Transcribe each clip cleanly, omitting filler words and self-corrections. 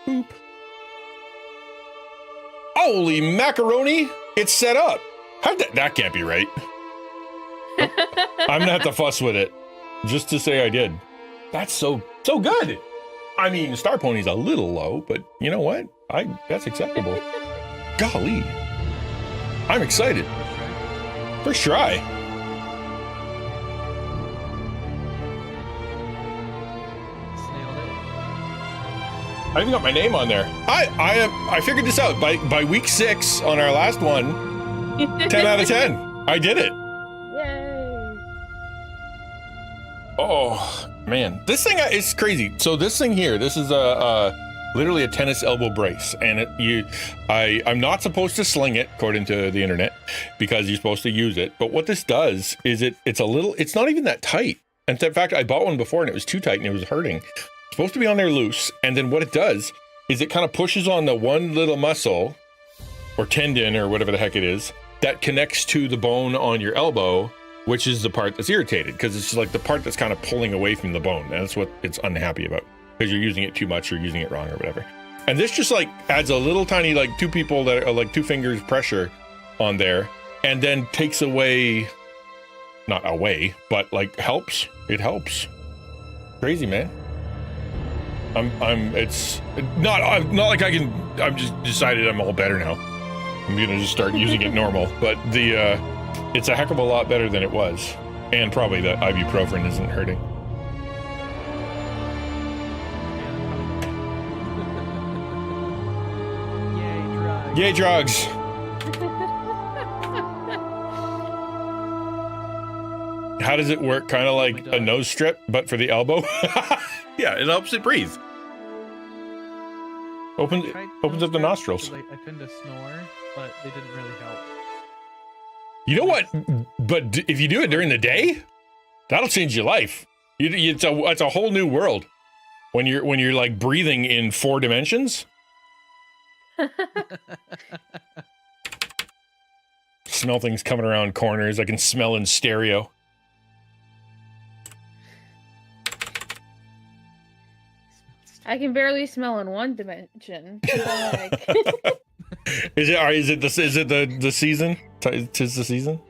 Boop. Holy macaroni! It's set up. That can't be right. I'm gonna have to fuss with it just to say I did. That's so good. I mean, Star Pony's a little low, but you know what? That's acceptable. Golly, I'm excited. First try. I even got my name on there. I figured this out by week 6 on our last one. 10 out of 10. I did it. Yay! Oh man, this thing is crazy. So this thing here, this is literally a tennis elbow brace, and I'm not supposed to sling it according to the internet because you're supposed to use it. But what this does is it's not even that tight. And in fact, I bought one before and it was too tight and it was hurting. Supposed to be on there loose, and then what it does is it kind of pushes on the one little muscle or tendon or whatever the heck it is that connects to the bone on your elbow, which is the part that's irritated because it's like the part that's kind of pulling away from the bone, and that's what it's unhappy about because you're using it too much or using it wrong or whatever. And this just like adds a little tiny like two people that are like 2 fingers pressure on there, and then takes away, not away, but like helps. It helps. Crazy, man. It's not like I've just decided I'm all better now. I'm gonna just start using it normal, but it's a heck of a lot better than it was, and probably the ibuprofen isn't hurting. Yay drugs! How does it work? Kind of like a nose strip, but for the elbow. Yeah, it helps it breathe. Opens up the nostrils. I tend to snore, but they didn't really help. You know what? But if you do it during the day, that'll change your life. It's a whole new world when you're like breathing in 4 dimensions. Smell things coming around corners. I can smell in stereo. I can barely smell in 1 dimension. Like... Is it the season? Tis the season?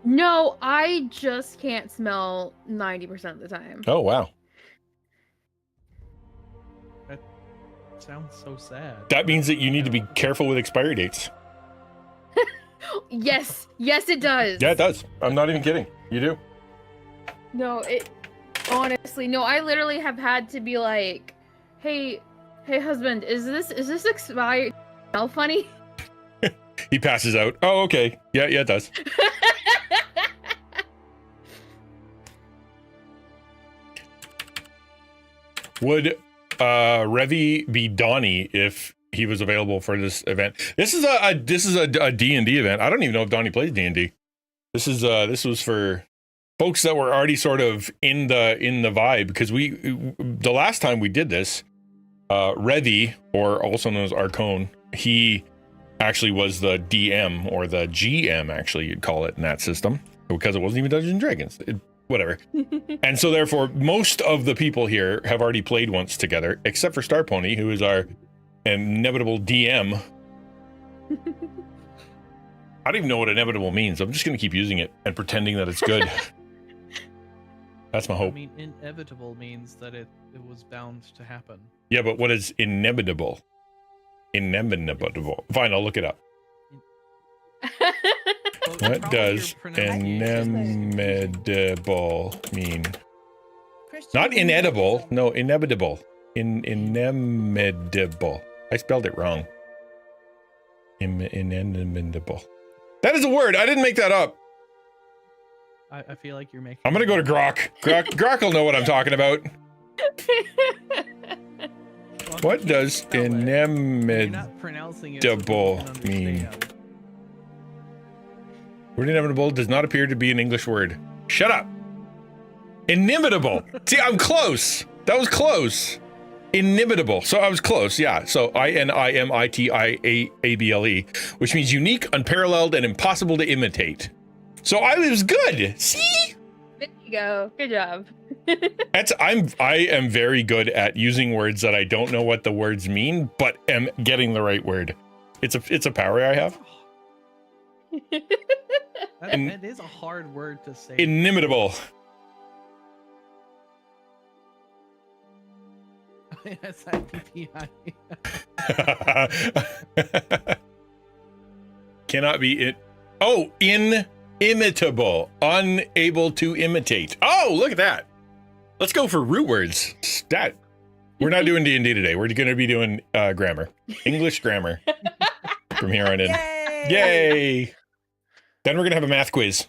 No, I just can't smell 90% of the time. Oh wow. That sounds so sad. That means that you need to be careful with expiry dates. Yes, it does. Yeah, it does. I'm not even kidding. You do. No, honestly, no, I literally have had to be like, hey husband, is this expired? Smell funny? He passes out. Oh, okay. Yeah, it does. Would Revy be Donnie if he was available for this event? This is a D&D event. I don't even know if Donnie plays D&D. This was for folks that were already sort of in the vibe, because the last time we did this, Revy, or also known as Arcone, he actually was the DM, or the GM, actually, you'd call it in that system, because it wasn't even Dungeons and Dragons. Whatever. And so therefore, most of the people here have already played once together, except for Star Pony, who is our inevitable DM. I don't even know what inevitable means. I'm just going to keep using it and pretending that it's good. That's my hope. I mean, inevitable means that it was bound to happen. Yeah, but what is inevitable? Inevitable. Fine, I'll look it up. What does inevitable mean? Not inedible. No, inevitable. Inevitable. I spelled it wrong. Inevitable. That is a word. I didn't make that up. I feel like you're making... I'm going to go to Grok. Grok will know what I'm talking about. What does inevitable mean? Word inevitable does not appear to be an English word. Shut up. Inimitable. See, I'm close. That was close. Inimitable. So I was close, yeah. So INIMITIABLE, which means unique, unparalleled, and impossible to imitate. So I was good. See? There you go. Good job. I am very good at using words that I don't know what the words mean, but am getting the right word. It's a power I have. That is a hard word to say. Inimitable. SIPPI. Cannot be it. Oh, inimitable. Unable to imitate. Oh, look at that. Let's go for root words. Stat. We're not doing D&D today. We're going to be doing grammar. English grammar. From here on in. Yay! Yay! Then we're going to have a math quiz.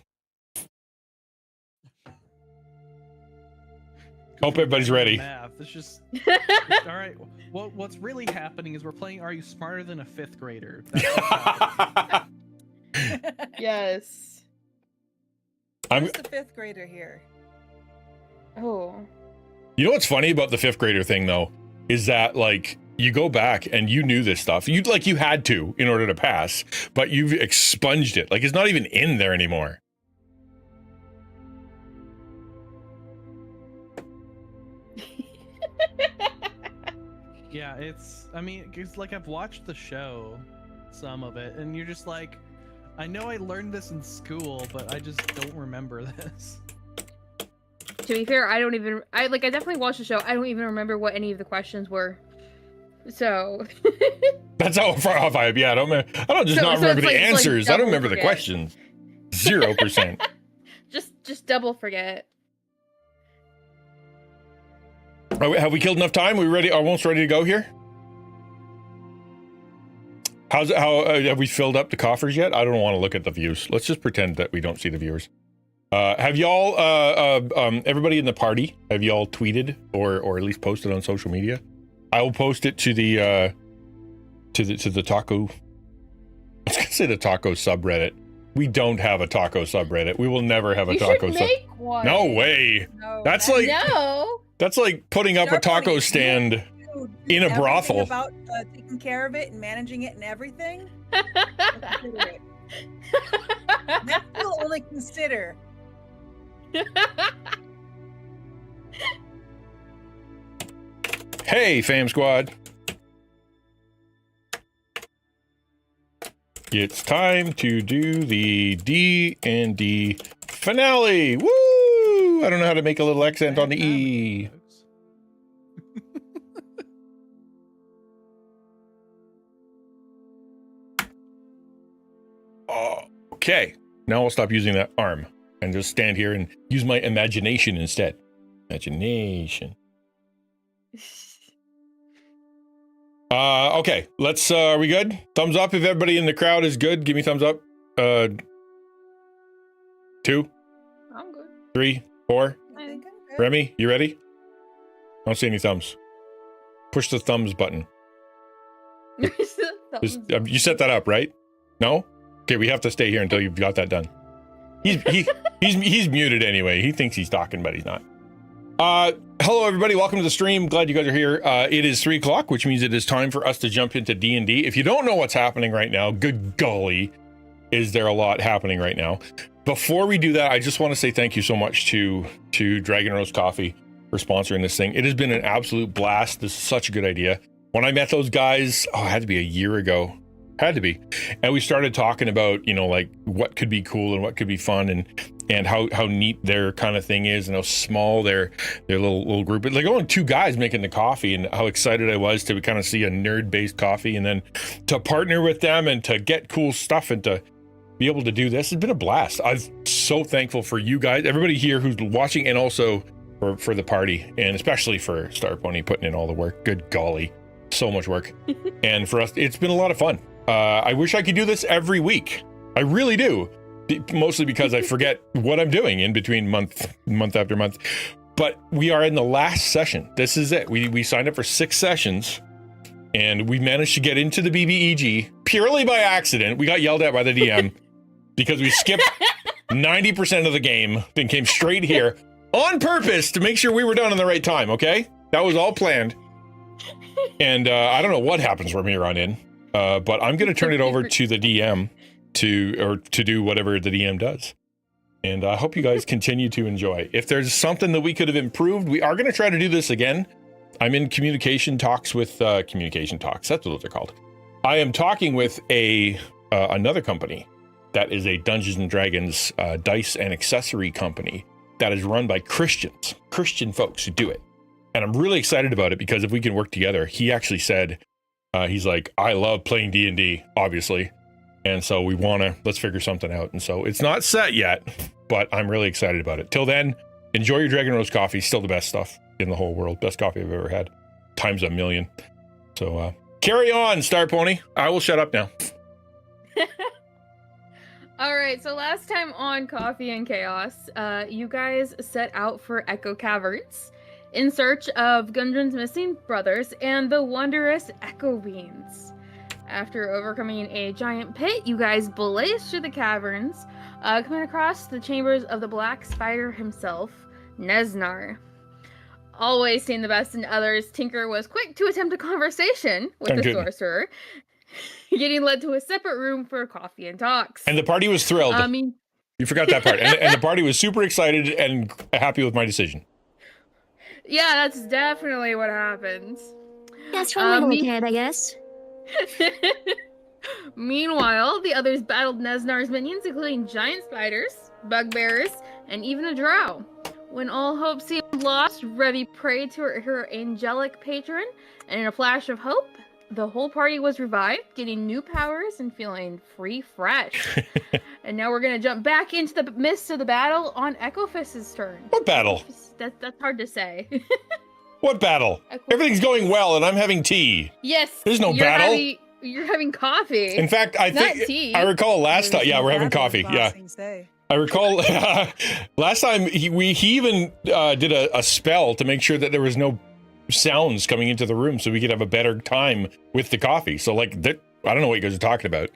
Hope everybody's ready. Math. It's just all right. What's really happening is we're playing Are You Smarter Than a Fifth Grader? Yes. I'm, Who's the fifth grader here? Oh. you know what's funny about the fifth grader thing, though, is that, like, you go back and you knew this stuff. You had to in order to pass, but you've expunged it. Like, it's not even in there anymore. Yeah, I mean, it's like I've watched the show, some of it, and you're just like, I know I learned this in school, but I just don't remember this. To be fair, I definitely watched the show. I don't even remember what any of the questions were. So. That's how far off I am. Yeah, I don't not remember the answers. I don't remember the questions. 0%. Just double forget. Have we killed enough time? We ready? Almost ready to go here? How have we filled up the coffers yet? I don't want to look at the views. Let's just pretend that we don't see the viewers. Have y'all, everybody in the party, have y'all tweeted or at least posted on social media? I will post it to the taco. I was gonna say the taco subreddit. We don't have a taco subreddit. We will never have a taco subreddit. Make one. No way. No, That's like no. That's like putting up a taco stand in a brothel. About taking care of it and managing it and everything. That will only consider. Hey, fam squad. It's time to do the D&D finale. Woo! I don't know how to make a little accent on the E. Okay. Now I'll stop using that arm and just stand here and use my imagination instead. Imagination. Okay. Let's, are we good? Thumbs up if everybody in the crowd is good. Give me thumbs up. 2, I'm good. 3, 4. I think I'm good. Remy, you ready? I don't see any thumbs. Push the thumbs button. You set that up, right? No? Okay, we have to stay here until you've got that done. He's muted anyway. He thinks he's talking, but he's not. Hello, everybody. Welcome to the stream. Glad you guys are here. It is 3 o'clock, which means it is time for us to jump into D&D. If you don't know what's happening right now, good golly, is there a lot happening right now. Before we do that, I just want to say thank you so much to Dragon Roast Coffee for sponsoring this thing. It has been an absolute blast. This is such a good idea. When I met those guys, it had to be a year ago. Had to be. And we started talking about, like what could be cool and what could be fun and how neat their kind of thing is and how small their little group. Like only 2 guys making the coffee, and how excited I was to kind of see a nerd-based coffee and then to partner with them and to get cool stuff and to be able to do this. It's been a blast. I'm so thankful for you guys, everybody here who's watching, and also for the party, and especially for Star Pony putting in all the work. Good golly, so much work. And for us, it's been a lot of fun. I wish I could do this every week. I really do. Mostly because I forget what I'm doing in between month after month. But we are in the last session. This is it. We signed up for 6 sessions, and we managed to get into the BBEG purely by accident. We got yelled at by the DM because we skipped 90% of the game, then came straight here on purpose to make sure we were done in the right time, okay? That was all planned. And I don't know what happens from here on in. But I'm going to turn it over to the DM to do whatever the DM does. And I hope you guys continue to enjoy. If there's something that we could have improved, we are going to try to do this again. I'm in communication talks with communication talks. That's what they're called. I am talking with another company that is a Dungeons and Dragons dice and accessory company that is run by Christian folks who do it. And I'm really excited about it because if we can work together, he actually said, he's like, I love playing D&D, obviously. And so let's figure something out. And so it's not set yet, but I'm really excited about it. Till then, enjoy your Dragon Roast coffee. Still the best stuff in the whole world. Best coffee I've ever had. Times 1,000,000. So carry on, Star Pony. I will shut up now. All right, so last time on Coffee and Chaos, you guys set out for Echo Caverns in search of Gundren's missing brothers and the wondrous Echo Beans. After overcoming a giant pit, you guys blazed through the caverns, coming across the chambers of the Black Spider himself, Neznar. Always seeing the best in others, Tinker was quick to attempt a conversation with the sorcerer, getting led to a separate room for coffee and talks. And the party was thrilled. You forgot that part. And the party was super excited and happy with my decision. Yeah, that's definitely what happens. That's from my kid, I guess. Meanwhile, the others battled Neznar's minions, including giant spiders, bugbears, and even a drow. When all hope seemed lost, Revy prayed to her angelic patron, and in a flash of hope, the whole party was revived, getting new powers and feeling fresh. And now we're gonna jump back into the midst of the battle on Echofist's turn. What battle? That's hard to say. What battle? Everything's going well, and I'm having tea. Yes. There's no battle. You're having coffee. In fact, I recall last time. Yeah, we're having coffee. Yeah. I recall last time he even did a spell to make sure that there was no sounds coming into the room so we could have a better time with the coffee. So I don't know what you guys are talking about.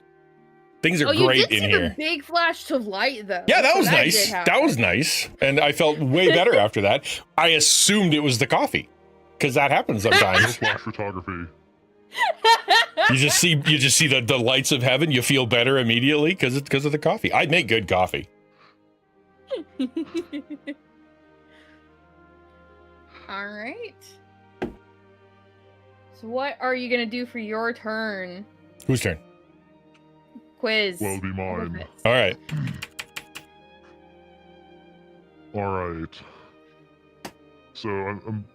Things are great in here. A big flash of light though. Yeah, that was nice. That was nice. And I felt way better after that. I assumed it was the coffee because that happens sometimes. Flash photography. You just see the lights of heaven. You feel better immediately because of the coffee. I make good coffee. All right. So what are you gonna do for your turn? Whose turn? Quiz. Well, it'll be mine. All right. All right. So I'm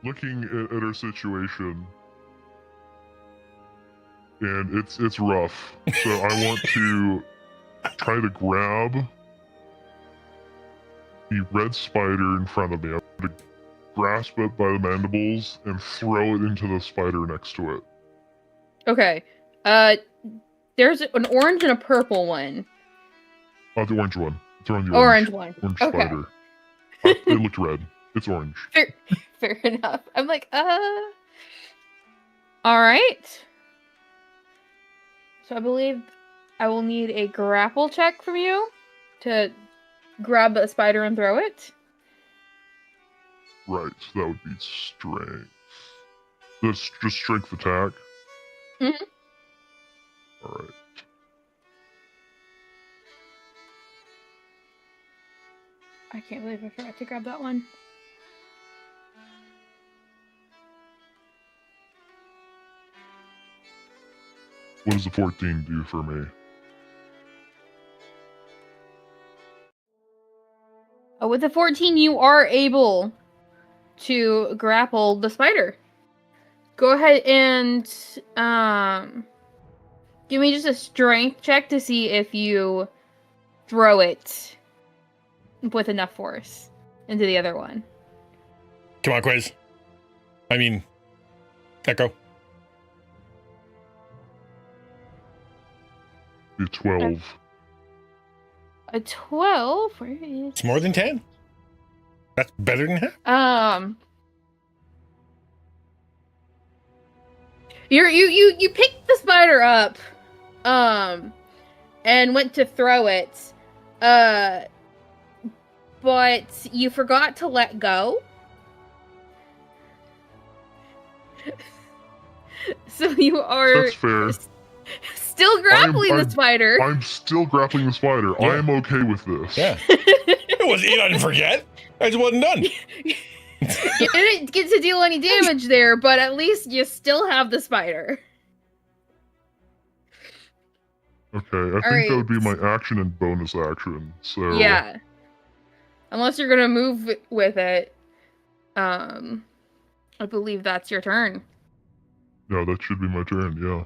looking at our situation, and it's rough. So I want to try to grab the red spider in front of me. I'm going to grasp it by the mandibles and throw it into the spider next to it. Okay. There's an orange and a purple one. Oh, the orange one. Throwing the orange one. Orange okay. spider. It looked red. It's orange. Fair enough. I'm like, All right. So I believe I will need a grapple check from you to grab the spider and throw it. Right, so that would be strength. That's just strength attack? Mm-hmm. Alright. I can't believe I forgot to grab that one. What does the 14 do for me? With the 14, you are able to grapple the spider. Go ahead and give me just a strength check to see if you throw it with enough force into the other one. Come on, Quiz. I mean, Echo. A 12. A 12? Where is... It's more than 10. That's better than half. You picked the spider up, and went to throw it, but you forgot to let go. So you are That's fair. still grappling the spider. I'm still grappling the spider. Yeah. I am okay with this. Yeah. I didn't forget. I just wasn't done. You didn't get to deal any damage there, but at least you still have the spider. Okay, I think that would be my action and bonus action. So Yeah. Unless you're gonna move with it, I believe that's your turn. Yeah, that should be my turn. Yeah.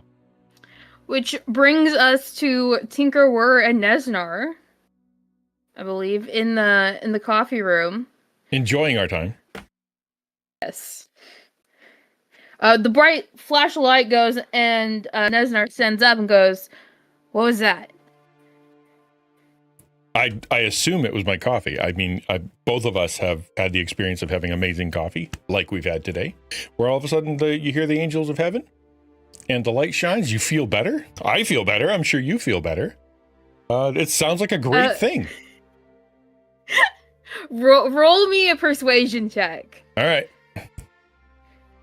Which brings us to Tinker, Whir, and Nesnar. I believe in the coffee room. Enjoying our time. Yes. The bright flash of light goes, and Nesnar stands up and goes, "What was that?" I assume it was my coffee. I mean, both of us have had the experience of having amazing coffee, like we've had today, where all of a sudden you hear the angels of heaven, and the light shines. You feel better. I feel better. I'm sure you feel better. It sounds like a great thing. Roll me a persuasion check. All right.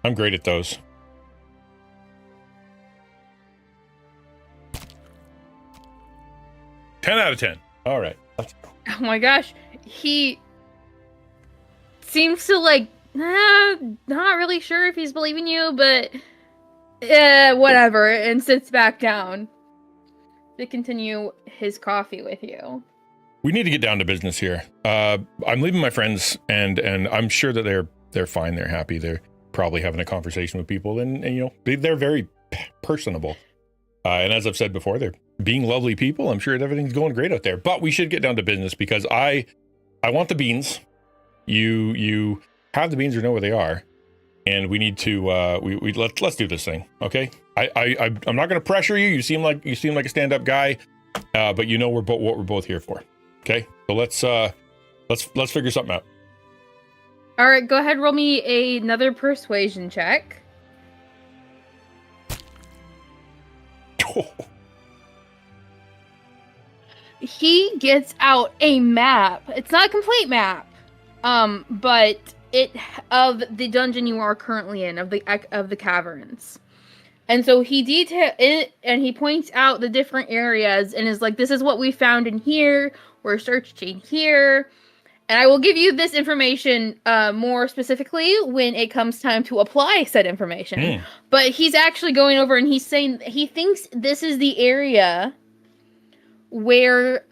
I'm great at those. Ten out of 10. All right. Oh my gosh. He seems to not really sure if he's believing you, but whatever, and sits back down to continue his coffee with you. We need to get down to business here. I'm leaving my friends, and I'm sure that they're fine. They're happy. They're probably having a conversation with people, and they're very personable. And as I've said before, they're being lovely people. I'm sure everything's going great out there. But we should get down to business because I want the beans. You have the beans or know where they are, and we need to let's do this thing, okay? I'm not going to pressure you. You seem like a stand-up guy, but you know what we're both here for. Okay, so let's figure something out. All right, go ahead. Roll me another persuasion check. He gets out a map. It's not a complete map, but of the dungeon you are currently in, of the caverns. And so he detail it, and he points out the different areas, and is like, "This is what we found in here. We're searching here." And I will give you this information more specifically when it comes time to apply said information. But he's actually going over and he's saying he thinks this is the area where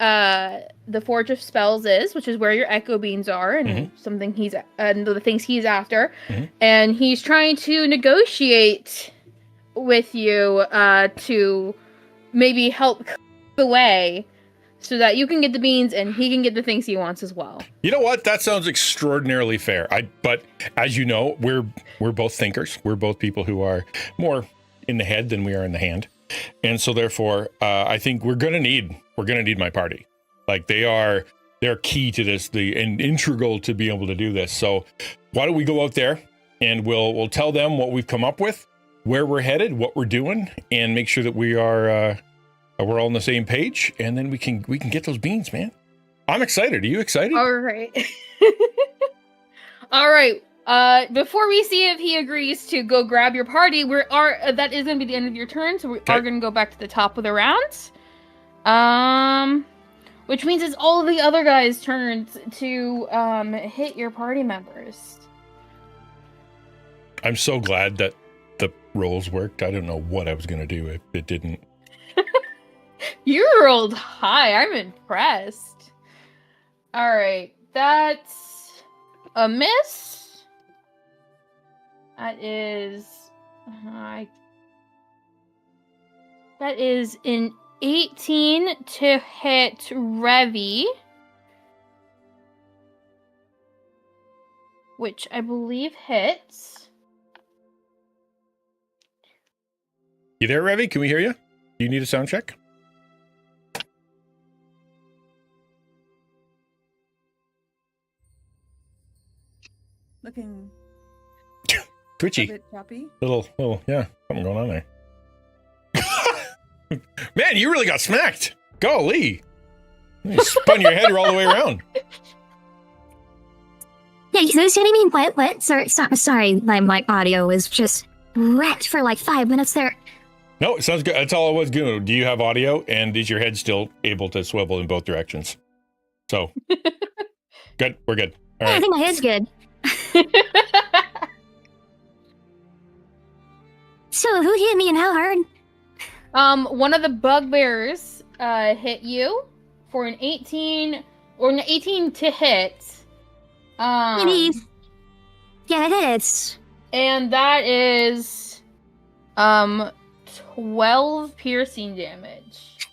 the Forge of Spells is, which is where your echo beans are, and something and the things he's after. And he's trying to negotiate with you to maybe help the way so that you can get the beans and he can get the things he wants as well. You know what? That sounds extraordinarily fair. But as you know, we're both thinkers. We're both people who are more in the head than we are in the hand. And so therefore, I think we're gonna need my party. Like they're key to this, and integral to be able to do this. So why don't we go out there and we'll tell them what we've come up with, where we're headed, what we're doing, and make sure that we're all on the same page, and then we can get those beans, man. I'm excited. Are you excited? All right. All right. Before we see if he agrees to go grab your party, that is going to be the end of your turn, so we are going to go back to the top of the round. Which means it's all of the other guys' turns to hit your party members. I'm so glad that the rolls worked. I don't know what I was going to do if it didn't. You rolled high. I'm impressed. All right. That's a miss. That is an 18 to hit Revi, which I believe hits. You there, Revi? Can we hear you? Do you need a sound check? Looking Twitchy. a bit choppy. Little, yeah, something going on there. Man, you really got smacked. Golly. You spun your head all the way around. Yeah, you know what I mean? What? Sorry, my audio was just wrecked for like 5 minutes there. No, it sounds good. That's all I was doing. Do you have audio? And is your head still able to swivel in both directions? So, good. We're good. All I right. think my head's good. So, who hit me and how hard? One of the bugbears hit you for an 18 to hit. Maybe. Yeah, it is. And that is 12 piercing damage.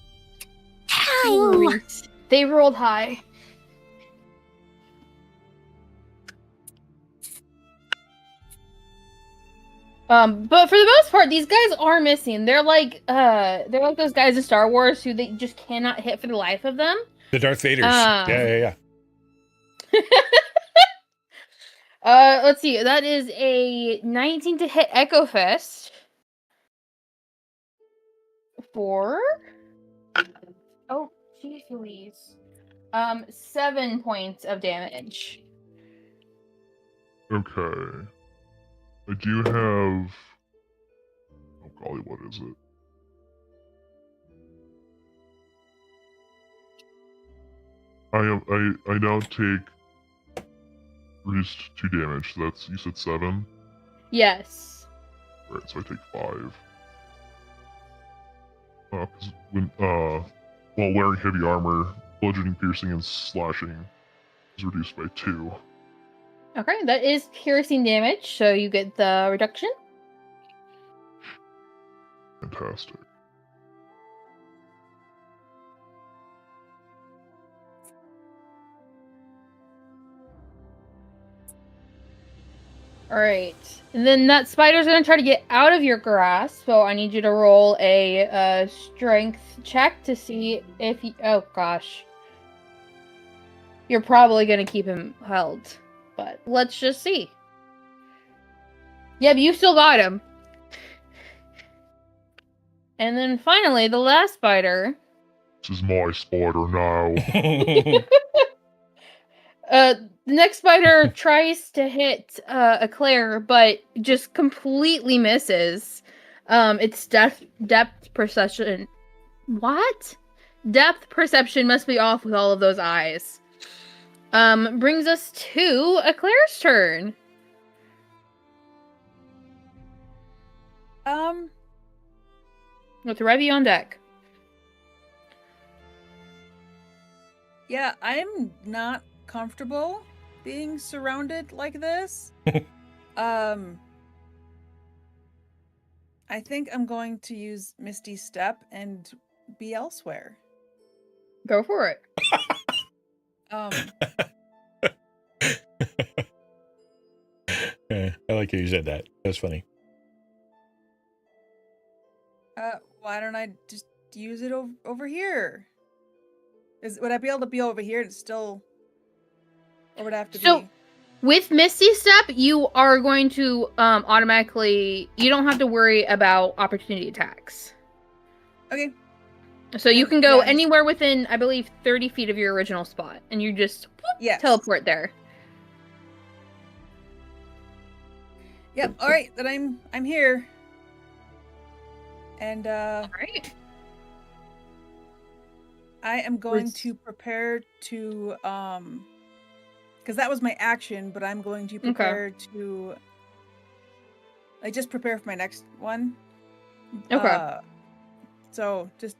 Ow! They rolled high. But for the most part, these guys are missing. They're like those guys in Star Wars who they just cannot hit for the life of them. The Darth Vaders. Yeah. Let's see. That is a 19 to hit Echo Fist. Oh, jeez Louise. 7 points of damage. Okay. I do have. Oh golly, what is it? I now take reduced 2 damage. So that's, you said 7. Yes. Right, so I take 5. Because while wearing heavy armor, bludgeoning, piercing, and slashing is reduced by 2. Okay, that is piercing damage, so you get the reduction. Fantastic. Alright. And then that spider's gonna try to get out of your grasp, so I need you to roll a strength check to see if he... Oh, gosh. You're probably gonna keep him held. But let's just see. Yep, you still got him. And then finally, the last spider. This is my spider now. The next spider tries to hit Eclair, but just completely misses. Its depth perception. What? Depth perception must be off with all of those eyes. Brings us to Eclair's turn. With Revy on deck. Yeah, I'm not comfortable being surrounded like this. I think I'm going to use Misty Step and be elsewhere. Go for it. Yeah, I like how you said that. That's funny. Why don't I just use it over here? Would I be able to be over here and still, or would I have to So, be? with Misty Step, you are going to automatically... You don't have to worry about opportunity attacks. Okay. So you can go Yeah. anywhere within, I believe, 30 feet of your original spot. And you just Yes. teleport there. Yep. All right. Then I'm here. And Alright. I am going Was- to prepare to because that was my action, but I'm going to prepare to just prepare for my next one. Okay. So just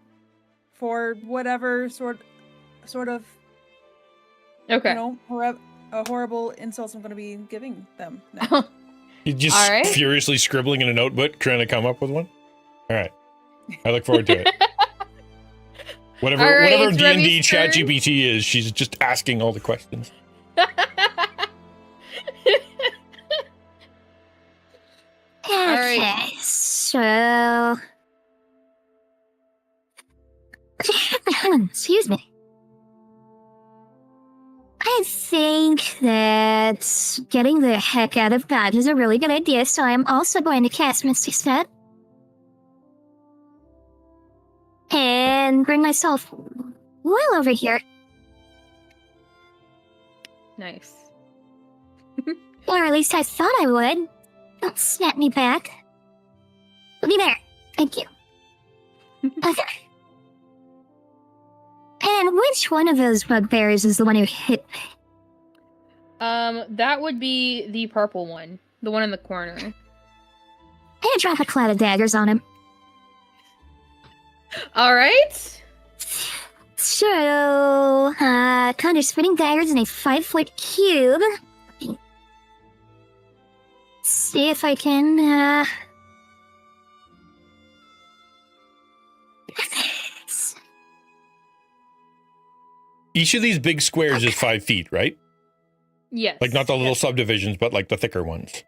for whatever sort of Okay. horrible insults I'm going to be giving them next. You're just All right. furiously scribbling in a notebook, trying to come up with one. All right, I look forward to it. Whatever, All right, whatever it's D&D Revy's turn. ChatGPT is, she's just asking all the questions. Okay, so... Excuse me. I think that getting the heck out of bed is a really good idea, so I'm also going to cast Misty Step. And bring myself well over here. Nice. Or at least I thought I would. Don't snap me back. Be there. Thank you. Okay. And which one of those bugbears is the one who hit me? That would be the purple one. The one in the corner. I'm gonna drop a cloud of daggers on him. Alright. So, conjure spinning daggers in a 5-foot cube. See if I can, Each of these big squares is 5 feet, right? Yes. Like not the little subdivisions, but like the thicker ones.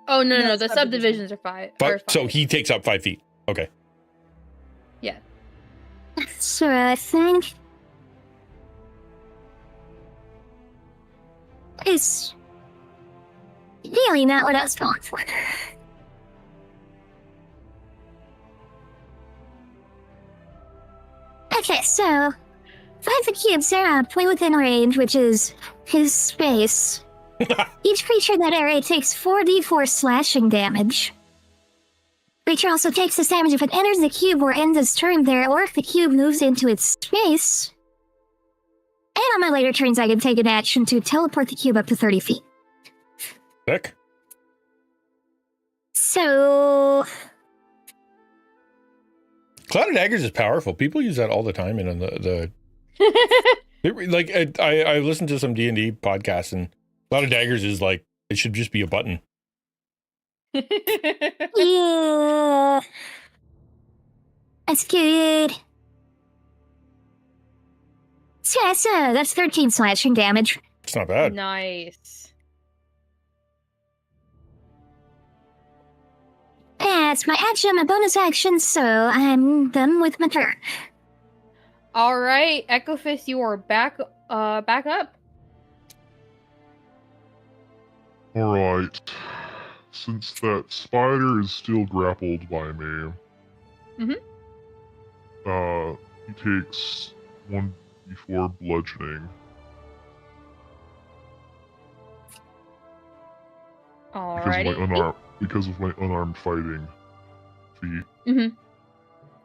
Oh, no, No, the subdivisions are 5. But so he takes up 5 feet. Okay. Yeah. So I think it's really not what I was going for. Okay, so 5 cubes are play within range, which is his space. Each creature in that area takes 4d4 slashing damage. Creature also takes this damage if it enters the cube or ends its turn there, or if the cube moves into its space. And on my later turns, I can take an action to teleport the cube up to 30 feet. Sick. So... Cloud of Daggers is powerful. People use that all the time. And I listened to some D&D podcasts, and Cloud of Daggers is like, it should just be a button. Yeah. That's good. So that's 13 slashing damage. It's not bad. Nice. That's my action, my bonus action, so I'm done with my turn. All right, Echo Fist, you are back up. Alright. Since that spider is still grappled by me, he takes 1d4 bludgeoning. Alrighty. Because of my unarmed fighting feat. Mhm.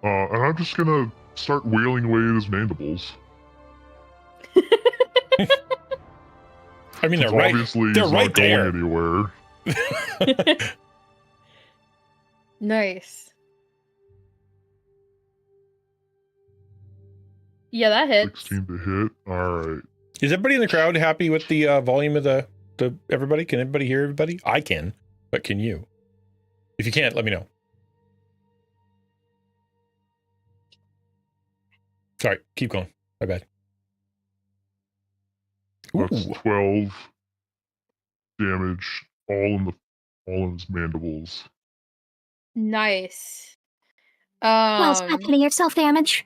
And I'm just gonna start wailing away at his mandibles. I mean, they're Since right. obviously They're he's right not there. going anywhere. Nice. Yeah, that hits. 16 to hit. Alright. Is everybody in the crowd happy with the volume of the everybody? Can everybody hear everybody? I can, but can you? If you can't, let me know. Sorry, keep going. My bad. That's Ooh. 12 damage, all in his mandibles. Nice. Well, stop hitting yourself damage.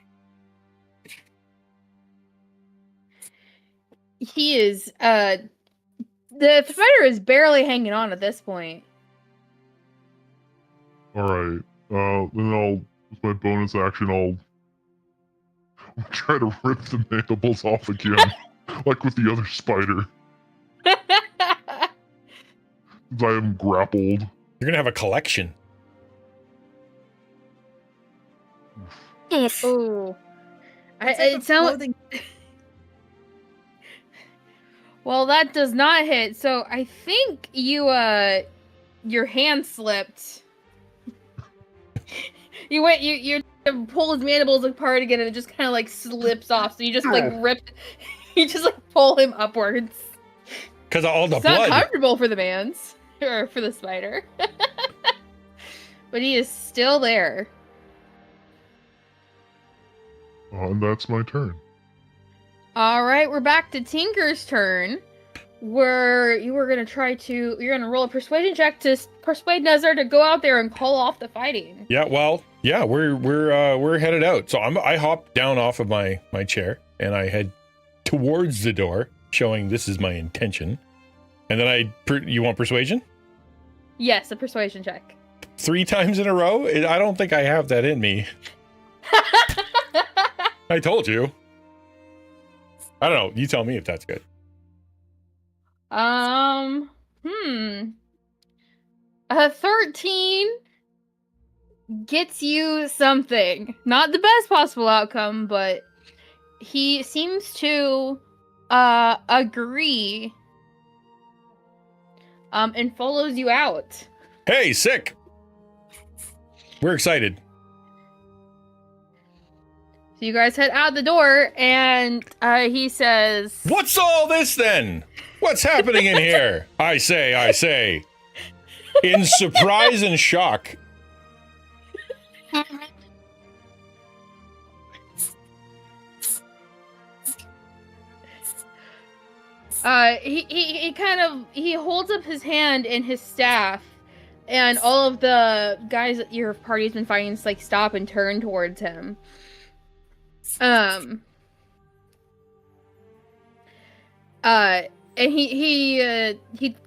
He is the spider is barely hanging on at this point. Alright. Then with my bonus action, I'll try to rip the mandibles off again. Like with the other spider. I am grappled. You're gonna have a collection. If Ooh. What type It of sounds clothing? well, that does not hit. So I think your hand slipped. You pull his mandibles apart again, and it just kind of like slips off. So you just like you just like pull him upwards. Because of all the It's not blood. comfortable for the man's or for the spider, but he is still there. And that's my turn. All right, we're back to Tinker's turn, where you're gonna roll a persuasion check to persuade Nezzer to go out there and call off the fighting. Yeah, well, yeah, we're headed out. So I hop down off of my chair and I head towards the door, showing this is my intention. And then you want persuasion? Yes, a persuasion check. 3 times in a row? I don't think I have that in me. I told you. I don't know. You tell me if that's good. A 13 gets you something. Not the best possible outcome, but he seems to agree and follows you out. Hey, sick. We're excited. So you guys head out the door, and he says, "What's all this then? What's happening in here?" I say. In surprise and shock. He holds up his hand and his staff, and all of the guys that your party's been fighting just, like, stop and turn towards him. And he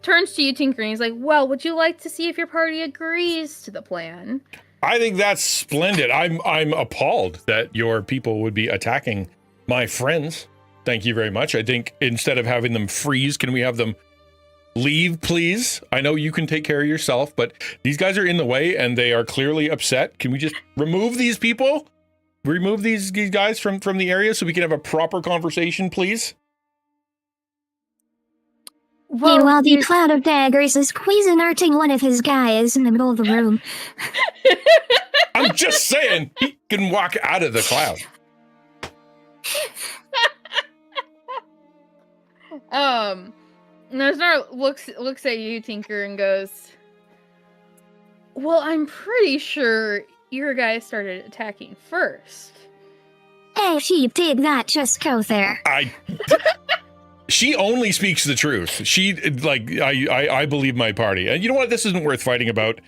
turns to you, Tinker, and he's like, "Well, would you like to see if your party agrees to the plan?" I think that's splendid. I'm appalled that your people would be attacking my friends. Thank you very much. I think instead of having them freeze, can we have them leave, please? I know you can take care of yourself, but these guys are in the way and they are clearly upset. Can we just remove these people? Remove these guys from the area so we can have a proper conversation, please? Well, meanwhile, the cloud of daggers is Cuisinarting one of his guys in the middle of the room. I'm just saying, he can walk out of the cloud. Nesnar looks at you, Tinker, and goes, "Well, I'm pretty sure your guy started attacking first." Hey, she did not just go there. She only speaks the truth. I believe my party. And you know what? This isn't worth fighting about.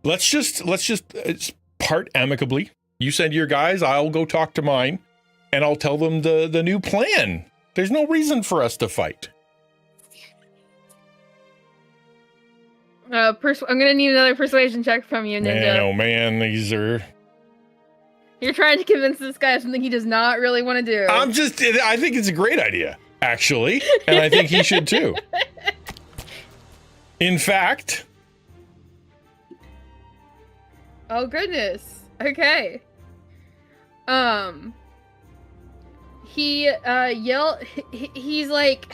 Let's just part amicably. You send your guys, I'll go talk to mine, and I'll tell them the new plan. There's no reason for us to fight. I'm gonna need another persuasion check from you, Ninja. Man, oh man, these are... You're trying to convince this guy of something he does not really want to do. I think it's a great idea, actually, and I think he should too. In fact... Oh, goodness. Okay. He's like,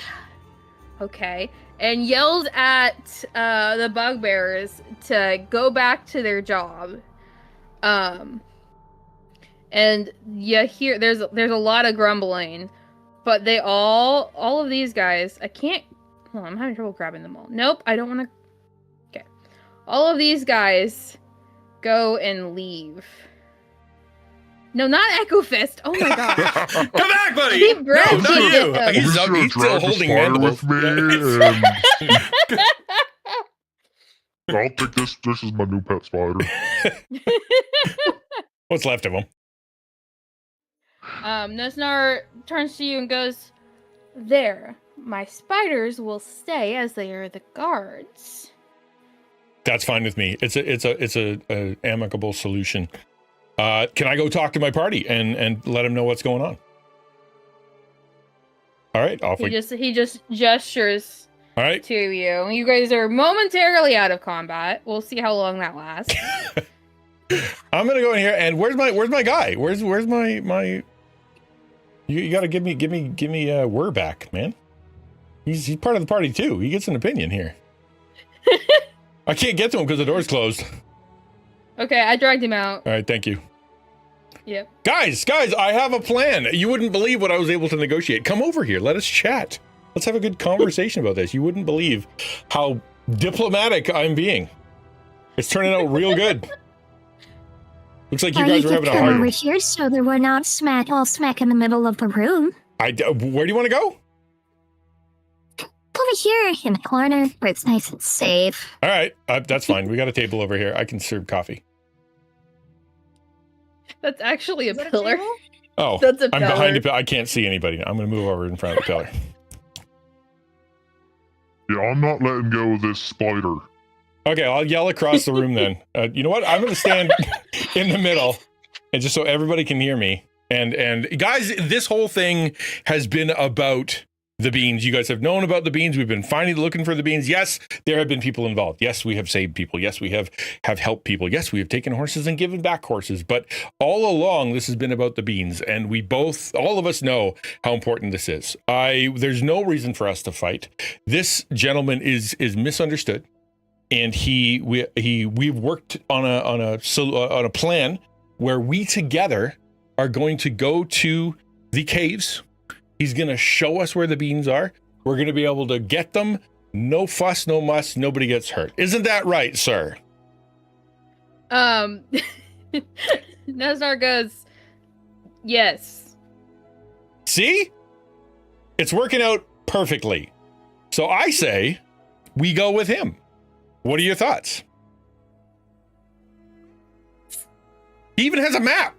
okay, and yells at the bugbearers to go back to their job. And you hear there's a lot of grumbling, but they all of these guys, hold on, I'm having trouble grabbing them all. Nope, I don't want to. Okay. All of these guys go and leave. No, not Echo Fist. Oh my god. Come back, buddy. Deep breath. No, not you. He's still holding mandibles. With me, I'll take this. This is my new pet spider. What's left of him? Nesnar turns to you and goes, "There, my spiders will stay as they are the guards." That's fine with me. It's a amicable solution. Can I go talk to my party and let them know what's going on? All right, off we. He just gestures. All right. To you. You guys are momentarily out of combat. We'll see how long that lasts. I'm gonna go in here and where's my guy? Where's my? You gotta give me Wur back, man. He's part of the party too. He gets an opinion here. I can't get to him because the door's closed. Okay, I dragged him out. All right, thank you. Yep. Guys, I have a plan. You wouldn't believe what I was able to negotiate. Come over here. Let us chat. Let's have a good conversation about this. You wouldn't believe how diplomatic I'm being. It's turning out real good. Looks like you guys were having a hard... over here so that we're not smack in the middle of the room. Where do you want to go? Over here in the corner where it's nice and safe. All right, that's fine. We got a table over here. I can serve coffee. That's actually a pillar. Oh, that's a pillar. I'm behind a pillar. I can't see anybody. I'm going to move over in front of the pillar. Yeah, I'm not letting go of this spider. Okay, I'll yell across the room then. You know what? I'm going to stand in the middle, and just so everybody can hear me. And guys, this whole thing has been about the beans. You guys have known about the beans. We've been finally looking for the beans. Yes, there have been people involved. Yes, we have saved people. Yes, we have helped people. Yes, we have taken horses and given back horses. But all along, this has been about the beans. And all of us know how important this is. There's no reason for us to fight. This gentleman is misunderstood. And we've worked on a plan where we together are going to go to the caves. He's going to show us where the beans are. We're going to be able to get them. No fuss, no muss. Nobody gets hurt. Isn't that right, sir? Nesnar goes, yes. See? It's working out perfectly. So I say we go with him. What are your thoughts? He even has a map.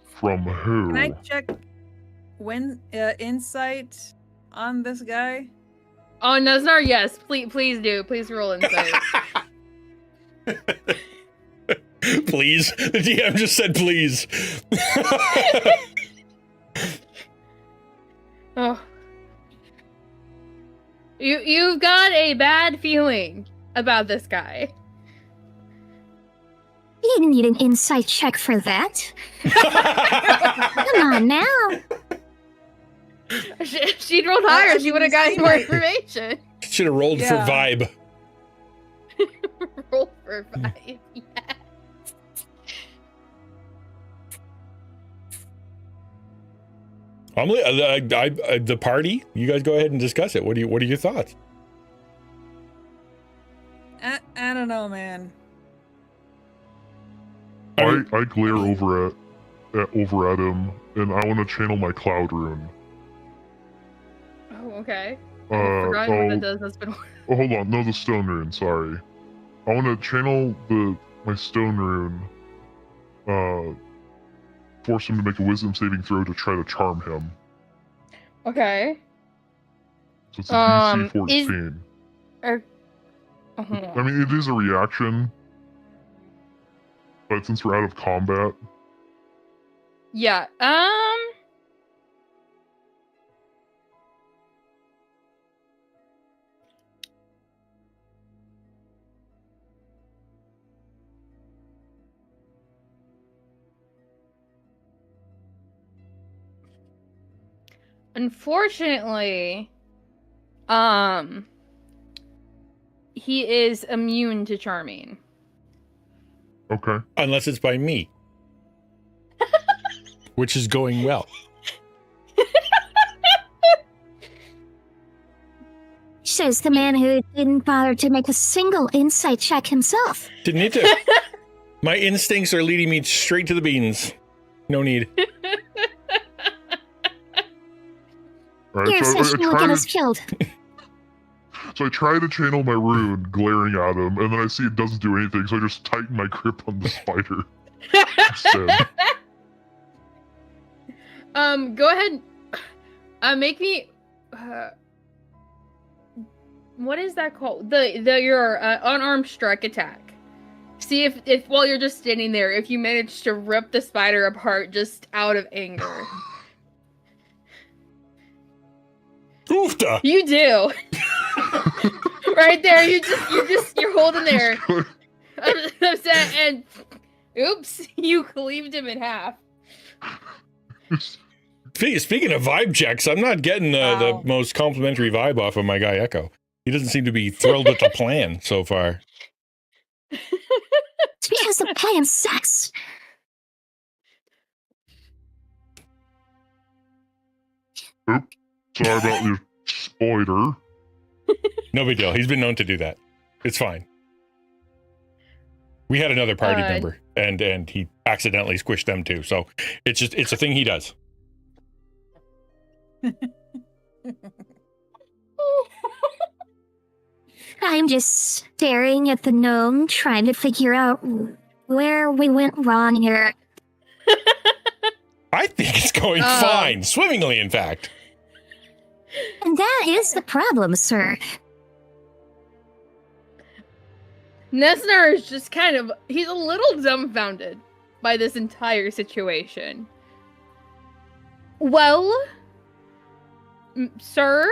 From who? Can I check insight on this guy? Oh, Nesnar, yes. Please do. Please roll insight. Please. The DM just said please. Oh. You've got a bad feeling about this guy. You didn't need an insight check for that. Come on now. She'd rolled higher. She would have gotten more information. Should have rolled for vibe. Roll for vibe. Yeah. The party. You guys go ahead and discuss it. What are your thoughts? I don't know, man. I glare over at him, and I want to channel my cloud rune. Oh, okay. I've forgotten what that does. That's been. Oh, hold on. No, the stone rune. Sorry. I want to channel my stone rune. Force him to make a wisdom saving throw to try to charm him. Okay. So it's a DC 14. I mean, it is a reaction, but since we're out of combat. Yeah. Unfortunately, he is immune to charming. Okay. Unless it's by me. Which is going well. Says the man who didn't bother to make a single insight check himself. Didn't need to. My instincts are leading me straight to the beans. No need. Right, Your session will get us killed. So I try to channel my rune, glaring at him, and then I see it doesn't do anything, so I just tighten my grip on the spider instead. Go ahead. Make me. What is that called? Your unarmed strike attack. See if while you're just standing there, if you manage to rip the spider apart just out of anger. Oofta! You do. Right there, you're holding there. Upset and oops, you cleaved him in half. Speaking of vibe checks, I'm not getting the most complimentary vibe off of my guy Echo. He doesn't seem to be thrilled with the plan so far. It's because the plan sucks. Oops. Sorry about your spider. No big deal. He's been known to do that. It's fine. We had another party member, and he accidentally squished them too. So it's a thing he does. I'm just staring at the gnome, trying to figure out where we went wrong here. I think it's going fine. Swimmingly, in fact. And that is the problem, sir. Nesnar is just he's a little dumbfounded by this entire situation. Well, sir,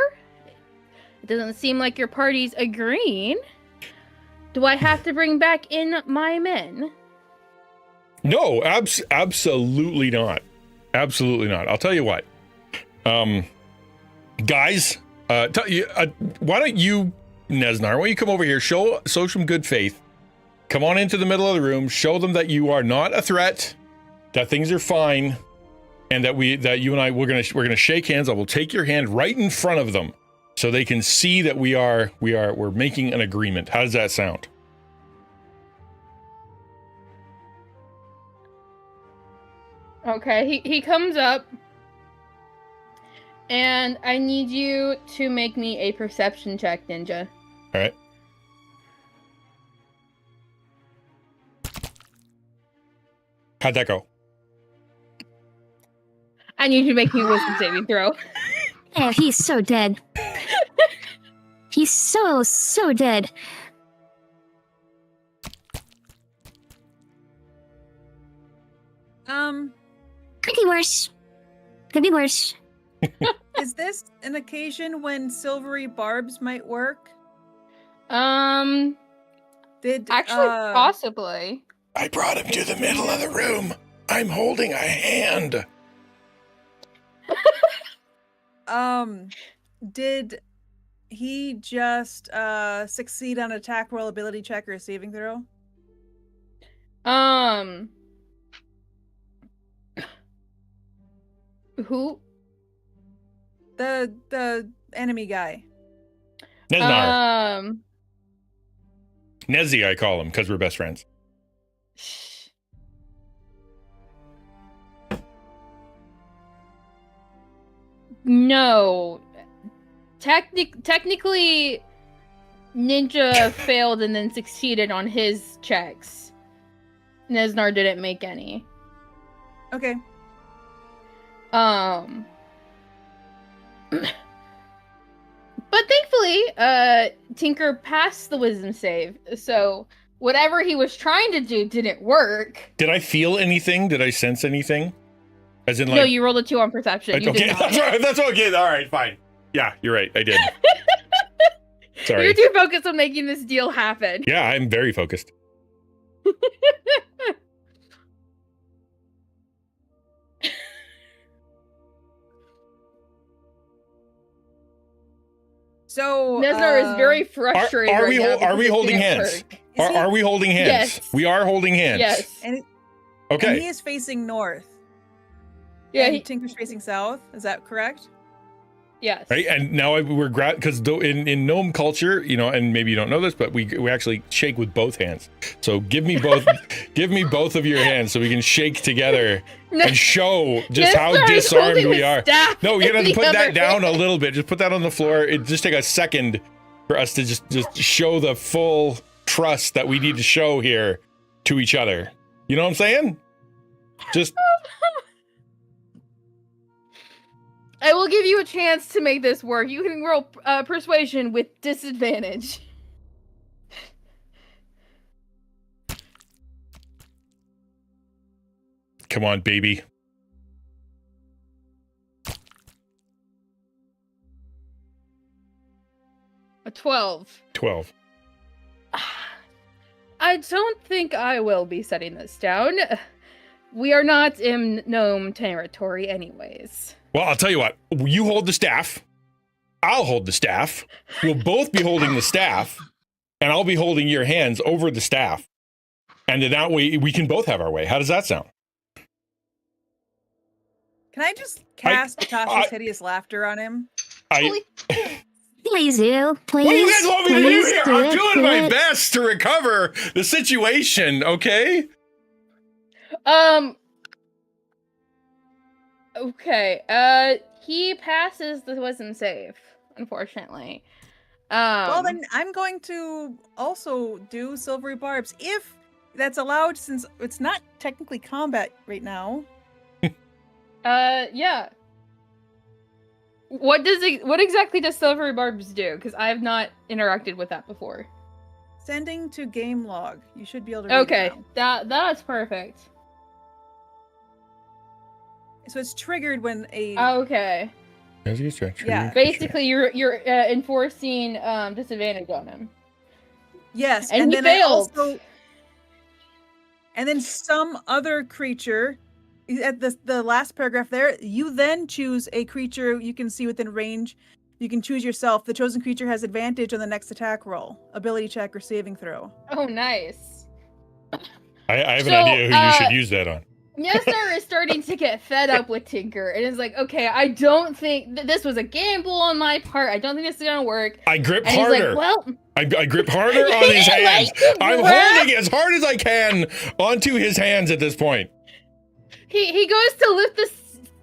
it doesn't seem like your party's agreeing. Do I have to bring back in my men? No, absolutely not. Absolutely not. I'll tell you what. Guys, why don't you, Nesnar, why don't you come over here, show some good faith. Come on into the middle of the room, show them that you are not a threat, that things are fine, and that you and I we're gonna shake hands. I will take your hand right in front of them so they can see that we're making an agreement. How does that sound? Okay, he comes up, and I need you to make me a perception check, Ninja. All right. How'd that go? I need you to make me a wisdom saving throw. Oh, he's so dead. He's so dead. Could be worse. Could be worse. Is this an occasion when silvery barbs might work? Actually, possibly. I brought him to the middle of the room. I'm holding a hand. Did he just succeed on attack roll, ability check, or a saving throw? Who? The enemy guy. Nesnar. Nezzy, I call him, because we're best friends. No. Technically, Ninja failed and then succeeded on his checks. Nesnar didn't make any. Okay. But thankfully, Tinker passed the wisdom save, so whatever he was trying to do didn't work. Did I feel anything? Did I sense anything? As in, like, no, you rolled a 2 on perception. You okay, did not. that's right. That's okay. All right, fine. Yeah, you're right. I did. Sorry. You're too focused on making this deal happen. Yeah, I'm very focused. So Nesnar is very frustrated. Are we right holding now hands? Are we holding hands? Yes. We are holding hands. Yes. And Okay. he is facing north. Yeah. And Tinker's facing south. Is that correct? Yes. Right, and now we're because in gnome culture, and maybe you don't know this, but we actually shake with both hands. So give me both, give me both of your hands so we can shake together and show just how disarmed we are. No, you're gonna have to put that down a little bit. Just put that on the floor. It just take a second for us to just show the full trust that we need to show here to each other. You know what I'm saying? Just. I will give you a chance to make this work. You can roll persuasion with disadvantage. Come on, baby. A 12. 12. I don't think I will be setting this down. We are not in gnome territory anyways. Well, I'll tell you what. You hold the staff. I'll hold the staff. We'll both be holding the staff. And I'll be holding your hands over the staff. And then that way we can both have our way. How does that sound? Can I just cast Tasha's hideous laughter on him? Please do. Please. What do you guys want me to do here? do I'm it, doing do my it. best to recover the situation, okay? Okay. He passes the wisdom save, unfortunately. Well, then I'm going to also do silvery barbs if that's allowed, since it's not technically combat right now. Yeah. What exactly does silvery barbs do? Because I have not interacted with that before. Sending to game log. You should be able to read it Okay, now. that's perfect. So it's triggered when a Okay. As you stretch. Yeah. Basically, you're enforcing disadvantage on him. yes, And he then failed. and then some other creature at the last paragraph there, you then choose a creature you can see within range. You can choose yourself. The chosen creature has advantage on the next attack roll, ability check, or saving throw. Oh, nice. I have an idea who you should use that on. Yesner is starting to get fed up with Tinker and is like, okay, I don't think this was a gamble on my part. I don't think this is gonna work. I grip And harder. he's like, well, I grip harder on his hands. I'm holding as hard as I can onto his hands at this point. he goes to lift the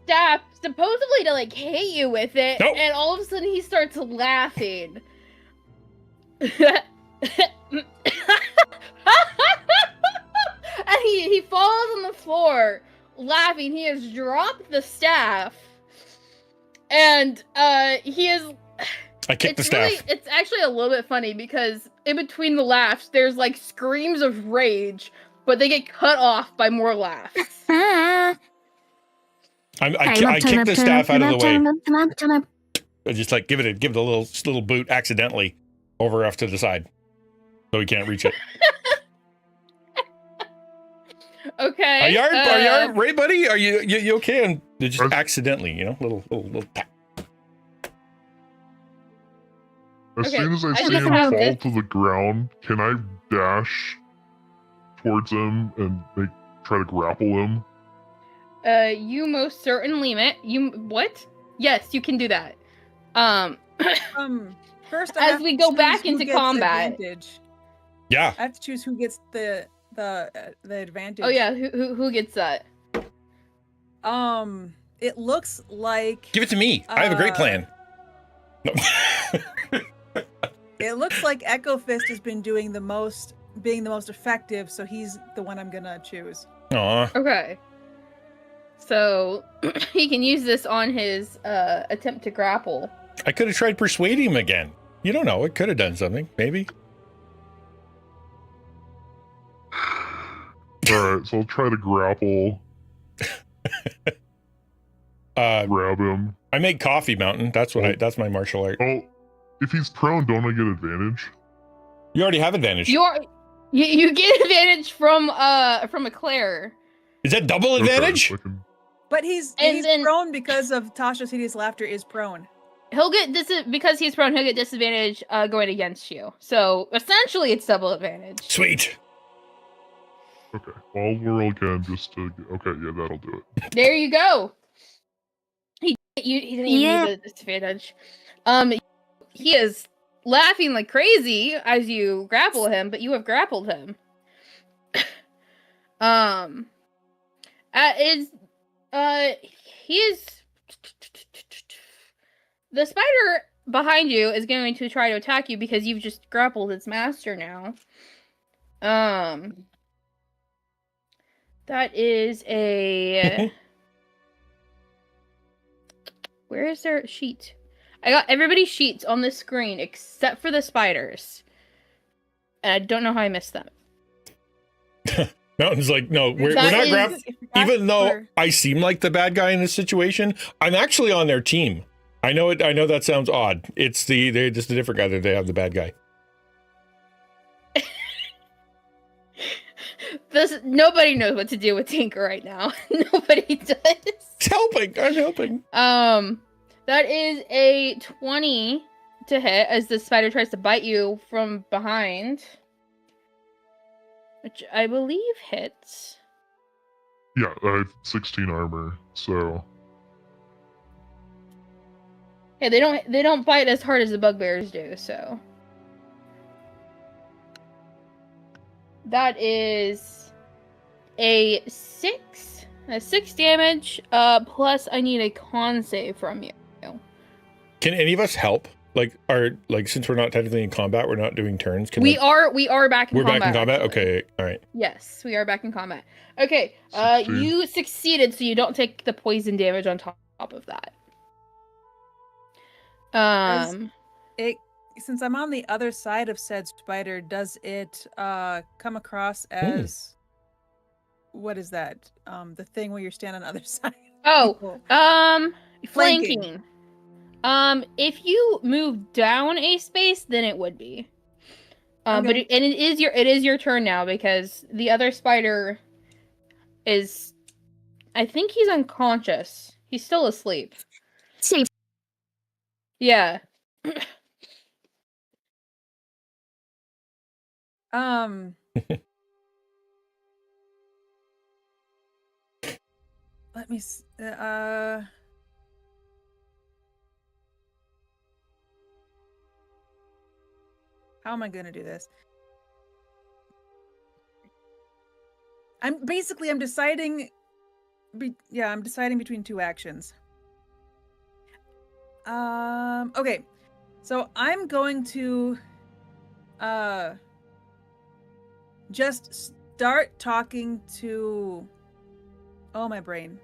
staff, supposedly to like hit you with it, Nope. and all of a sudden he starts laughing. And he falls on the floor laughing. He has dropped the staff, and he is. I kicked the staff. It's actually a little bit funny because in between the laughs, there's like screams of rage, but they get cut off by more laughs. I kicked the staff out of the way. I just like give it a little boot accidentally over off to the side, so he can't reach it. Okay. Are you right, buddy? Are you okay? And just accidentally, little tap. As Okay, soon as I I see just him have fall this- to the ground, can I dash towards him and try to grapple him? You most certainly what? Yes, you can do that. First, I As have we to go choose back who into gets combat. advantage. Yeah. I have to choose who gets the advantage. Oh yeah, who gets that? It looks like Give it to me. I have a great plan. No. it looks like Echo Fist has been being the most effective, so he's the one I'm gonna choose. Aw. Okay. So he can use this on his attempt to grapple. I could have tried persuading him again. You don't know. It could have done something. Maybe. Alright, so I'll try to grapple, grab him. I make coffee mountain. That's that's my martial art. Oh, if he's prone, don't I get advantage? You already have advantage. You get advantage from Eclair. Is that double advantage? Okay, But he's prone because of Tasha's hideous laughter is prone. He'll get because he's prone. He'll get disadvantage going against you. So essentially, it's double advantage. Sweet. Okay, I'll roll again just to. Okay, yeah, that'll do it. There you go. He didn't even need the disadvantage. He is laughing like crazy as you grapple him, but you have grappled him. He is. The spider behind you is going to try to attack you because you've just grappled its master now. That is a. Where is their sheet? I got everybody's sheets on the screen except for the spiders. And I don't know how I missed them. Mountain's like, no, we're not grappling. Even though I seem like the bad guy in this situation, I'm actually on their team. I know it. I know that sounds odd. They're just a different guy. They have the bad guy. Nobody knows what to do with Tinker right now. Nobody does. It's helping. I'm helping. That is a 20 to hit as the spider tries to bite you from behind, which I believe hits. Yeah, I have 16 armor, so. Yeah, they don't bite as hard as the bugbears do, so. That is a 6 damage, plus I need a con save from you. Can any of us help? Since we're not technically in combat, we're not doing turns. We are back in combat. We're back in combat? Actually. Okay, all right. Yes, we are back in combat. Okay, 16. you succeeded, so you don't take the poison damage on top of that. Since I'm on the other side of said spider, does it come across as what is that? The thing where you're standing on the other side? Oh, people. flanking. Flanking. If you move down a space, then it would be. But Okay. it is your turn now because the other spider is, I think he's unconscious. He's still asleep. Safe. Yeah. Let me. How am I gonna do this? I'm deciding. I'm deciding between two actions. Okay, so I'm going to just start talking to. Oh, my brain.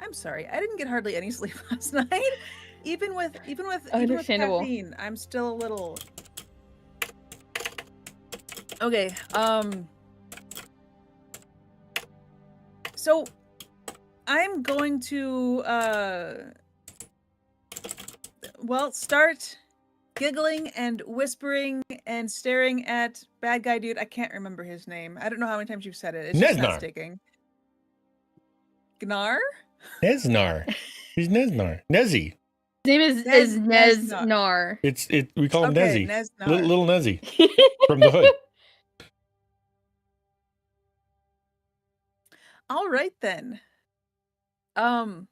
I'm sorry. I didn't get hardly any sleep last night. Even with Understandable. caffeine, I'm still a little. Okay. So I'm going to start giggling and whispering and staring at bad guy dude. I can't remember his name. I don't know how many times you've said it. It's just not Nesnar. sticking. Gnar? Nesnar. He's Nesnar. Nezzy. His name is Neznar. We call him Okay, Nezzy. Nesnar. Little Nezzy from the hood. All right then. Well,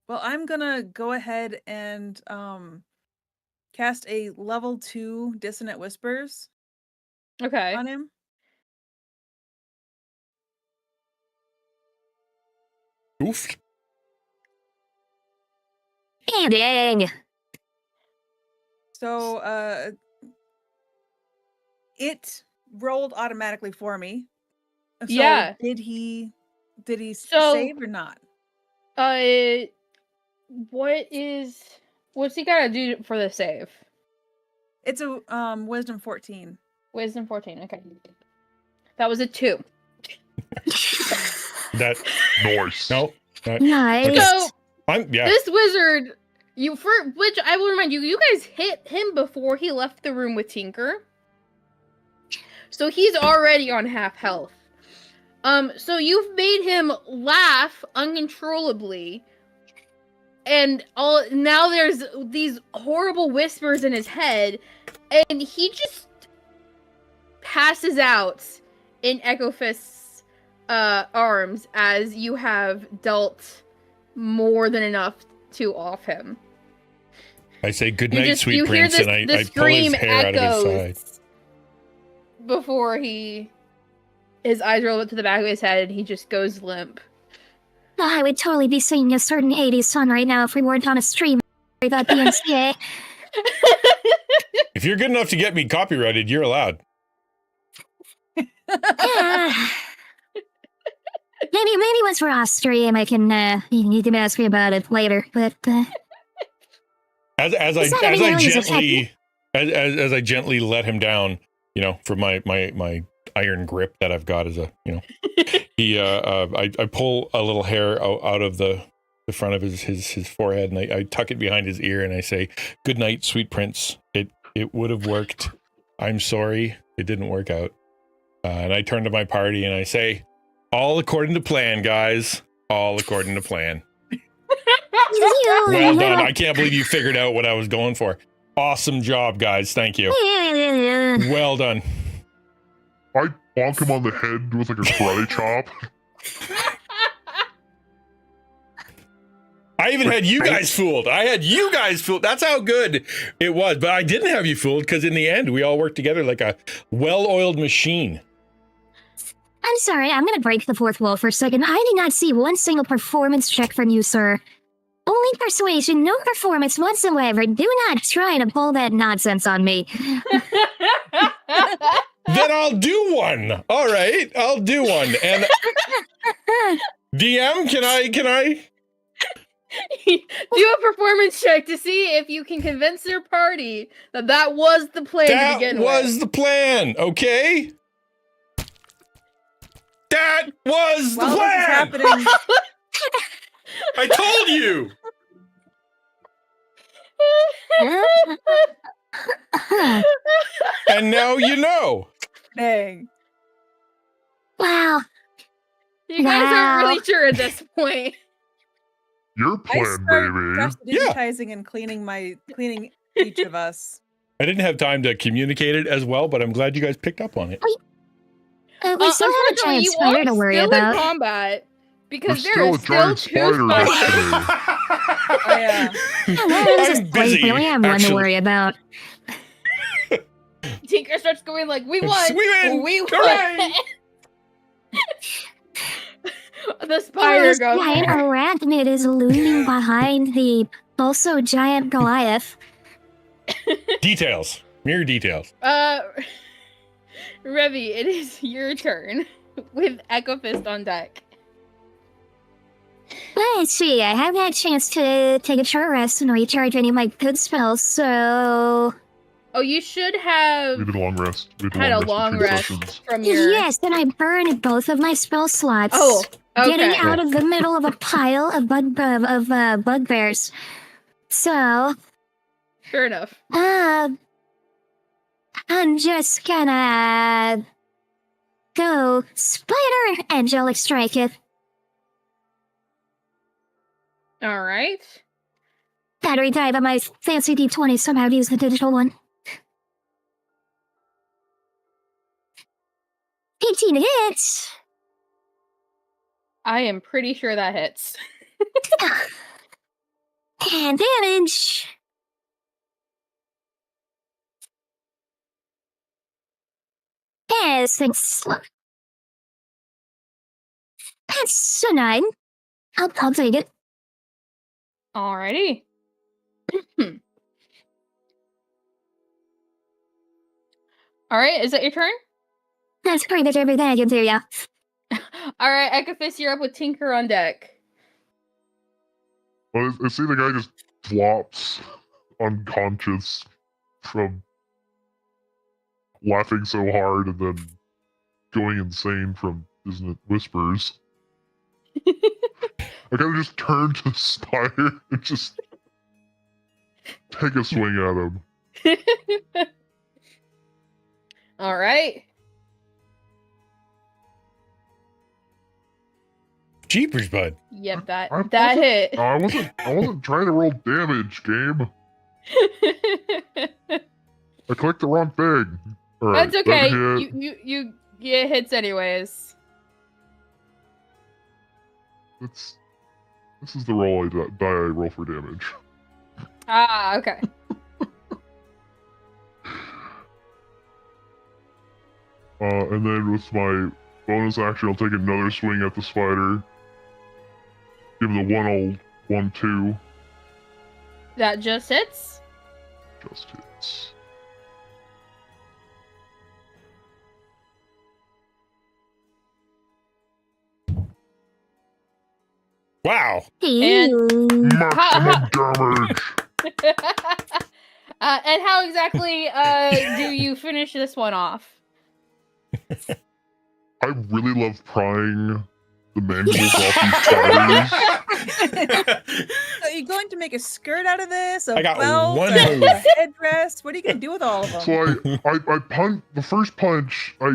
I'm gonna go ahead and cast a level 2 Dissonant Whispers Okay. on him. Oof. Dang. So it rolled automatically for me. So Yeah. Did he So- save or not? What's he gotta do for the save? It's a wisdom 14. Wisdom 14. Okay. That was a 2. That Noise. no. Nice. Okay. So Yeah. this wizard, which I will remind you, you guys hit him before he left the room with Tinker. So he's already on half health. So you've made him laugh uncontrollably, and now there's these horrible whispers in his head, and he just passes out in Echo Fist's arms as you have dealt more than enough to off him. I say good You night, just- sweet you hear prince, this- and I the pull his scream hair out of his side. echoes before his eyes roll up to the back of his head and he just goes limp. I would totally be singing a certain 80s song right now if we weren't on a stream about the NCA. If you're good enough to get me copyrighted, you're allowed. Maybe once we're off stream, I can, you can ask me about it later, but, As I Is that any aliens gently as I gently let him down, for my iron grip that I've got as a, he I pull a little hair out of the front of his forehead, and I tuck it behind his ear, and I say, "Good night, sweet prince. It would have worked. I'm sorry it didn't work out." And I turn to my party and I say, "All according to plan, guys. All according to plan." Well done. I can't believe you figured out what I was going for. Awesome job, guys. Thank you. Well done. I bonk him on the head with like a karate chop. I even had you guys fooled. I had you guys fooled. That's how good it was. But I didn't have you fooled because in the end, we all worked together like a well-oiled machine. I'm sorry, I'm gonna break the fourth wall for a second. I did not see one single performance check from you, sir. Only persuasion, no performance whatsoever. Do not try to pull that nonsense on me. Then I'll do one. All right, I'll do one. And DM, can I? Do a performance check to see if you can convince your party that was the plan to begin That was with. the plan, okay? That was the While this is plan. happening, I told you. And now you know. Dang. Wow. You guys aren't Wow. really sure at this point. Your I plan, started baby. digitizing and cleaning each of us. I didn't have time to communicate it as well, but I'm glad you guys picked up on it. We still have a Unfortunately, giant you spider are to worry still about. in combat because There's there still are a still giant two spider next spiders. to me. Oh yeah. That is I'm a busy, We have one to actually. worry about. Tinker starts going like, "We won! We win! We won!" Hooray! The spider This goes. giant arachnid is looming behind the also giant Goliath. Details. Mere details. Revy, it is your turn with Echo Fist on deck. Let's see, I haven't had a chance to take a short rest and recharge any of my good spells, so... Oh, you should have We did a long rest. We did had a between long rest sessions. from your. Yes, then I burned both of my spell slots. Oh, okay. Getting out of the middle of a pile of bugbears. So, Fair enough. I'm just gonna go Spider Angelic Strike it. All right. Battery dive on my fancy D20, so I'm out to use the digital one. 18 hits! I am pretty sure that hits. 10 damage! Yes, thanks. That's a 9. I'll take it. Alrighty. All right, is that your turn? That's pretty much everything I can do, yeah. All right, Echo Fist, you're up with Tinker on deck. Well, I see the guy just flops unconscious from laughing so hard and then going insane from, isn't it, whispers. I kind of just turn to the spider and just take a swing at him. All right. Jeepers, bud. Yep, that I hit. I wasn't trying to roll damage, game. I clicked the wrong thing. All right, That's okay. that hit. You get hits anyways. This is the roll I roll for damage. Ah, okay. And then with my bonus action, I'll take another swing at the spider. Give him the 1-0-1-2. That just hits. Just hits. Wow. Ew. Maximum damage! And how exactly do you finish this one off? I really love prying the mandibles off these spiders. Are you going to make a skirt out of this? A I got belt? one a move. headdress? What are you going to do with all of them? So I punch, the first punch, I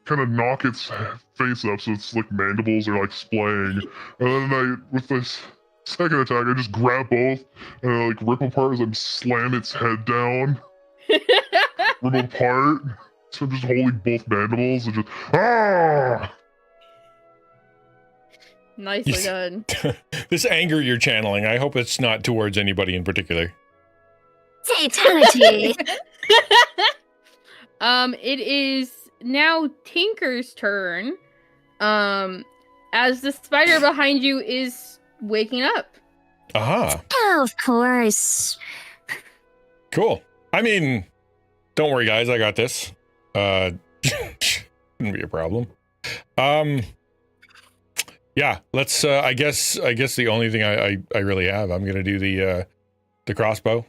kind of knock its face up so its like mandibles are like splaying. And then with this second attack, I just grab both and I like rip apart as I slam its head down. Rip apart. So I'm just holding both mandibles and just, ah! Nicely Yes. done. This anger you're channeling, I hope it's not towards anybody in particular. Fatality. It is now Tinker's turn. As the spider behind you is waking up. Aha. Of course. Cool. I mean, don't worry, guys. I got this. Shouldn't be a problem. Yeah, let's, I guess the only thing I really have, I'm going to do the crossbow.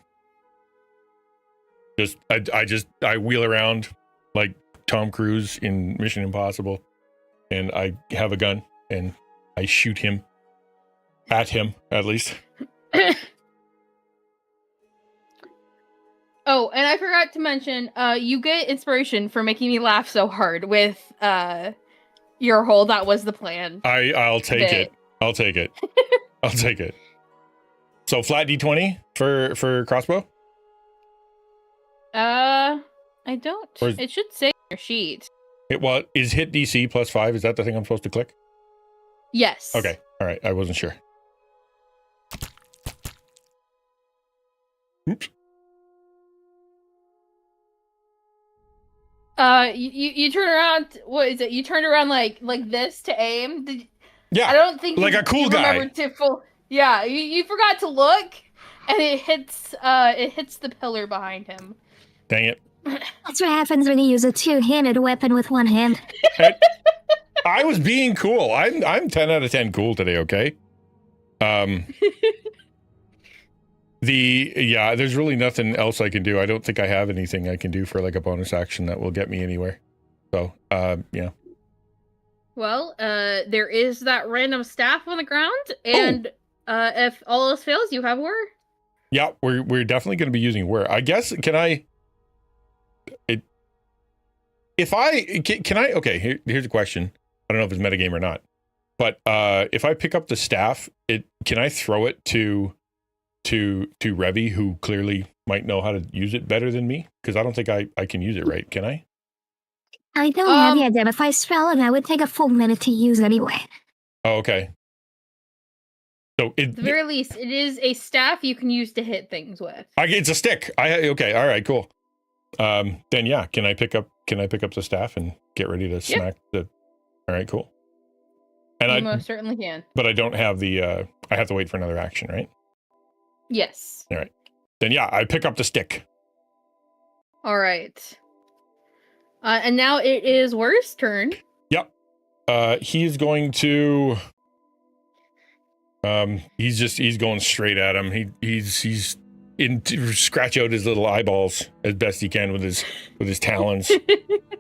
I wheel around like Tom Cruise in Mission Impossible, and I have a gun and I shoot him At him, at least. Oh, and I forgot to mention, you get inspiration for making me laugh so hard with your whole "that was the plan." I'll take bit. it. I'll take it. I'll take it. So flat D20 for crossbow? I don't. Or is- It should say on your sheet. Well, is hit DC +5? Is that the thing I'm supposed to click? Yes. Okay. All right. I wasn't sure. Oops. You turn around. What is it? You turned around like this to aim. Yeah. I don't think like you, a cool you guy. remembered to full. Yeah, you forgot to look, and it hits the pillar behind him. Dang it. That's what happens when you use a two-handed weapon with one hand. I was being cool. I'm 10 out of 10 cool today, okay? There's really nothing else I can do. I don't think I have anything I can do for like a bonus action that will get me anywhere. So, yeah. Well, there is that random staff on the ground, and if all else fails, you have whir. Yeah, we're definitely going to be using whir. I guess, can I... here's a question. I don't know if it's metagame or not. But if I pick up the staff, can I throw it to Revy, who clearly might know how to use it better than me? Because I don't think I can use it right. Can I? I don't have the identify spell, and I would take a full minute to use anyway. Oh, okay. So At the very least, it is a staff you can use to hit things with. it's a stick. Okay, all right, cool. Then yeah, can I pick up the staff and get ready to smack the? All right, cool. And You most certainly can. But I don't have the. I have to wait for another action, right? Yes. All right. Then yeah, I pick up the stick. All right. And now it is Whir's turn. Yep. He's going to. He's going straight at him. He's scratch out his little eyeballs as best he can with his talons.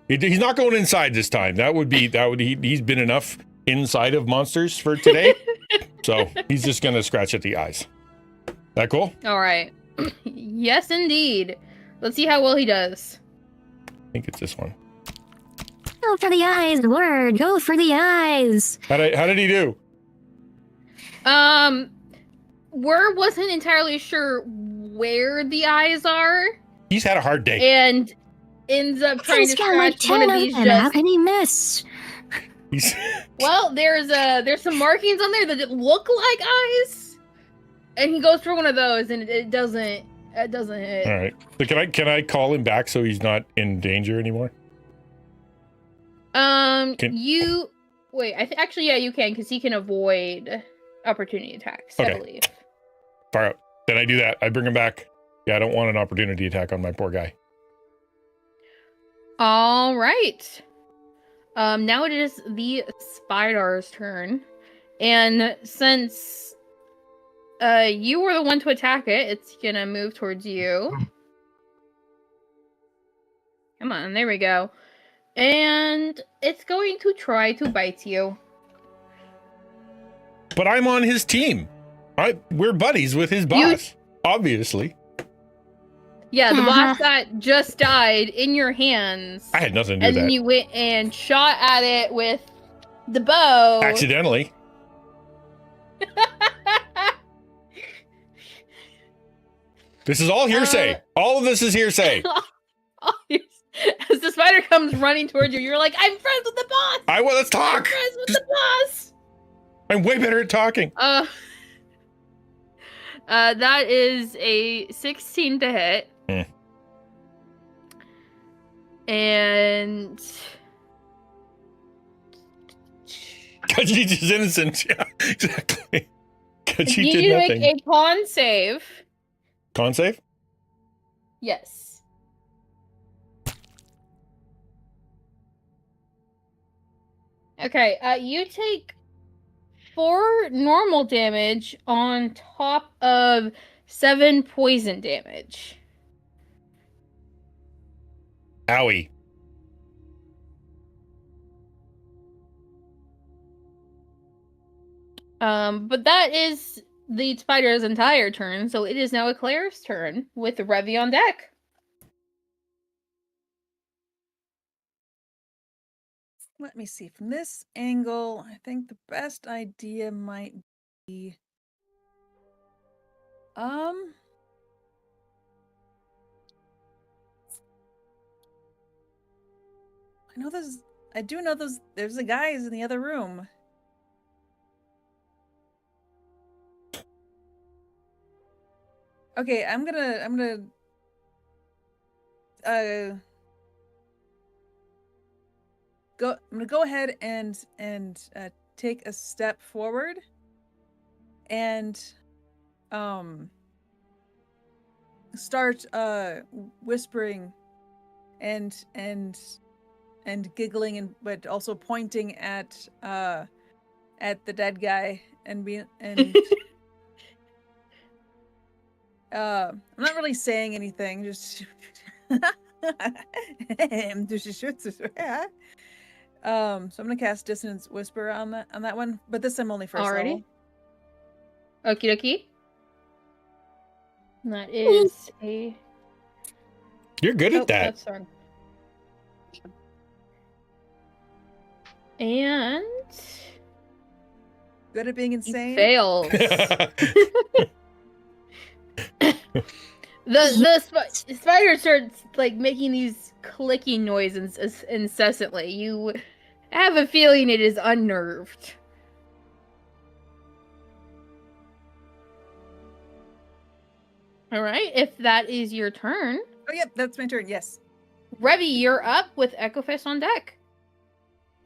He's not going inside this time. He's been enough inside of monsters for today. So he's just gonna scratch at the eyes. That cool? All right. Yes, indeed. Let's see how well he does. I think it's this one. Go for the eyes, word. Go for the eyes. How did he do? Whir wasn't entirely sure where the eyes are, He's had a hard day. and ends up trying He's to got like scratch one 10 of of these. them. How can he miss? Well, there's some markings on there that look like eyes, and he goes for one of those, and it doesn't hit. All right. So can I call him back so he's not in danger anymore? You wait. Actually, yeah, you can, because he can avoid opportunity attacks. Okay. I believe. Fire up. Then I do that. I bring him back. Yeah, I don't want an opportunity attack on my poor guy. All right. Now it is the Spider's turn, and since you were the one to attack it, it's gonna move towards you. Come on, there we go. And it's going to try to bite you. But I'm on his team. We're buddies with his boss, obviously. Yeah, the boss that just died in your hands. I had nothing to do And with then that. you went and shot at it with the bow. Accidentally. This is all hearsay. All of this is hearsay. As the spider comes running towards you, you're like, I'm friends with the boss! Let's talk. I'm friends with the boss! I'm way better at talking. That is a 16 to hit. And Khajiit is innocent. Yeah, exactly. Khajiit you did need to nothing. make a con save. Con save? Yes. Okay, you take 4 normal damage on top of 7 poison damage. Owie. But that is the spider's entire turn, so it is now Eclair's turn with Revy on deck. Let me see. From this angle, I think the best idea might be I do know there's a guys in the other room. Okay, I'm gonna go ahead and take a step forward and start whispering and giggling but also pointing at the dead guy and being and I'm not really saying anything, just so I'm gonna cast Dissonance Whisper on that one, but this time only first level. Okie dokie. That is a. You're good at that. That's wrong. And good at being insane. Fails. The spider starts like making these clicking noises incessantly. You have a feeling it is unnerved. All right, if that is your turn. Oh, yep, that's my turn. Yes. Revy, you're up with Echofist on deck.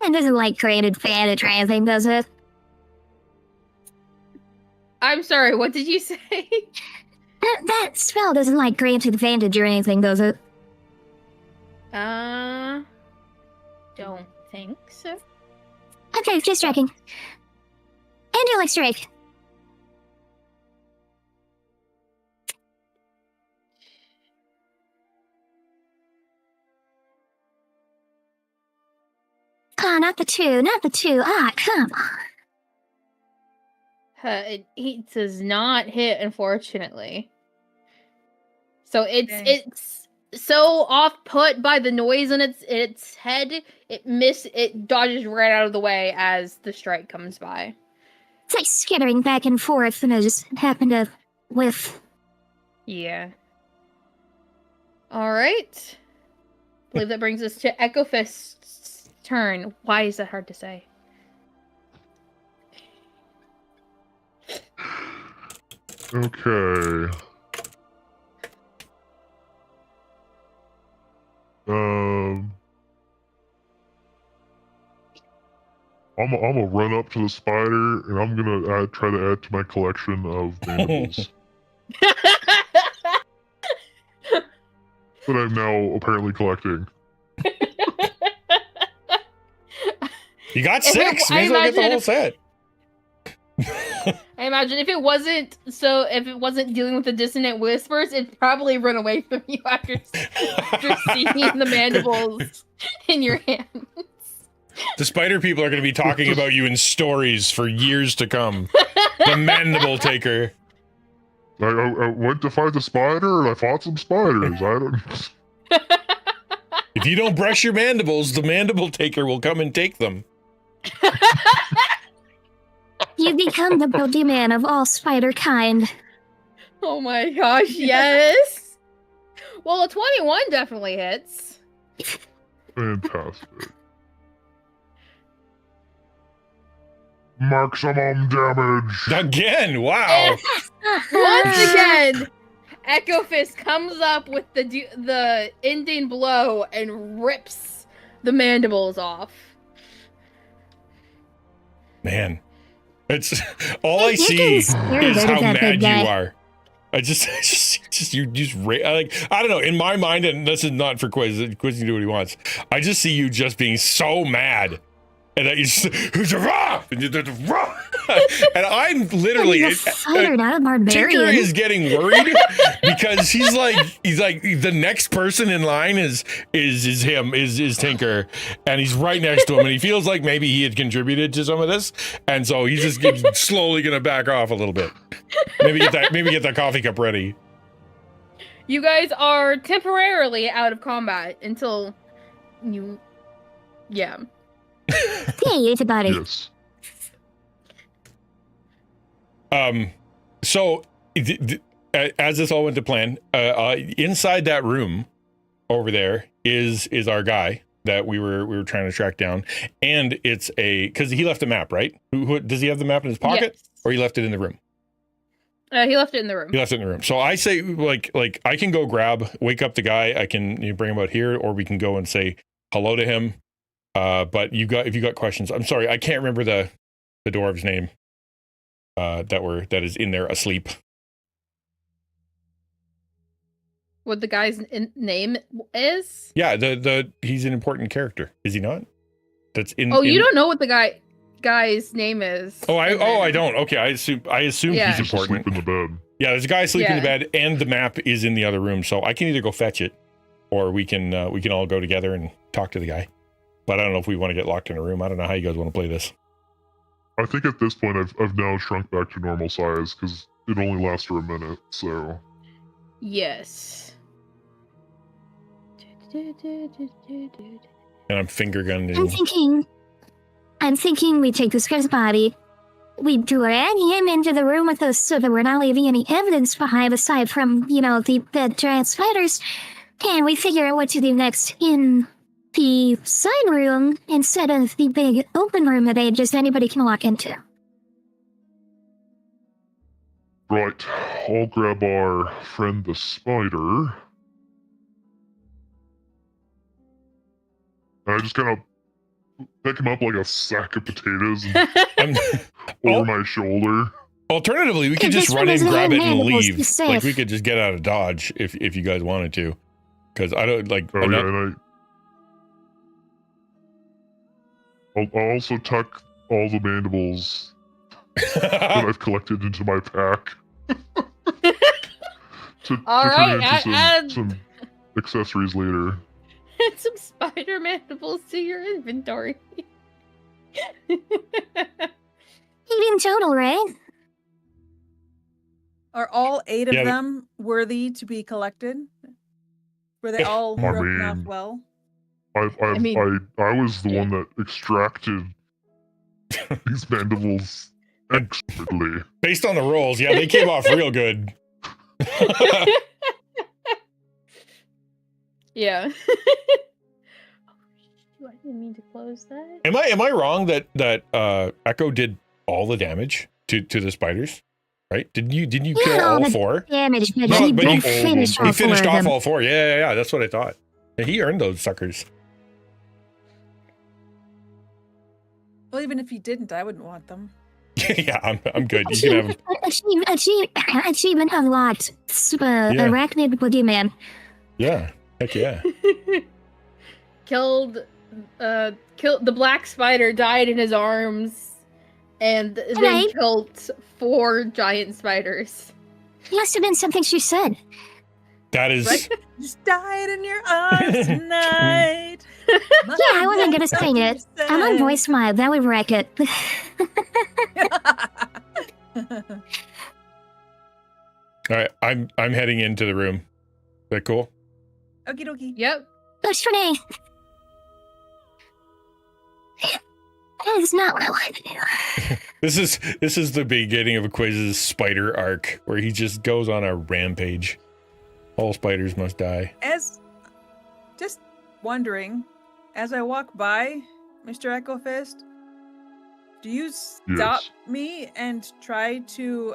It doesn't like create advantage or anything, does it? I'm sorry, what did you say? That spell doesn't like grant advantage or anything, does it? Don't think so. Okay, just checking. Angelic Strike. Ah, not the two. Ah, come on. He does not hit, unfortunately. So it's so off put by the noise in its head, it dodges right out of the way as the strike comes by. It's like skittering back and forth, and I just happened to whiff. Yeah. All right. I believe that brings us to Echofist's turn. Why is that hard to say? Okay. I'm gonna run up to the spider and I'm gonna try to add to my collection of mandibles that I'm now apparently collecting. You got 6. May as well get the whole set. I imagine if it wasn't dealing with the dissonant whispers, it'd probably run away from you after seeing the mandibles in your hands. The spider people are going to be talking about you in stories for years to come. The mandible taker. I went to fight the spider and I fought some spiders. I don't. If you don't brush your mandibles, the mandible taker will come and take them. You become the boogeyman of all spider kind. Oh my gosh, yes! Well, a 21 definitely hits. Fantastic. Maximum damage. Again, wow. Once again, Echofist comes up with the ending blow and rips the mandibles off. Man, it's all I see is how mad you are. I just you just like, I don't know. In my mind, and this is not for Quiz to do what he wants. I just see you just being so mad And then who's a raw? And I'm literally He's a fighter, not a barbarian. Tinker is getting worried because he's like the next person in line is Tinker, and he's right next to him, and he feels like maybe he had contributed to some of this, and so he's just slowly gonna back off a little bit. Maybe get that coffee cup ready. You guys are temporarily out of combat until you, yeah. Hey, everybody. Yes. So as this all went to plan, inside that room over there is our guy that we were trying to track down, and it's because he left a map, right? Who does he have the map in his pocket, Yes. or he left it in the room? He left it in the room. He left it in the room. So I say, like I can go wake up the guy. I can bring him out here, or we can go and say hello to him. But if you got questions, I'm sorry, I can't remember the dwarf's name. That is in there asleep. What the guy's name is? Yeah, he's an important character, is he not? That's in. Oh, you don't know what the guy's name is. I don't. Okay, I assume Yeah. he's Just important. asleep in the bed. Yeah, there's a guy asleep in the Yeah. bed, and the map is in the other room. So I can either go fetch it, or we can all go together and talk to the guy. But I don't know if we want to get locked in a room. I don't know how you guys want to play this. I think at this point I've now shrunk back to normal size because it only lasts for a minute. So Yes. And I'm finger gunning. I'm thinking we take this guy's body, we drag him into the room with us so that we're not leaving any evidence behind aside from, the giant spiders, and we figure out what to do next in the side room instead of the big open room that just anybody can walk into. right, I'll grab our friend the spider. And I just kind of pick him up like a sack of potatoes and over my shoulder. Alternatively, we could If just this run one in, doesn't grab have it, and mandibles, leave. he's safe. Like we could just get out of Dodge if you guys wanted to, because I don't like. Oh I'm yeah, not- and I'll also tuck all the mandibles that I've collected into my pack. to All turn right, into add some accessories later. some spider mandibles to your inventory. 8 in total, right? Are all 8 of Yeah, them worthy to be collected? Were they all I broken off mean- well? I mean- was the yeah. one that extracted these mandibles expertly. Based on the rolls, yeah, they came off real good. Yeah. I didn't mean to close that. Am I wrong that Echo did all the damage to the spiders? Right? Didn't you kill Yeah, all but- 4? Damage, but No, he but didn't he- finish all He 4 finished of off them. all 4. Yeah. That's what I thought. Yeah, he earned those suckers. Well, even if you didn't, I wouldn't want them. Yeah, I'm good. You can have. Achievement unlocked. Super arachnid boogeyman. Yeah. Heck yeah. Killed the black spider died in his arms and then Right. killed 4 giant spiders. Must have been something she said. That is. Right? Just died in your arms tonight. Yeah, I wasn't gonna sing it. I'm on voice mod. That would wreck it. All right, I'm heading into the room. Is that cool? Okie dokie. Yep. Push for me. That is not what I wanted to do. This is the beginning of a Quiz's spider arc where he just goes on a rampage. All spiders must die. Just wondering, as I walk by, Mr. Echo Fist, do you stop Yes. me and try to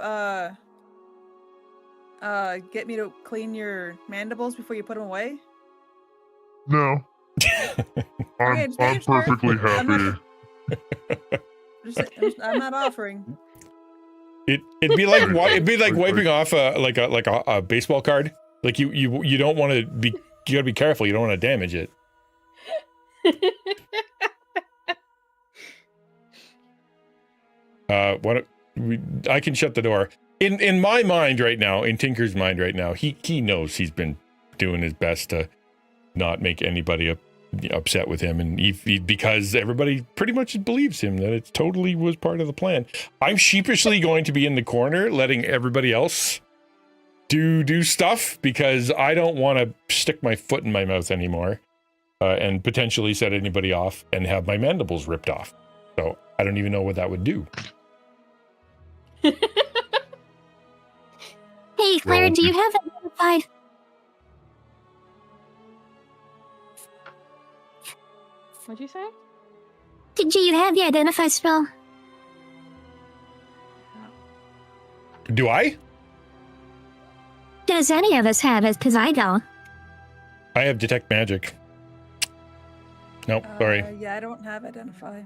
get me to clean your mandibles before you put them away? No. Okay, I'm just making sure. perfectly I'm not- happy. I'm not offering. It'd be like wiping off a baseball card. Like you don't want to be. You gotta be careful. You don't want to damage it. I can shut the door. In my mind right now, in Tinker's mind right now, he knows he's been doing his best to not make anybody upset with him, and because everybody pretty much believes him that it totally was part of the plan. I'm sheepishly going to be in the corner letting everybody else do stuff because I don't want to stick my foot in my mouth anymore and potentially set anybody off and have my mandibles ripped off. So I don't even know what that would do. Hey, Claire, do you have identified? What'd you say? Did you have the identify spell? Do I? Does any of us have it? Because I don't. I have detect magic. Nope, sorry. Yeah, I don't have identify.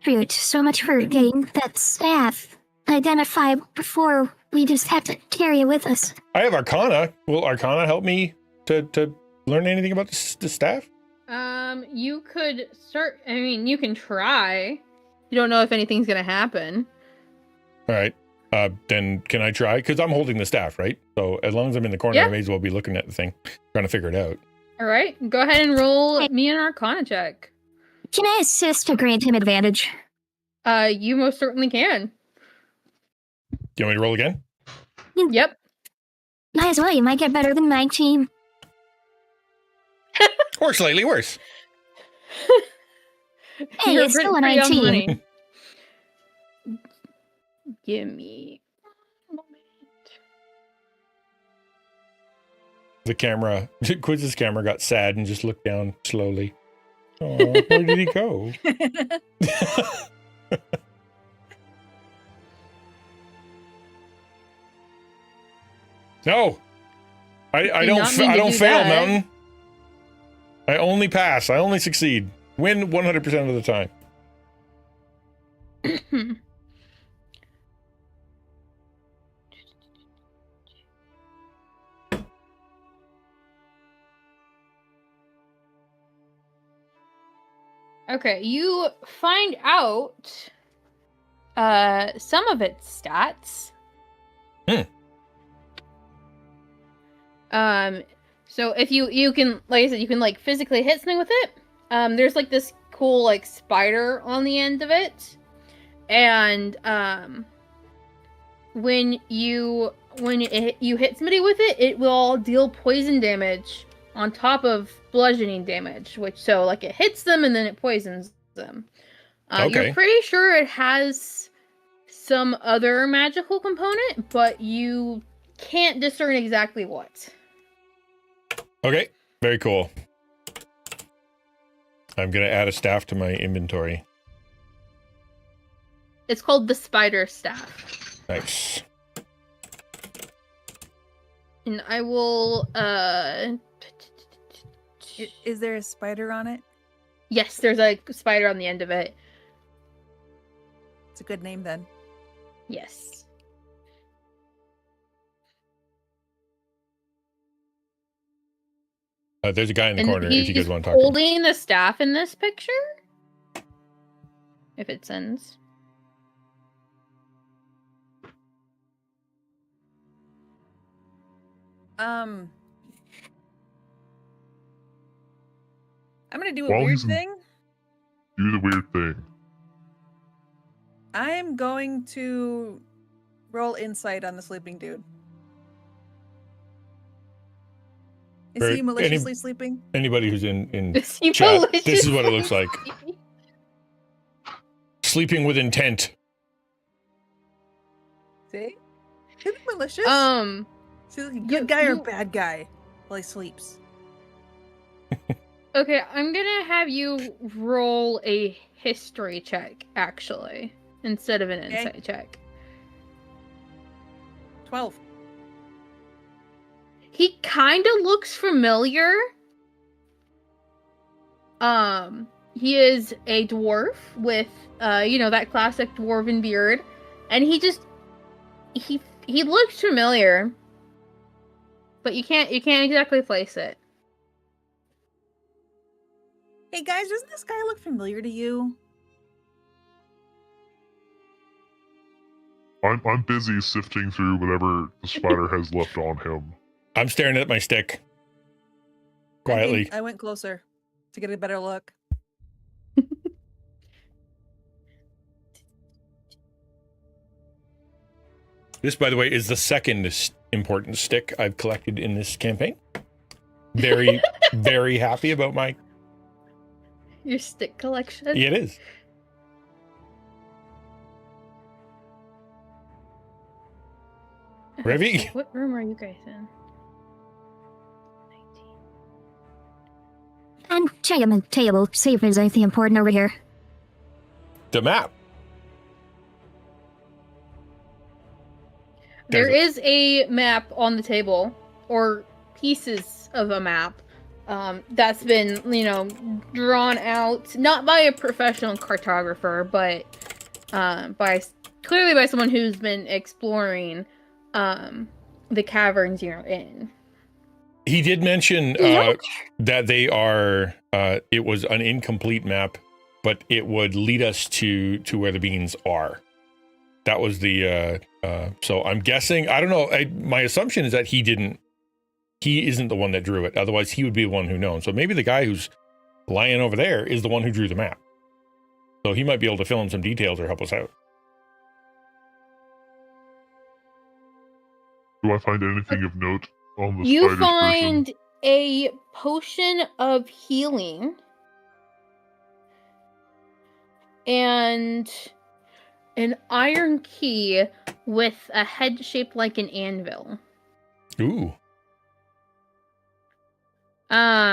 Shoot, so much for getting that staff identified before we just have to carry it with us. I have Arcana. Will Arcana help me to learn anything about the staff? You could start. I mean, you can try. You don't know if anything's gonna happen. All right. Then can I try? Because I'm holding the staff, right? So as long as I'm in the corner, Yeah. I may as well be looking at the thing, trying to figure it out. All right, go ahead and roll me an Arcana check. Can I assist to grant him advantage? You most certainly can. Do you want me to roll again? Yep. Might as well, you might get better than my team. Or slightly worse. Hey, You're it's still a pretty on 19. money. Give me a moment. The camera, Quiz's camera got sad and just looked down slowly. Oh, where did he go? No, I Did don't. not mean I to don't do fail, that. Mountain. I only pass. I only succeed. Win 100% of the time. Okay, you find out some of its stats. So if you can, like I said, you can like physically hit something with it. There's like this cool like spider on the end of it, and when you hit somebody with it, it will deal poison damage on top of bludgeoning damage, which so like it hits them and then it poisons them. Okay. You're pretty sure it has some other magical component, but you can't discern exactly what. Okay, very cool. I'm gonna add a staff to my inventory. It's called the spider staff. Nice. And I will Is there a spider on it? yes, there's a spider on the end of it. It's a good name then. Yes. There's a guy in the And corner if you guys he's want to talk to him. holding the staff in this picture. If it sends. I'm gonna do a While weird he's in- thing. Do the weird thing. I'm going to roll insight on the sleeping dude. Is Right, he maliciously sleeping? Anybody who's in Is he chat, this is what it looks maliciously like. Sleeping with intent. See? Is he malicious? Is he like a good you- guy or you- bad guy while he sleeps? Okay, I'm gonna have you roll a history check, actually, instead of an Okay. insight check. 12. He kind of looks familiar. He is a dwarf with, that classic dwarven beard, and he looks familiar, but you can't exactly place it. Hey guys, doesn't this guy look familiar to you? I'm busy sifting through whatever the spider has left on him. I'm staring at my stick. Quietly. I went closer to get a better look. This, by the way, is the second important stick I've collected in this campaign. Very, very happy about Your stick collection. It is. Ravi? What room are you guys in? And check on the table, see if there's anything important over here. The map. There There's is a map on the table, or pieces of a map, that's been, drawn out, not by a professional cartographer, but clearly by someone who's been exploring the caverns you're in. He did mention that they are, it was an incomplete map, but it would lead us to where the beans are. That was the, so I'm guessing, I don't know, my assumption is that he isn't the one that drew it. Otherwise, he would be the one who knows. So maybe the guy who's lying over there is the one who drew the map. So he might be able to fill in some details or help us out. Do I find anything of note on the You spider's find person? a potion of healing and an iron key with a head shaped like an anvil. Ooh. Who's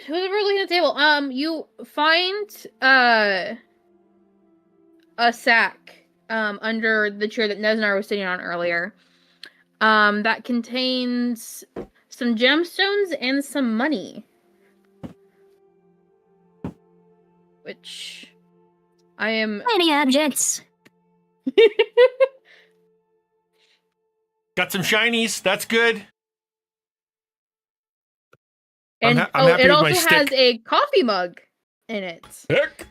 looking at the table? You find a sack under the chair that Nesnar was sitting on earlier. That contains some gemstones and some money. Which I am. Any objects? Got some shinies. That's good. And I'm happy it with my also has stick. a coffee mug in it. Heck.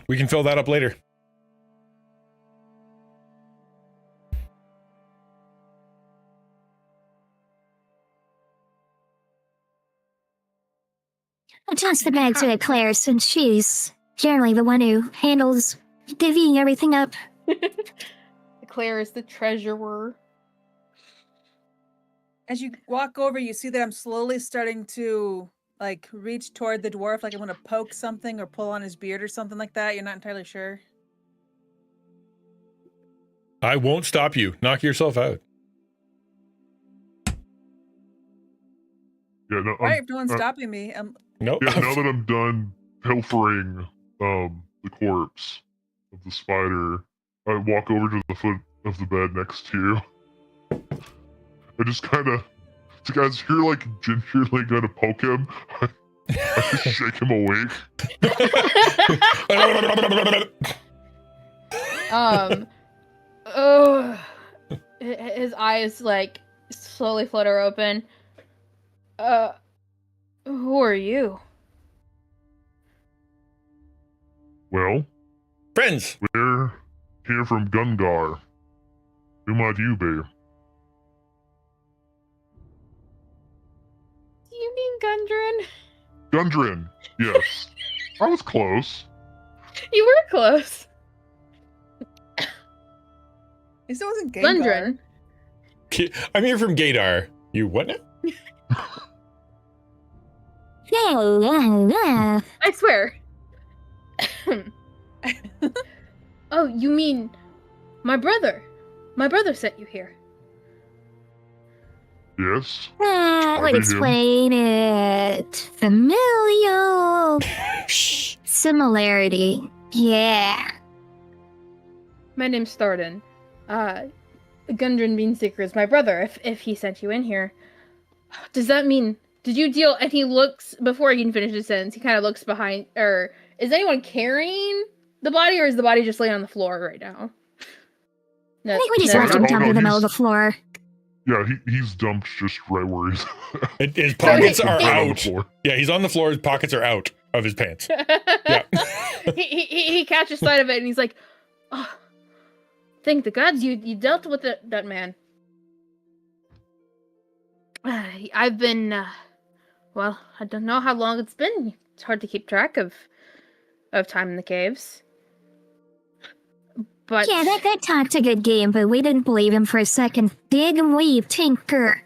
We can fill that up later. I'll toss the bag to Claire since she's generally the one who handles divvying everything up. Claire is the treasurer. As you walk over, you see that I'm slowly starting to reach toward the dwarf, like I'm gonna poke something or pull on his beard or something like that. You're not entirely sure. I won't stop you. Knock yourself out. Yeah, no, All right, if no one's stopping me, Nope. yeah, now that I'm done pilfering the corpse of the spider, I walk over to the foot of the bed next to you. I just kind of, so guys, you're like gingerly gonna poke him. I just shake him awake. His eyes slowly flutter open. Who are you? Well, Friends. we're here from Gungar. Who might you be? Do you mean Gundren? Gundren, yes. I was close. You were close. he still wasn't Gengar. Gundren. I'm here from Gaydar. You what now? Yeah. I swear. Oh, you mean my brother? My brother sent you here. Yes. That would Maybe him. explain it. Familial similarity. Yeah. My name's Tharden. Gundren Beanseeker is my brother, if he sent you in here. Does that mean... Did you deal... And he looks... Before he can finish his sentence, he kind of looks behind... Or is anyone carrying the body, or is the body just laying on the floor right now? No, I think we just no. left him Oh, dumped no, in the middle of he's- the floor. Yeah, he's dumped just right where he's His pockets are Right on the out. floor. Yeah, he's on the floor. His pockets are out. of his pants. Yeah. he catches sight of it and he's like, "Oh, thank the gods you dealt with that man." I've been, well, I don't know how long it's been. It's hard to keep track of time in the caves. But Yeah, that guy talked a good game, but we didn't believe him for a second. Didn't we, Tinker?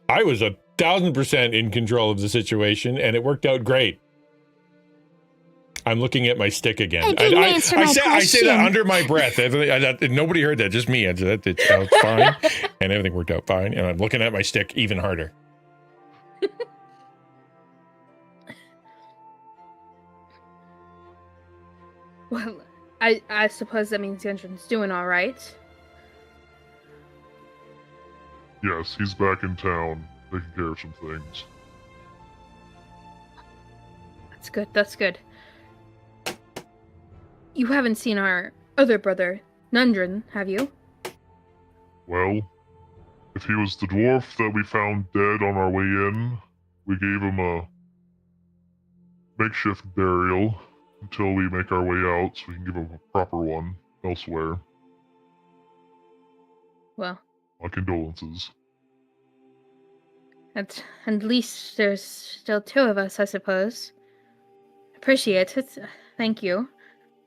I was 1,000% in control of the situation, and it worked out great. I'm looking at my stick again. I say that under my breath. Nobody heard that, just me. It sounds fine, and everything worked out fine. And I'm looking at my stick even harder. Well, I suppose that means Gundren's doing all right. Yes, he's back in town, taking care of some things. That's good. That's good. You haven't seen our other brother, Nundren, have you? Well, if he was the dwarf that we found dead on our way in, we gave him a makeshift burial until we make our way out so we can give him a proper one elsewhere. Well, my condolences. at least there's still two of us, I suppose. Appreciate it. Thank you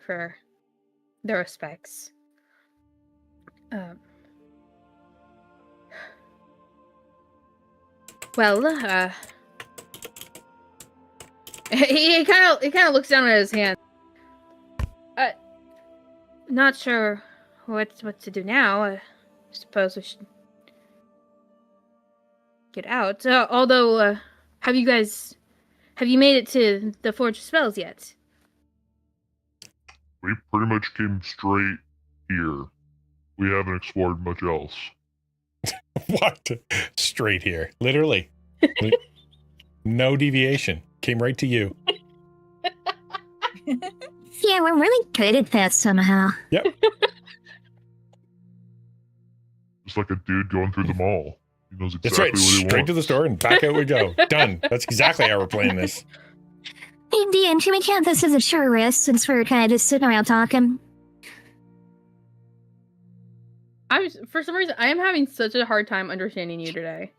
for the respects. Well, he kind of looks down at his hand. Not sure what to do now. I suppose we should get out. Although, have you made it to the Forge of Spells yet? We pretty much came straight here. We haven't explored much else. What? Straight here. Literally. No deviation. Came right to you. Yeah, we're really good at that somehow. Yep. Just like a dude going through the mall. He knows exactly That's right. what he wants. Straight to the store and back out we go. Done. That's exactly how we're playing this. Hey, Dean, should we count this as a short rest since we're kind of just sitting around talking? For some reason, I am having such a hard time understanding you today.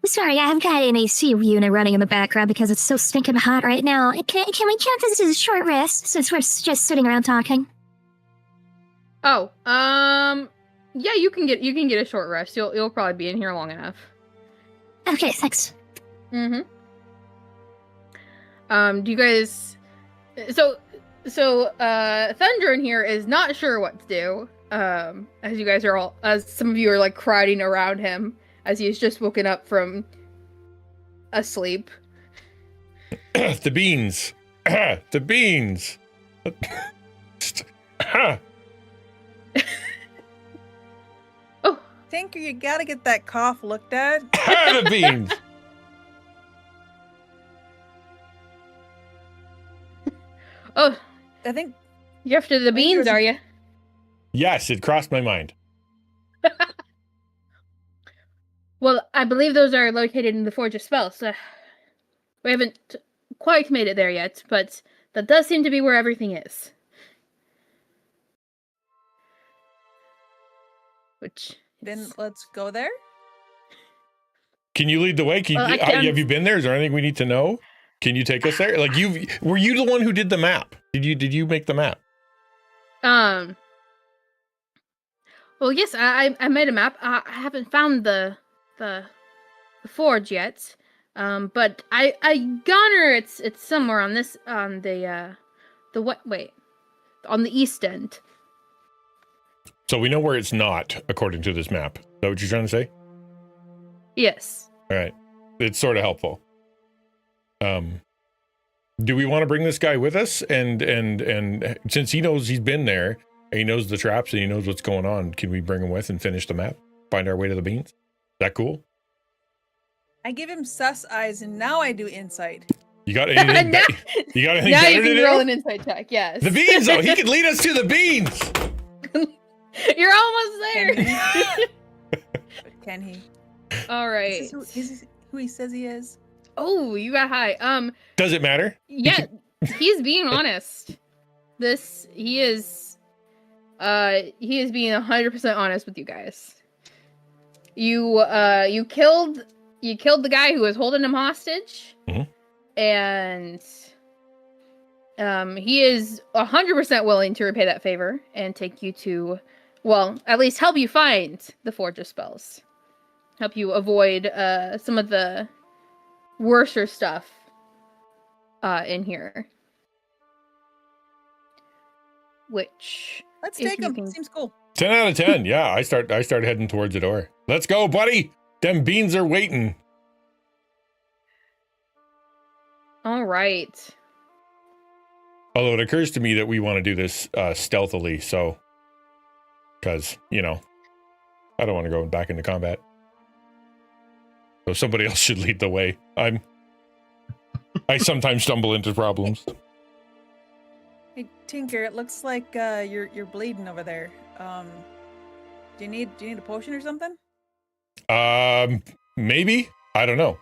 Sorry, I've got an AC unit running in the background because it's so stinking hot right now. Can we count this as a short rest since we're just sitting around talking? Oh, yeah, you can get a short rest. You'll probably be in here long enough. Okay, thanks. Mm-hmm. Do you guys... So, Thunder in here is not sure what to do. As you guys are all... As some of you are, like, crowding around him as he's just woken up from asleep. The beans. The beans. Oh. Tinker, you gotta get that cough looked at. The beans. Oh, I think you're after the beans, are you? Yes, it crossed my mind. Well, I believe those are located in the Forge of Spells. We haven't quite made it there yet, but that does seem to be where everything is. Which then let's go there. Can you lead the way? Have you been there? Is there anything we need to know? Can you take us there? Like were you the one who did the map? Did you make the map? Well, yes, I made a map. I haven't found the forge yet. But I gather it's somewhere on this on the east end. So we know where it's not, according to this map. Is that what you're trying to say? Yes. All right. It's sort of helpful. Do we want to bring this guy with us? And since he knows he's been there, and he knows the traps, and he knows what's going on, can we bring him with and finish the map? Find our way to the beans? Is that cool? I give him sus eyes, and now I do insight. You got anything? You got anything now better you can to roll do? an insight check. Yes. The beans, though. He can lead us to the beans. You're almost there. Can he? All right. Is this who he says he is? Oh, you got high. Does it matter? Yeah, he's being honest. He is being 100% honest with you guys. You killed the guy who was holding him hostage, and he is 100% willing to repay that favor and take you to, well, at least help you find the Forge of Spells, help you avoid some of the worser stuff in here. Which Let's if take you him. can- Seems cool. 10 out of 10. Yeah, I start heading towards the door. Let's go, buddy. Them beans are waiting. All right. Although it occurs to me that we want to do this stealthily, so because I don't want to go back into combat. So somebody else should lead the way. I sometimes stumble into problems. Hey, Tinker, it looks like you're bleeding over there. Do you need a potion or something? Maybe. I don't know.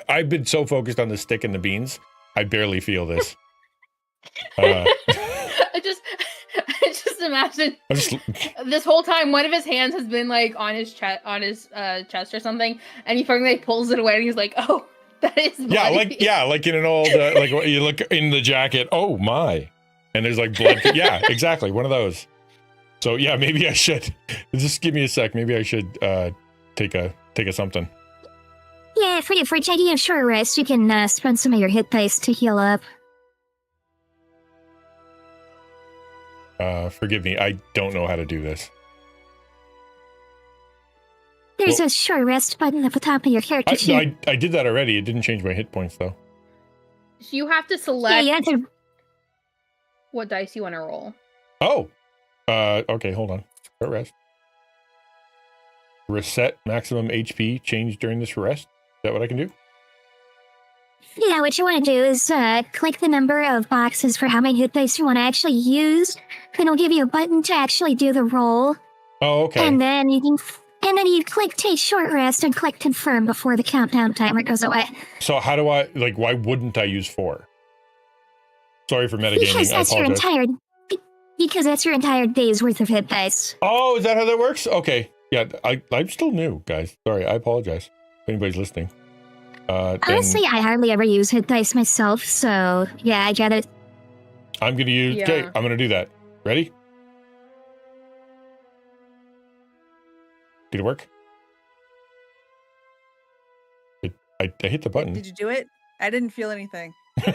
I've been so focused on the stick and the beans, I barely feel this. I just imagine this whole time one of his hands has been like on his chest or something, and he finally pulls it away and he's like, "Oh, that is bloody." like in an old like you look in the jacket. Oh my, and there's like blood. Yeah, exactly, one of those. So yeah, maybe I should just give me a sec. Maybe I should take a something. Yeah, for taking a short rest, you can spend some of your hit dice to heal up. Forgive me, I don't know how to do this. There's a short rest button at the top of your character sheet. I did that already. It didn't change my hit points though. So you have to select Yeah, you have to... what dice you want to roll. Oh, okay, hold on. Short rest. Reset maximum HP change during this rest. Is that what I can do? Yeah, what you want to do is click the number of boxes for how many hit dice you want to actually use. Then it'll give you a button to actually do the roll. Oh, okay. And then you click take short rest and click confirm before the countdown timer goes away. So how do I, why wouldn't I use 4? Sorry for metagaming, Because I that's your apologize. because that's your entire day's worth of hit dice. Oh, is that how that works? Okay. Yeah, I'm still new, guys. Sorry, I apologize if anybody's listening. Honestly, I hardly ever use hit dice myself, so yeah, I get it. I'm going to use... Okay, Yeah. I'm going to do that. Ready? Did it work? I hit the button. Did you do it? I didn't feel anything. I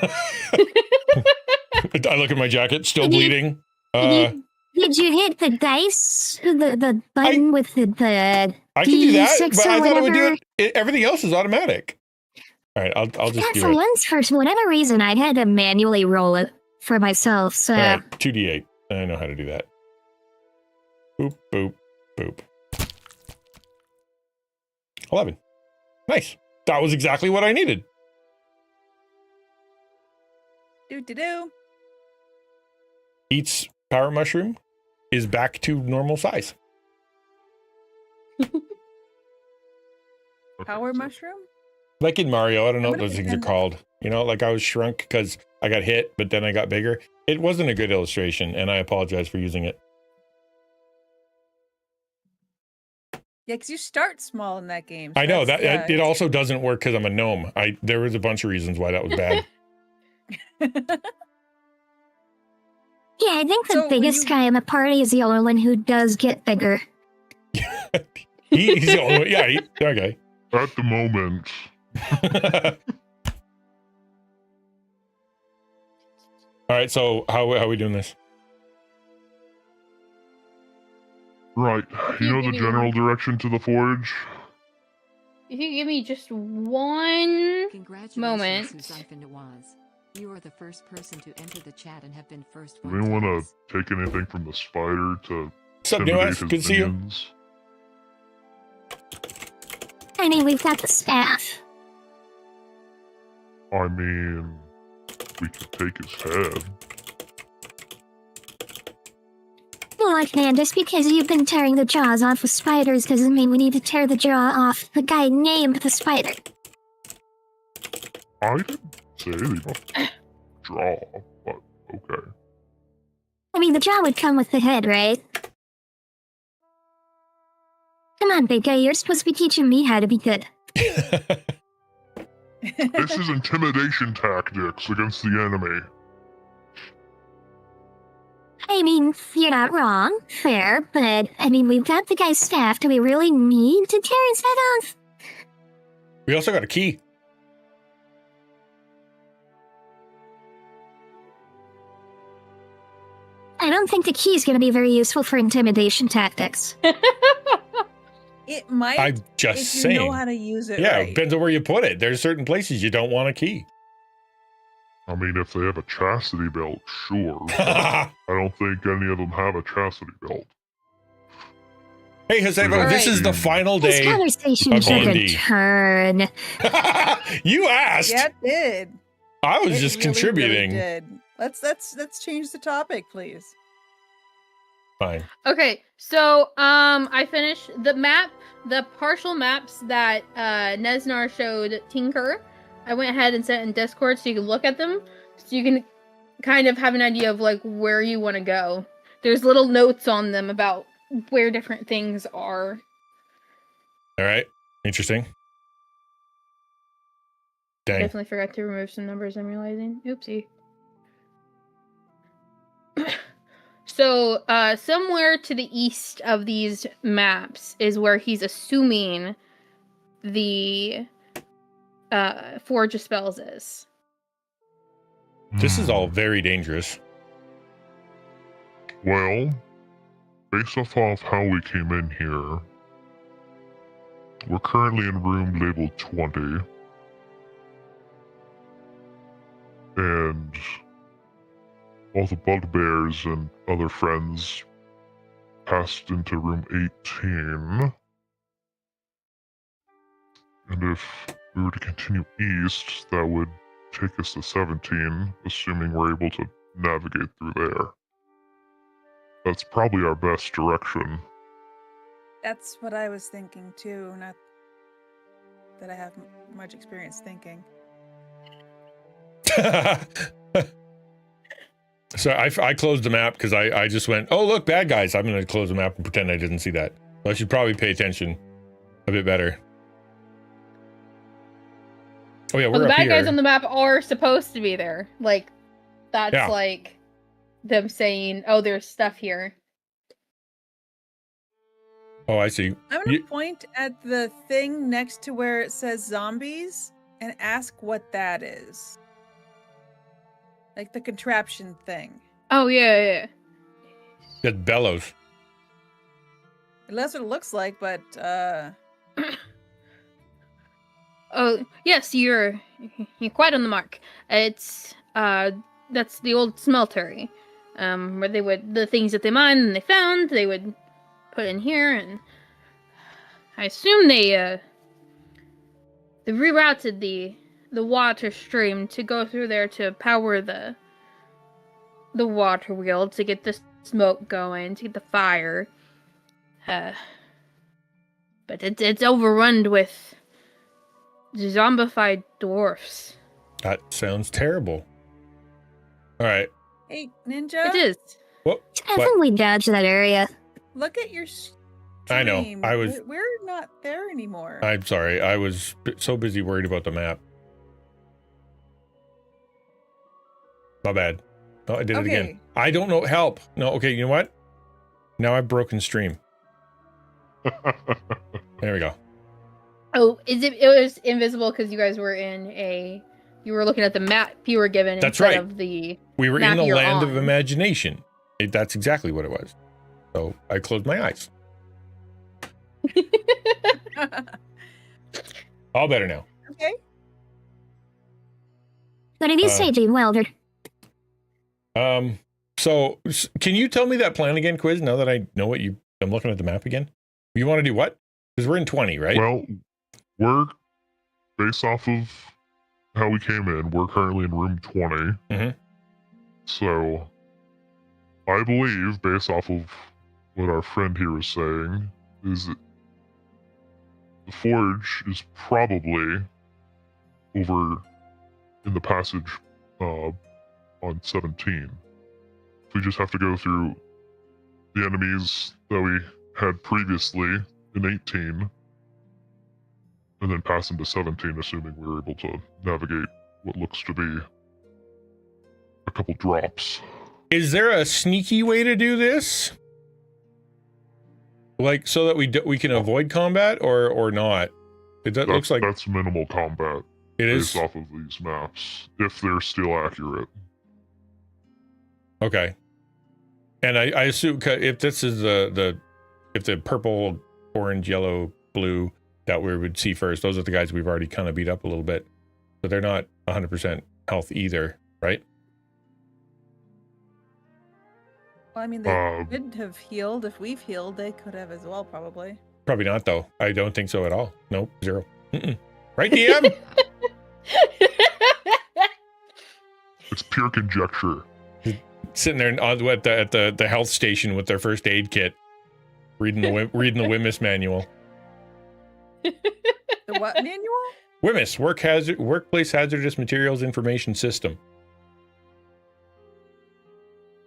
look at my jacket, still Did you- bleeding. Did you hit the dice? The button with the I can do that, D6 but or I thought it would do whatever? it. Everything else is automatic. All right, I'll just Yeah, do for it. once, for whatever reason, I had to manually roll it for myself, so... All right, 2d8. I know how to do that. Boop, boop, boop. 11. Nice. That was exactly what I needed. Do. Eats power mushroom is back to normal size. Power mushroom? Like in Mario, I don't know what I'm gonna those things are pretend- called. You know, like I was shrunk because I got hit, but then I got bigger. It wasn't a good illustration, and I apologize for using it. Yeah, because you start small in that game. I know that's- that it also doesn't work because I'm a gnome. There was a bunch of reasons why that was bad. Yeah, I think the So when biggest you- guy in the party is the only one who does get bigger. He's the only one. Yeah, okay. At the moment, All right, so how are we doing this? right. You know the give me general direction to the forge? If you give me just one Congratulations, moment. Susanne Nawaz. You are the first person to enter the chat and have been first. Do one we want times. to take anything from the spider to What's up, intimidate Nuance? his Good to see you. minions? I mean, we've got the staff. I mean, we could take his head. Look, man, just because you've been tearing the jaws off of spiders doesn't mean we need to tear the jaw off the guy named the spider. I didn't say anything about the jaw, but okay. I mean, the jaw would come with the head, right? Come on, big guy, you're supposed to be teaching me how to be good. This is intimidation tactics against the enemy. I mean, you're not wrong, fair, but, I mean, we've got the guy's staff. Do we really need to tear his head off? We also got a key. I don't think the key's going to be very useful for intimidation tactics. It might. I'm just if you saying. know how to use it. Yeah, right. it depends on where you put it. There's certain places you don't want a key. I mean, if they have a chastity belt, sure. But I don't think any of them have a chastity belt. Hey, Joseba, this is the final This day. conversation of took a D&D. turn. You asked. Yeah, it did. I was It just really, contributing. Really did. Let's change the topic, please. Fine. Okay, so I finished the map, the partial maps that Nesnar showed Tinker. I went ahead and sent in Discord so you can look at them, so you can kind of have an idea of like where you want to go. There's little notes on them about where different things are. All right. Interesting. Dang. Definitely forgot to remove some numbers, I'm realizing. Oopsie. So, somewhere to the east of these maps is where he's assuming the Forge of Spells is. This is all very dangerous. Well, based off of how we came in here, we're currently in room labeled 20. And all the bugbears and other friends passed into room 18. And if we were to continue east, that would take us to 17, assuming we're able to navigate through there. That's probably our best direction. That's what I was thinking too. Not that I have much experience thinking. So I closed the map because I just went, oh, look, bad guys. I'm going to close the map and pretend I didn't see that. So I should probably pay attention a bit better. Oh, yeah, Well, we're the up bad here. guys on the map are supposed to be there. Like, that's Yeah. like them saying, oh, there's stuff here. Oh, I see. I'm gonna You- point at the thing next to where it says zombies and ask what that is. Like the contraption thing. Oh, yeah. That's bellows. That's what it looks like, but Oh, yes, you're quite on the mark. It's that's the old smeltery, where they would the things that they mined and they found they would put in here, and I assume they rerouted the water stream to go through there to power the water wheel to get the smoke going, to get the fire. But it's overrun with zombified dwarfs. That sounds terrible. All right. hey, Ninja, It is. Well, I what? think we dodged that area. look at your I know. stream. I was- We're not there anymore. I'm sorry. I was so busy worried about the map. My bad. Oh, I did it again. Okay. I don't know. Help. No. Okay. You know what? Now I've broken stream. There we go. Oh, it was invisible because you guys were you were looking at the map you were given That's instead right. of the We were in map the you're land of on. imagination. That's exactly what it was. So I closed my eyes. All better now. Okay. What did you say, Gene Welder? So can you tell me that plan again, Quiz? Now that I know what I'm looking at the map again. You want to do what? Because we're in 20, right? Well, we're based off of how we came in. We're currently in room 20. Mhm. So, I believe, based off of what our friend here is saying, is that the forge is probably over in the passage on 17. So we just have to go through the enemies that we had previously in 18, and then pass into 17, assuming we were able to navigate what looks to be a couple drops. Is there a sneaky way to do this? Like, so that we can avoid combat, or not? That looks like that's minimal combat. It is based off of these maps, if they're still accurate. Okay. And I assume if this is if the purple, orange, yellow, blue that we would see first, those are the guys we've already kind of beat up a little bit. So they're not 100% health either, right? Well, I mean, they could have healed. If we've healed, they could have as well, probably. Probably not, though. I don't think so at all. Nope, 0. Right, DM? It's pure conjecture. Sitting there at the health station with their first aid kit, reading the WHMIS manual. The what manual? WHMIS, Workplace Hazardous Materials Information System.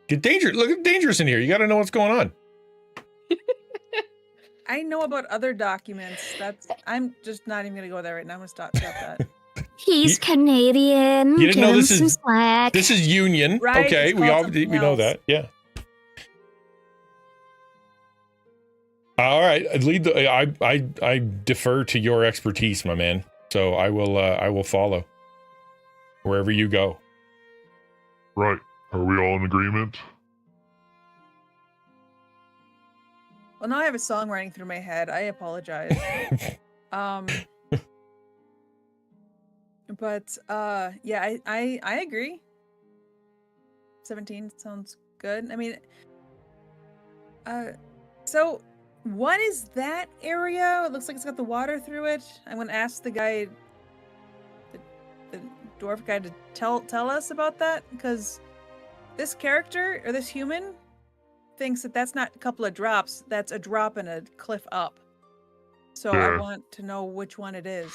Look dangerous in here. You got to know what's going on. I know about other documents. I'm just not even gonna go there right now. I'm gonna stop that. He's Canadian. You didn't know this is slack. This is Union. Right, Okay, we know else. that. Yeah. All right, I defer to your expertise, my man. So I will follow wherever you go. Right. Are we all in agreement? Well, now I have a song running through my head. I apologize. But yeah, I agree. 17 sounds good. I mean, so what is that area? It looks like it's got the water through it. I'm gonna ask the guy, the dwarf guy, to tell us about that, because this character or this human thinks that that's not a couple of drops. That's a drop and a cliff up. So Yeah. I want to know which one it is.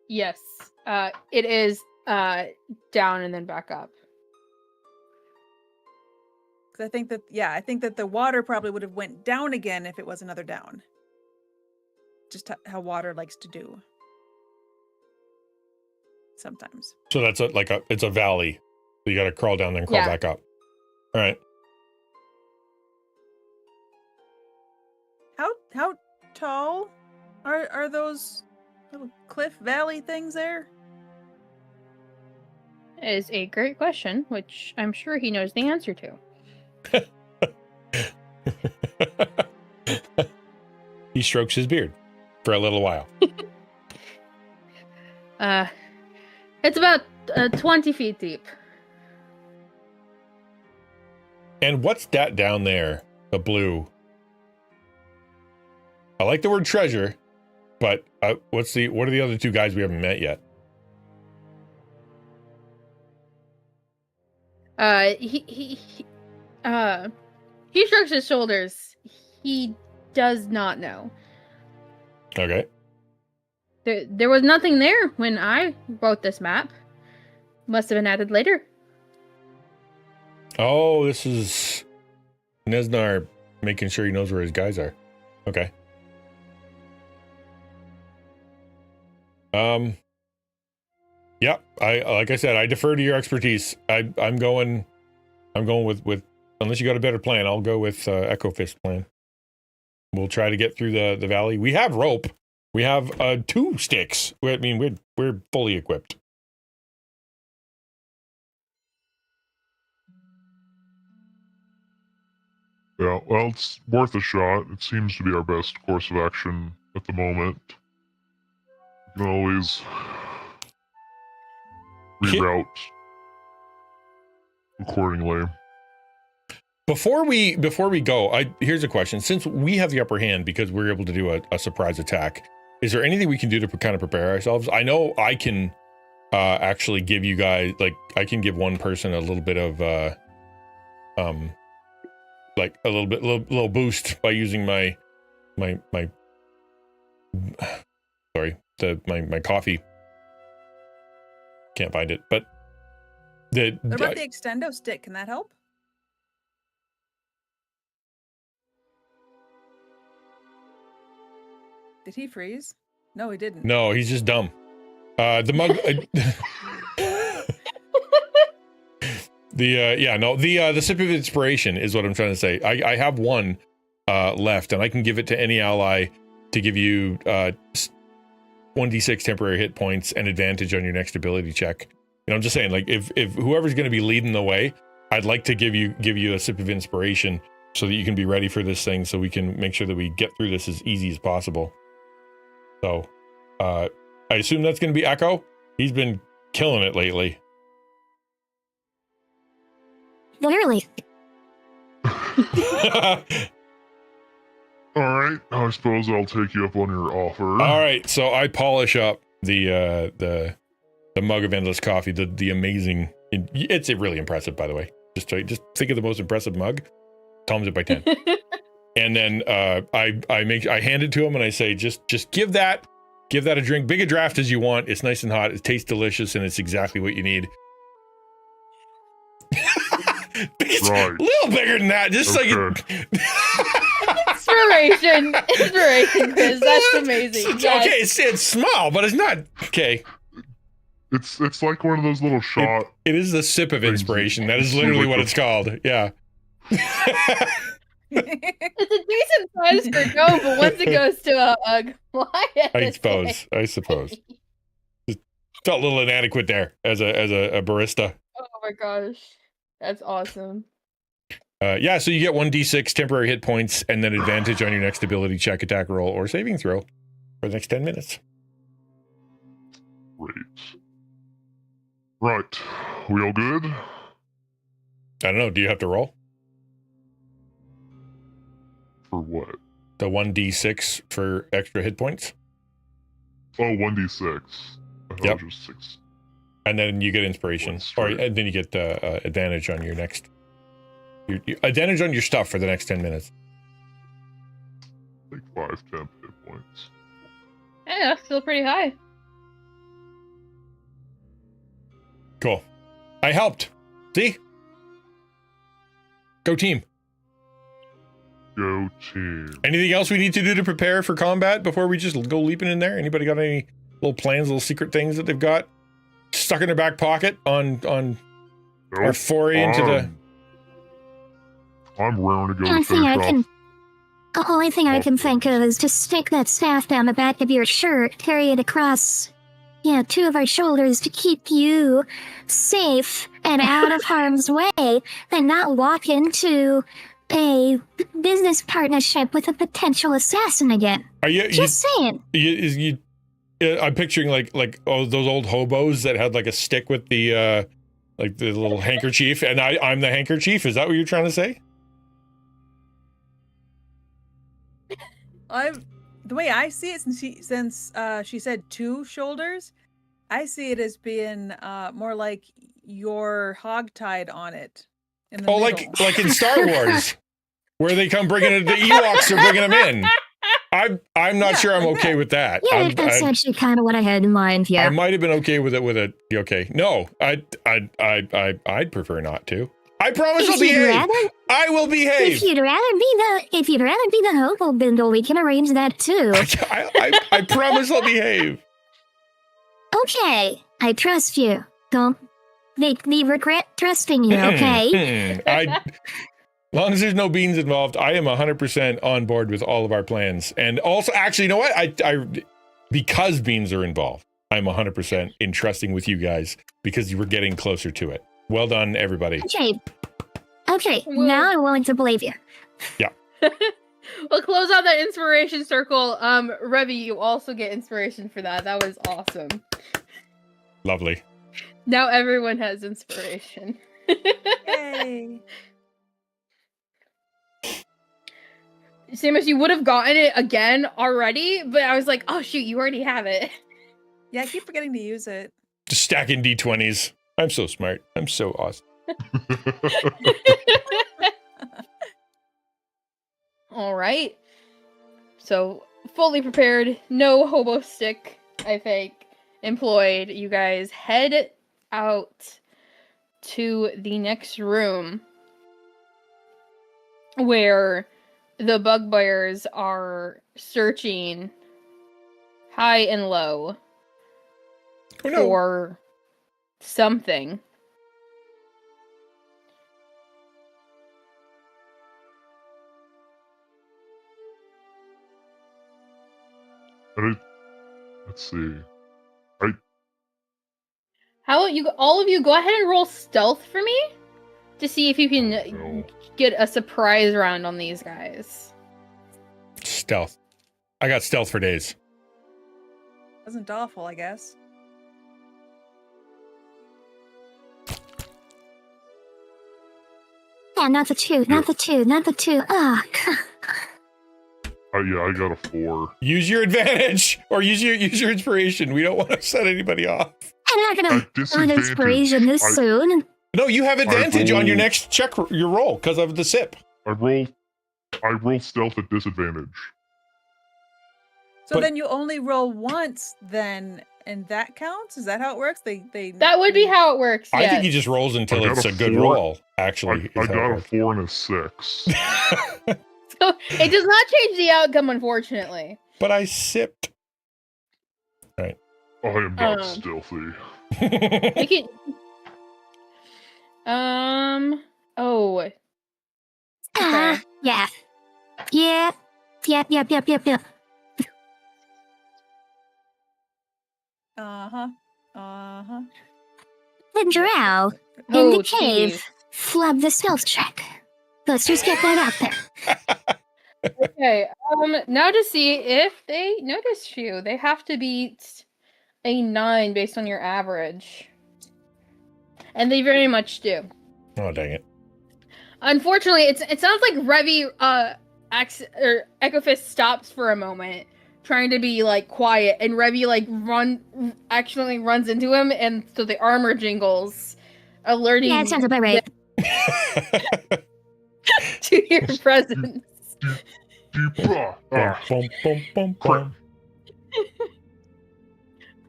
Yes, it is down and then back up. Because I think that the water probably would have went down again if it was another down. Just how water likes to do. Sometimes. So that's it's a valley. So you got to crawl down and crawl back up. All right. How tall are those little cliff valley things there? That is a great question, which I'm sure he knows the answer to. He strokes his beard for a little while. It's about 20 feet deep. And what's that down there? The blue. I like the word treasure, but what are the other two guys we haven't met yet? He shrugs his shoulders. He does not know. Okay. There was nothing there when I wrote this map. Must have been added later. Oh, this is Nesnar making sure he knows where his guys are. Okay. Yeah, like I said, I defer to your expertise. I'm going with unless you got a better plan, I'll go with Echo Fist plan. We'll try to get through the valley. We have rope. We have 2 sticks. I mean, we're fully equipped. Yeah, well, it's worth a shot. It seems to be our best course of action at the moment. We can always reroute accordingly. Before we go, here's a question. Since we have the upper hand because we're able to do a surprise attack, is there anything we can do to kind of prepare ourselves? I know I can actually give you guys, like, I can give one person a little bit of like a little boost by using my sorry, my coffee. Can't find it, but What about the extendo stick? Can that help? Did he freeze? No, he didn't. No, he's just dumb. The mug. The sip of inspiration is what I'm trying to say. I have one left, and I can give it to any ally to give you 1d6 temporary hit points and advantage on your next ability check. I'm just saying, like, if whoever's going to be leading the way, I'd like to give you a sip of inspiration so that you can be ready for this thing, so we can make sure that we get through this as easy as possible. So, I assume that's going to be Echo. He's been killing it lately. Literally. All right, I suppose I'll take you up on your offer. All right, so I polish up the mug of endless coffee, the amazing. It's really impressive, by the way. Just think of the most impressive mug, times it by 10, and then I hand it to him and I say, just give that a drink, big a draft as you want. It's nice and hot. It tastes delicious, and it's exactly what you need. Right. A little bigger than that, just Okay. Inspiration, Chris. That's amazing. Yes. Okay, it's small, but it's not okay. It's like one of those little shot. It is the sip of inspiration. That is literally what it's called. Yeah. It's a decent size for no, but once it goes to a client, I suppose. Just felt a little inadequate there as a barista. Oh my gosh, that's awesome. Yeah, so you get 1d6 temporary hit points and then advantage on your next ability check, attack roll, or saving throw for the next 10 minutes. Great. Right. We all good? I don't know. Do you have to roll? For what? The 1d6 for extra hit points? Oh, 1d6. Yep. Just 6. And then you get inspiration. And then you get advantage on your next... advantage on your stuff for the next 10 minutes. Like 5 temp hit points. Yeah, that's still pretty high. Cool. I helped. See? Go team. Go team. Anything else we need to do to prepare for combat before we just go leaping in there? Anybody got any little plans, little secret things that they've got stuck in their back pocket on our foray into the... I'm raring to go The to finish off. The only thing I can think of is to stick that staff down the back of your shirt, carry it across, 2 of our shoulders to keep you safe and out of harm's way, and not walk into a business partnership with a potential assassin again. Are you Just saying. I'm picturing like those old hobos that had like a stick with the like the little handkerchief, and I'm the handkerchief. Is that what you're trying to say? The way I see it, since she said 2 shoulders, I see it as being more like you're hogtied on it. In the middle. like in Star Wars, where they come bringing it, the Ewoks are bringing them in. I'm not sure I'm okay with that. Yeah, that's actually kind of what I had in mind. Yeah, I might have been okay with it. Okay, no, I'd prefer not to. I promise I'll behave. I will behave. If you'd rather be the hobo bindle, we can arrange that too. I promise I'll behave. Okay, I trust you. Don't make me regret trusting you. Okay. As long as there's no beans involved, I am 100% on board with all of our plans. And also, actually, you know what? I because beans are involved, I'm 100% in trusting with you guys because you were getting closer to it. Well done, everybody. Okay. Now I'm willing to believe you. Yeah. We'll close out that inspiration circle. Revy, you also get inspiration for that. That was awesome. Lovely. Now everyone has inspiration. Yay. Samus, you would have gotten it again already, but I was like, oh shoot, you already have it. Yeah, I keep forgetting to use it. Just stacking D20s. I'm so smart. I'm so awesome. All right. So, fully prepared. No hobo stick, I think, employed. You guys head out to the next room where the bugbears are searching high and low Oh, no. for something. Let's see. How about you, all of you, go ahead and roll stealth for me to see if you can No. get a surprise round on these guys. Stealth. I got stealth for days. Wasn't awful, I guess. Yeah, not the two, not the two, not the two. Ah, Yeah, I got a 4. Use your advantage or use your inspiration. We don't want to set anybody off. I'm not gonna At want disadvantage, inspiration this I- soon. No, you have advantage on your rolled- next check, your roll, because of the sip. I roll stealth at disadvantage. So But- then you only roll once, then, and that counts? Is that how it works? That would be how it works. I think he yes. just rolls until I got it's a a good 4. roll, actually. I is how it got a works. 4 and a 6. So it does not change the outcome, unfortunately. But I sipped. I am not Um, stealthy. You can. Oh. Ah, yeah. Yep. Yep. Uh-huh. Uh-huh. Then Drow, in Oh, the cave, jeez. flub the stealth check. Let's just get that out there. Okay. Now to see if they notice you, they have to beat a 9 based on your average, and they very much do. Oh, dang it. Unfortunately, it sounds like Revy Echo Fist stops for a moment, trying to be like quiet, and Revy like accidentally runs into him, and so the armor jingles, alerting Yeah, it sounds about right. to your presence. Deepa. Bum, bum, bum,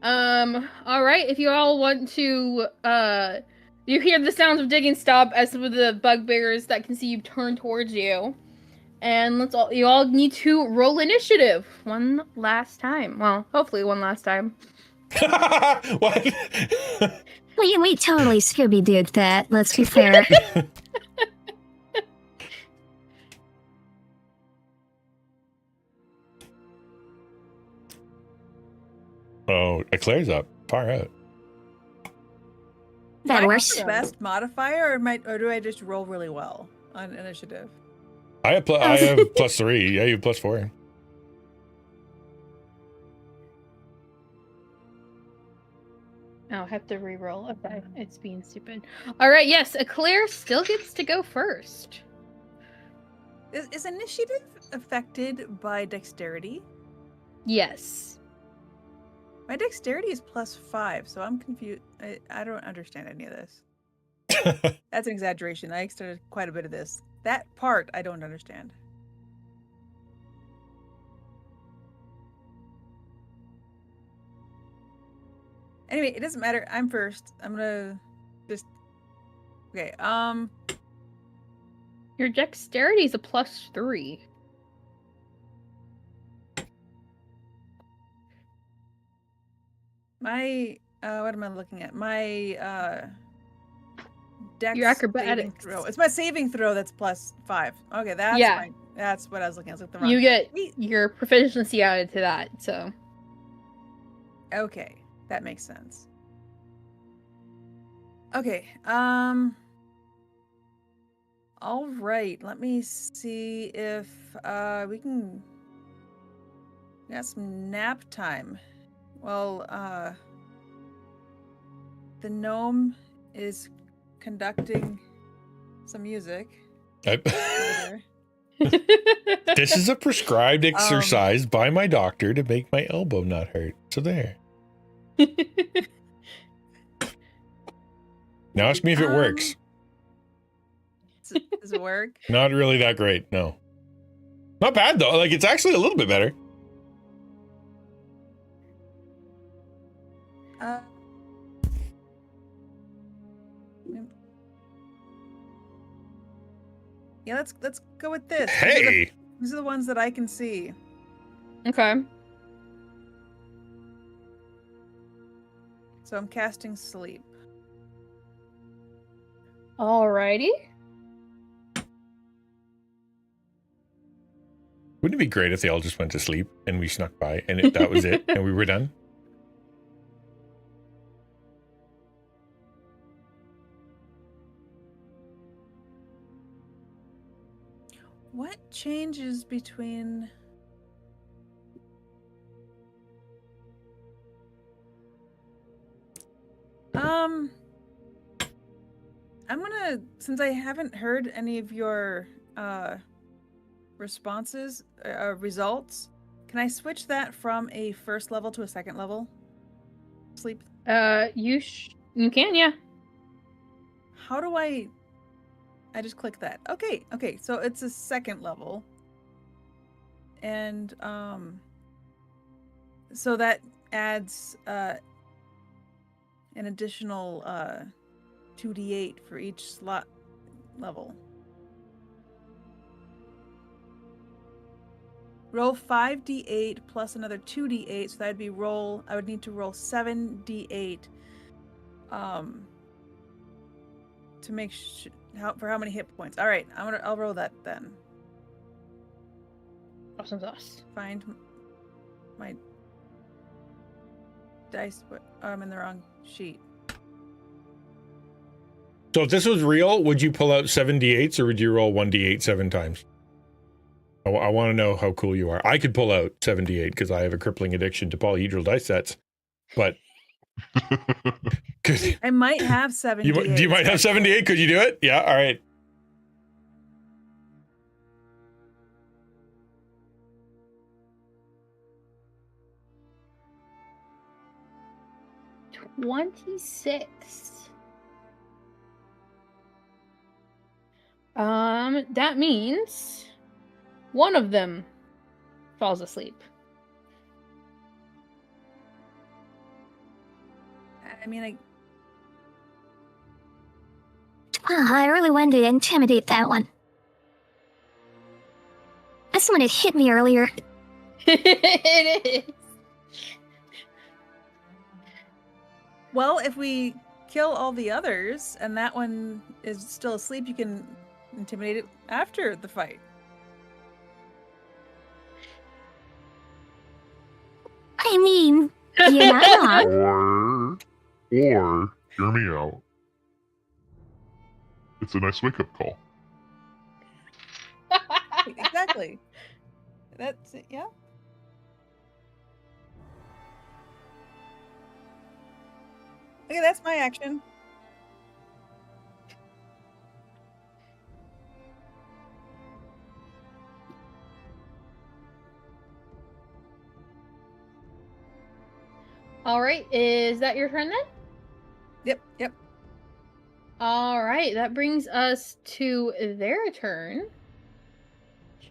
bum. All right. If you all want to, you hear the sounds of digging stop as some of the bugbears that can see you turn towards you, and you all need to roll initiative one last time. Well, hopefully one last time. What? We totally Scooby-Dooed that, let's be fair. Oh, Eclair's up. Far out. That Do I works. have the best modifier, or do I just roll really well on initiative? I have +3. Yeah, you have +4. I'll have to re-roll. Okay, it's being stupid. All right, yes, Eclair still gets to go first. Is initiative affected by dexterity? Yes. My dexterity is +5, so I'm confused. I don't understand any of this. That's an exaggeration. I extended quite a bit of this. That part I don't understand. Anyway, it doesn't matter. I'm first. I'm gonna just. Okay. Your dexterity is a +3. My what am I looking at? My dex Your saving acrobatics. throw. It's my saving throw that's +5. Okay, that's Yeah. fine. That's what I was looking at. I was looking at the You wrong- get Wait. your proficiency added to that, so. Okay, that makes sense. Okay, all right, let me see if we can. We got some nap time. Well, the gnome is conducting some music. over there. This is a prescribed exercise by my doctor to make my elbow not hurt. So there. Now ask me if it works. Does it work? Not really that great, no. Not bad though. Like it's actually a little bit better. Yeah, let's go with this. Hey! These are the ones that I can see. Okay. So I'm casting sleep. Alrighty. Wouldn't it be great if they all just went to sleep and we snuck by and that was it and we were done? What changes between... I'm gonna, since I haven't heard any of your responses, results, can I switch that from a first level to a second level? Sleep. You can, yeah. How do I just click that. Okay, so it's a second level. And so that adds an additional 2d8 for each slot level. Roll 5d8 plus another 2d8, so that'd be I would need to roll 7d8 to make for how many hit points. All right, I'll roll that then. Awesome sauce. Find my dice. Oh, I'm in the wrong sheet. So if this was real, would you pull out 7d8s or would you roll 1d8 7 times? I want to know how cool you are. I could pull out 7d8 because I have a crippling addiction to polyhedral dice sets, but I might have 7d8. You might have 7d8. Could you do it? Yeah. All right. That means one of them falls asleep. I mean, I really wanted to intimidate that one. That's someone that hit me earlier. It is. well, if we kill all the others and that one is still asleep, you can intimidate it after the fight. I mean, you're not wrong. Or, hear me out. It's a nice wake-up call. Exactly. That's it, yeah. Okay, that's my action. All right, is that your turn then? Yep. All right, that brings us to their turn.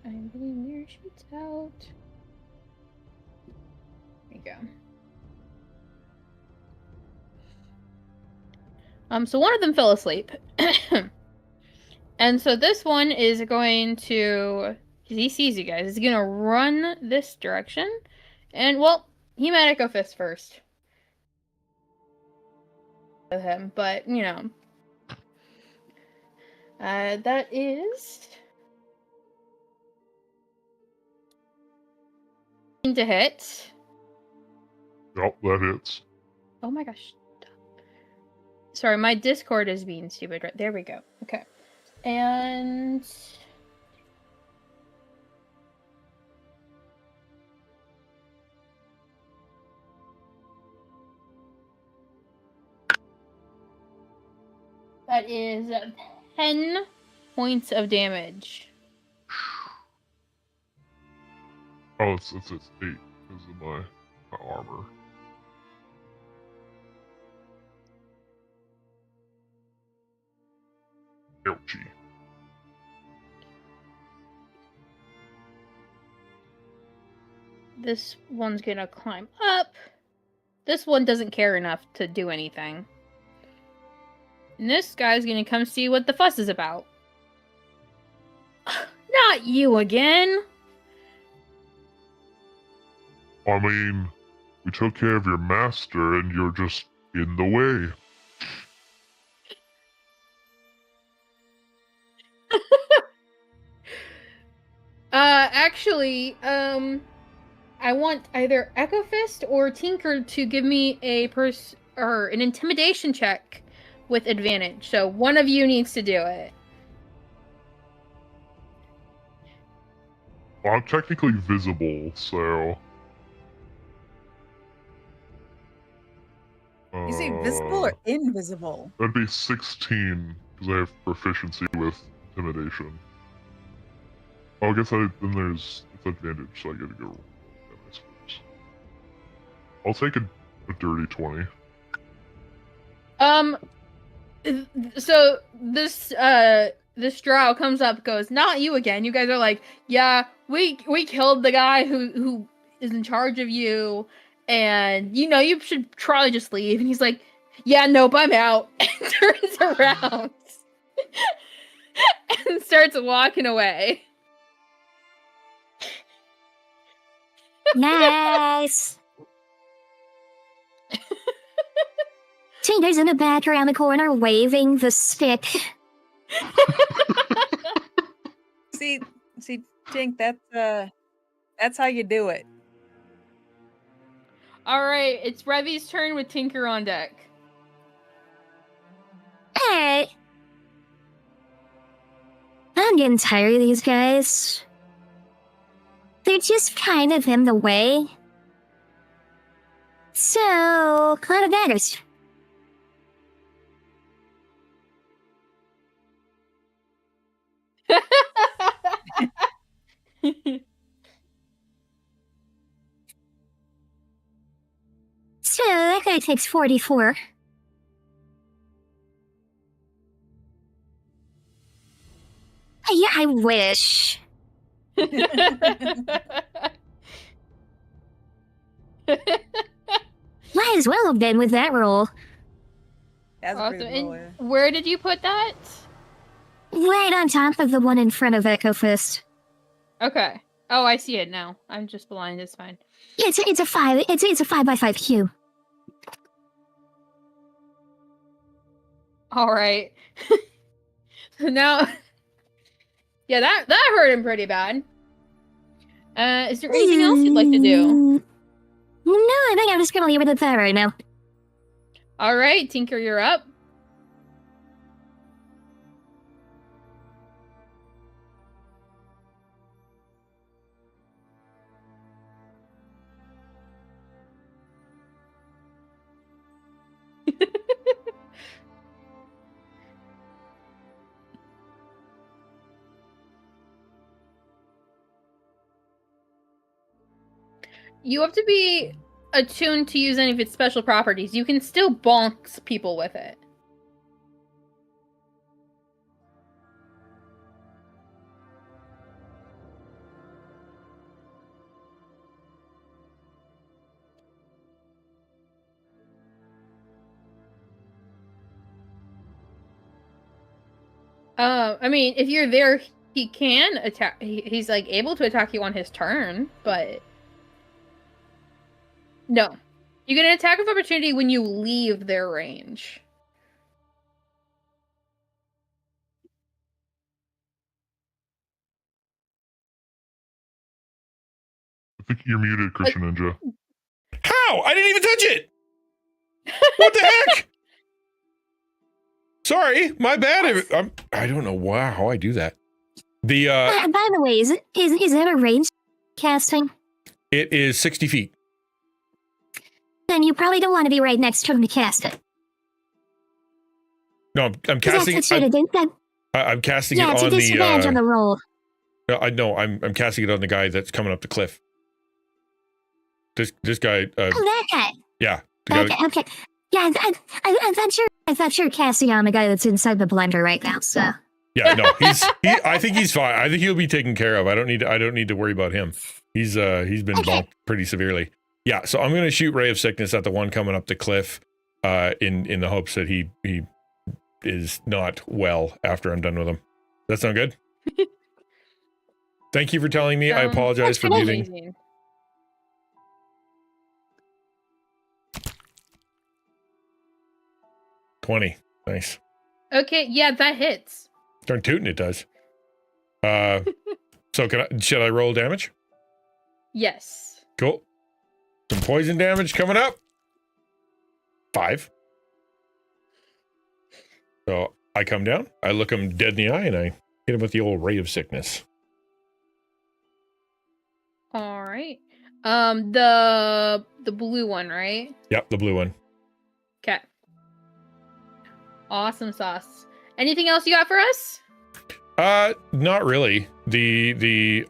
I'm getting their sheets out. There you go. So one of them fell asleep. And so this one is going to, because he sees you guys, is going to run this direction. And, well, he might Echo Fist first. With him, but, you know. That is... to hit. Yep, that hits. Oh my gosh. Sorry, my Discord is being stupid. Right, there we go. Okay. And... that is 10 points of damage. Oh, it's 8 because of my armor. Ouchie. This one's gonna climb up. This one doesn't care enough to do anything. And this guy's gonna come see what the fuss is about. Not you again. I mean, we took care of your master and you're just in the way. Actually, I want either Echo Fist or Tinker to give me an intimidation check with advantage. So one of you needs to do it. Well, I'm technically visible, so... You say visible or invisible? That'd be 16, because I have proficiency with intimidation. Oh, I guess then there's it's advantage, so I get to go roll again, I suppose. I'll take a dirty 20. So this drow comes up, goes, "Not you again." You guys are like, "Yeah, we killed the guy who is in charge of you, and you should probably just leave." And he's like, "Yeah, nope, I'm out." And turns around and starts walking away. Nice. Tinker's in the back around the corner waving the stick. See, Tink, that's how you do it. All right, it's Revy's turn with Tinker on deck. Alright. I'm getting tired of these guys. They're just kind of in the way. So, cloud of daggers. So, that guy takes 44. Yeah, I wish. Might as well have been with that roll. That's Awesome. pretty cool. Yeah. And where did you put that? Right on top of the one in front of Echo Fist. Okay. Oh, I see it now. I'm just blind. It's fine. It's a 5. It's a 5x5 cube. All right. So now, yeah, that hurt him pretty bad. Is there anything else you'd like to do? No, I think I'm just gonna leave it at that right now. All right, Tinker, you're up. You have to be attuned to use any of its special properties. You can still bonk people with it. I mean, if you're there, he can attack. He's like able to attack you on his turn, but no. You get an attack of opportunity when you leave their range. I think you're muted, XtianNinja. How? I didn't even touch it. What the heck? Sorry, my bad. I don't know how I do that. The By the way, is that a range casting? it is 60 feet. Then you probably don't want to be right next to him to cast it. No, I'm casting. I'm casting Yeah, it it's a on disadvantage on the roll. I know. I'm casting it on the guy that's coming up the cliff. This guy. Oh, that guy. Yeah. the guy Okay. Yeah, I thought you were casting on the guy that's inside the blender right now. So. Yeah, no, I think he's fine. I think he'll be taken care of. I don't need to worry about him. He's been bonked pretty severely. Yeah, so I'm gonna shoot Ray of Sickness at the one coming up the cliff, in the hopes that he is not well after I'm done with him. Does that sound good? Thank you for telling me. I apologize for muting. Amazing. 20. Nice. Okay, yeah, that hits. Darn tootin' it does. So should I roll damage? Yes. Cool. Some poison damage coming up. 5. So I come down, I look him dead in the eye, and I hit him with the old ray of sickness. All right. The blue one, right? Yep, the blue one. Okay. Awesome sauce. Anything else you got for us? Not really.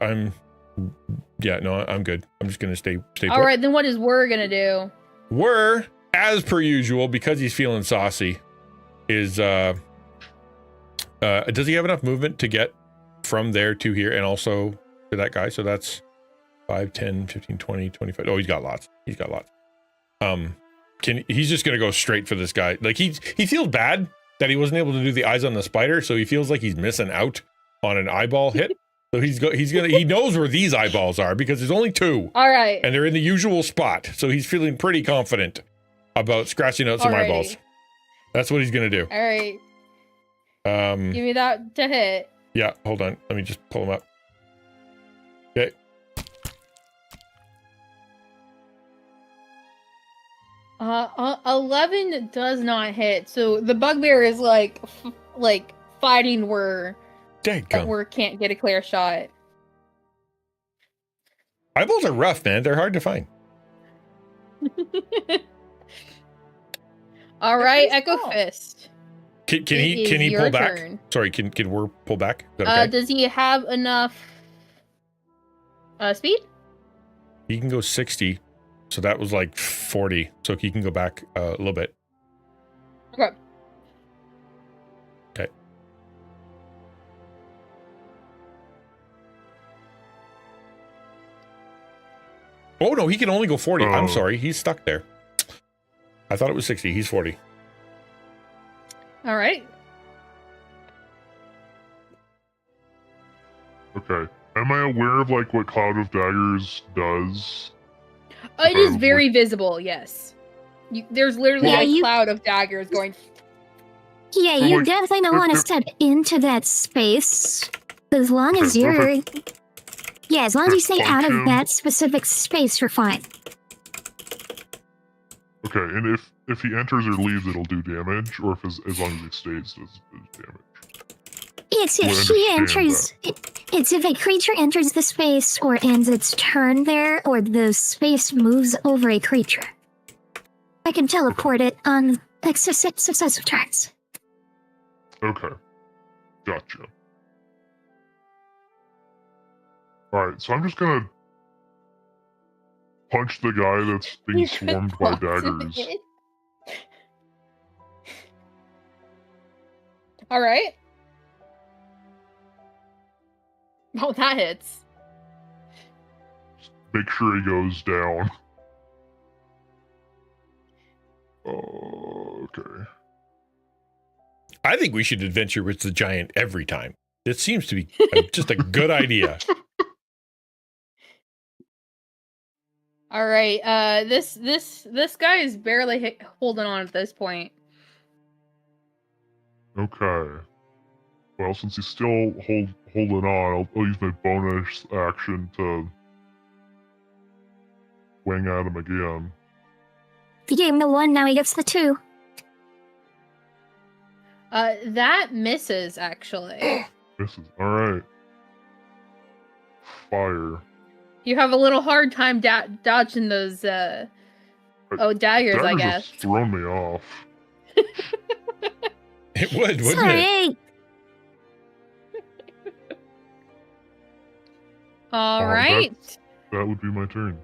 I'm good. I'm just gonna stay put. All right, then what is Whir gonna do? Whir, as per usual, because he's feeling saucy, is does he have enough movement to get from there to here and also to that guy? So that's 5, 10, 15, 20, 25. Oh, he's got lots. He's just gonna go straight for this guy. Like he feels bad that he wasn't able to do the eyes on the spider, so he feels like he's missing out on an eyeball hit. So he knows where these eyeballs are because there's only 2. All right. And they're in the usual spot. So he's feeling pretty confident about scratching out some eyeballs. That's what he's gonna do. All right. Give me that to hit. Yeah, hold on. Let me just pull him up. Okay. Uh, 11 does not hit. So the bugbear is like fighting Whir. Dang, Whir can't get a clear shot. eyeballs are rough, man. They're hard to find. All right, They're Echo small. Fist. Can It he is your pull back? turn. Sorry, can Whir pull back? Is that okay? Does he have enough speed? He can go 60. So that was like 40. So he can go back a little bit. Okay. Okay. Oh, no, he can only go 40. I'm Oh. sorry. He's stuck there. I thought it was 60. He's 40. All right. Okay. Am I aware of like what Cloud of Daggers does? It is very visible, yes. There's literally Yeah, a you- cloud of daggers going. Yeah, So, you like, definitely don't want to if- step into that space. As long as Okay, you're... Yeah, as long as you stay out of Function. that specific space, you're fine. Okay, and if he enters or leaves, it'll do damage, or if as long as he stays, does damage. It's Well, I if she understand enters... It's if a creature enters the space or ends its turn there, or the space moves over a creature. I can teleport it on successive turns. Okay, gotcha. All right, so I'm just gonna punch the guy that's being swarmed by daggers. All right. Oh, that hits. Make sure he goes down. Okay. I think we should adventure with the giant every time. It seems to be just a good idea. All right. This guy is barely holding on at this point. Okay. Well, since he's still holding on, I'll use my bonus action to wing at him again. If you gave him the 1, now he gets the 2. That misses actually. Misses. Alright. Fire. You have a little hard time dodging those daggers, I Daggers guess. have thrown me off. It would, wouldn't it? Sorry. All Oh, right. That would be my turn.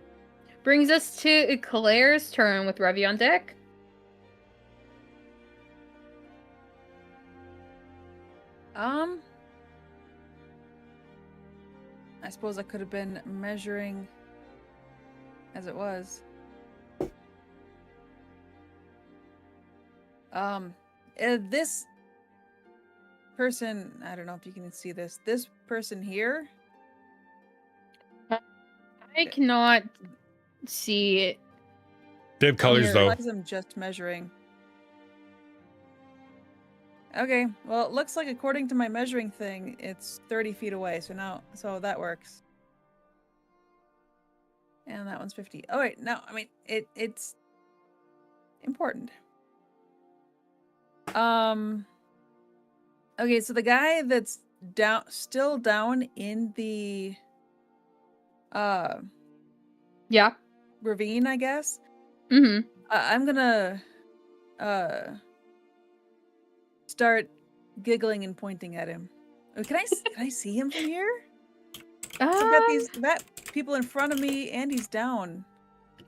Brings us to Claire's turn with Revy on deck. I suppose I could have been measuring as it was. This person, I don't know if you can see this. This person here I cannot see it. They have colors Here. though. Because I'm just measuring. Okay, well, it looks like according to my measuring thing, it's 30 feet away. So that works. And that one's 50. Oh wait, no, I mean it's important. Okay, so the guy that's still down in the Yeah. ravine, I guess. Mm-hmm. I'm gonna start giggling and pointing at him. Oh, can I see him from here? I've got that people in front of me, and he's down.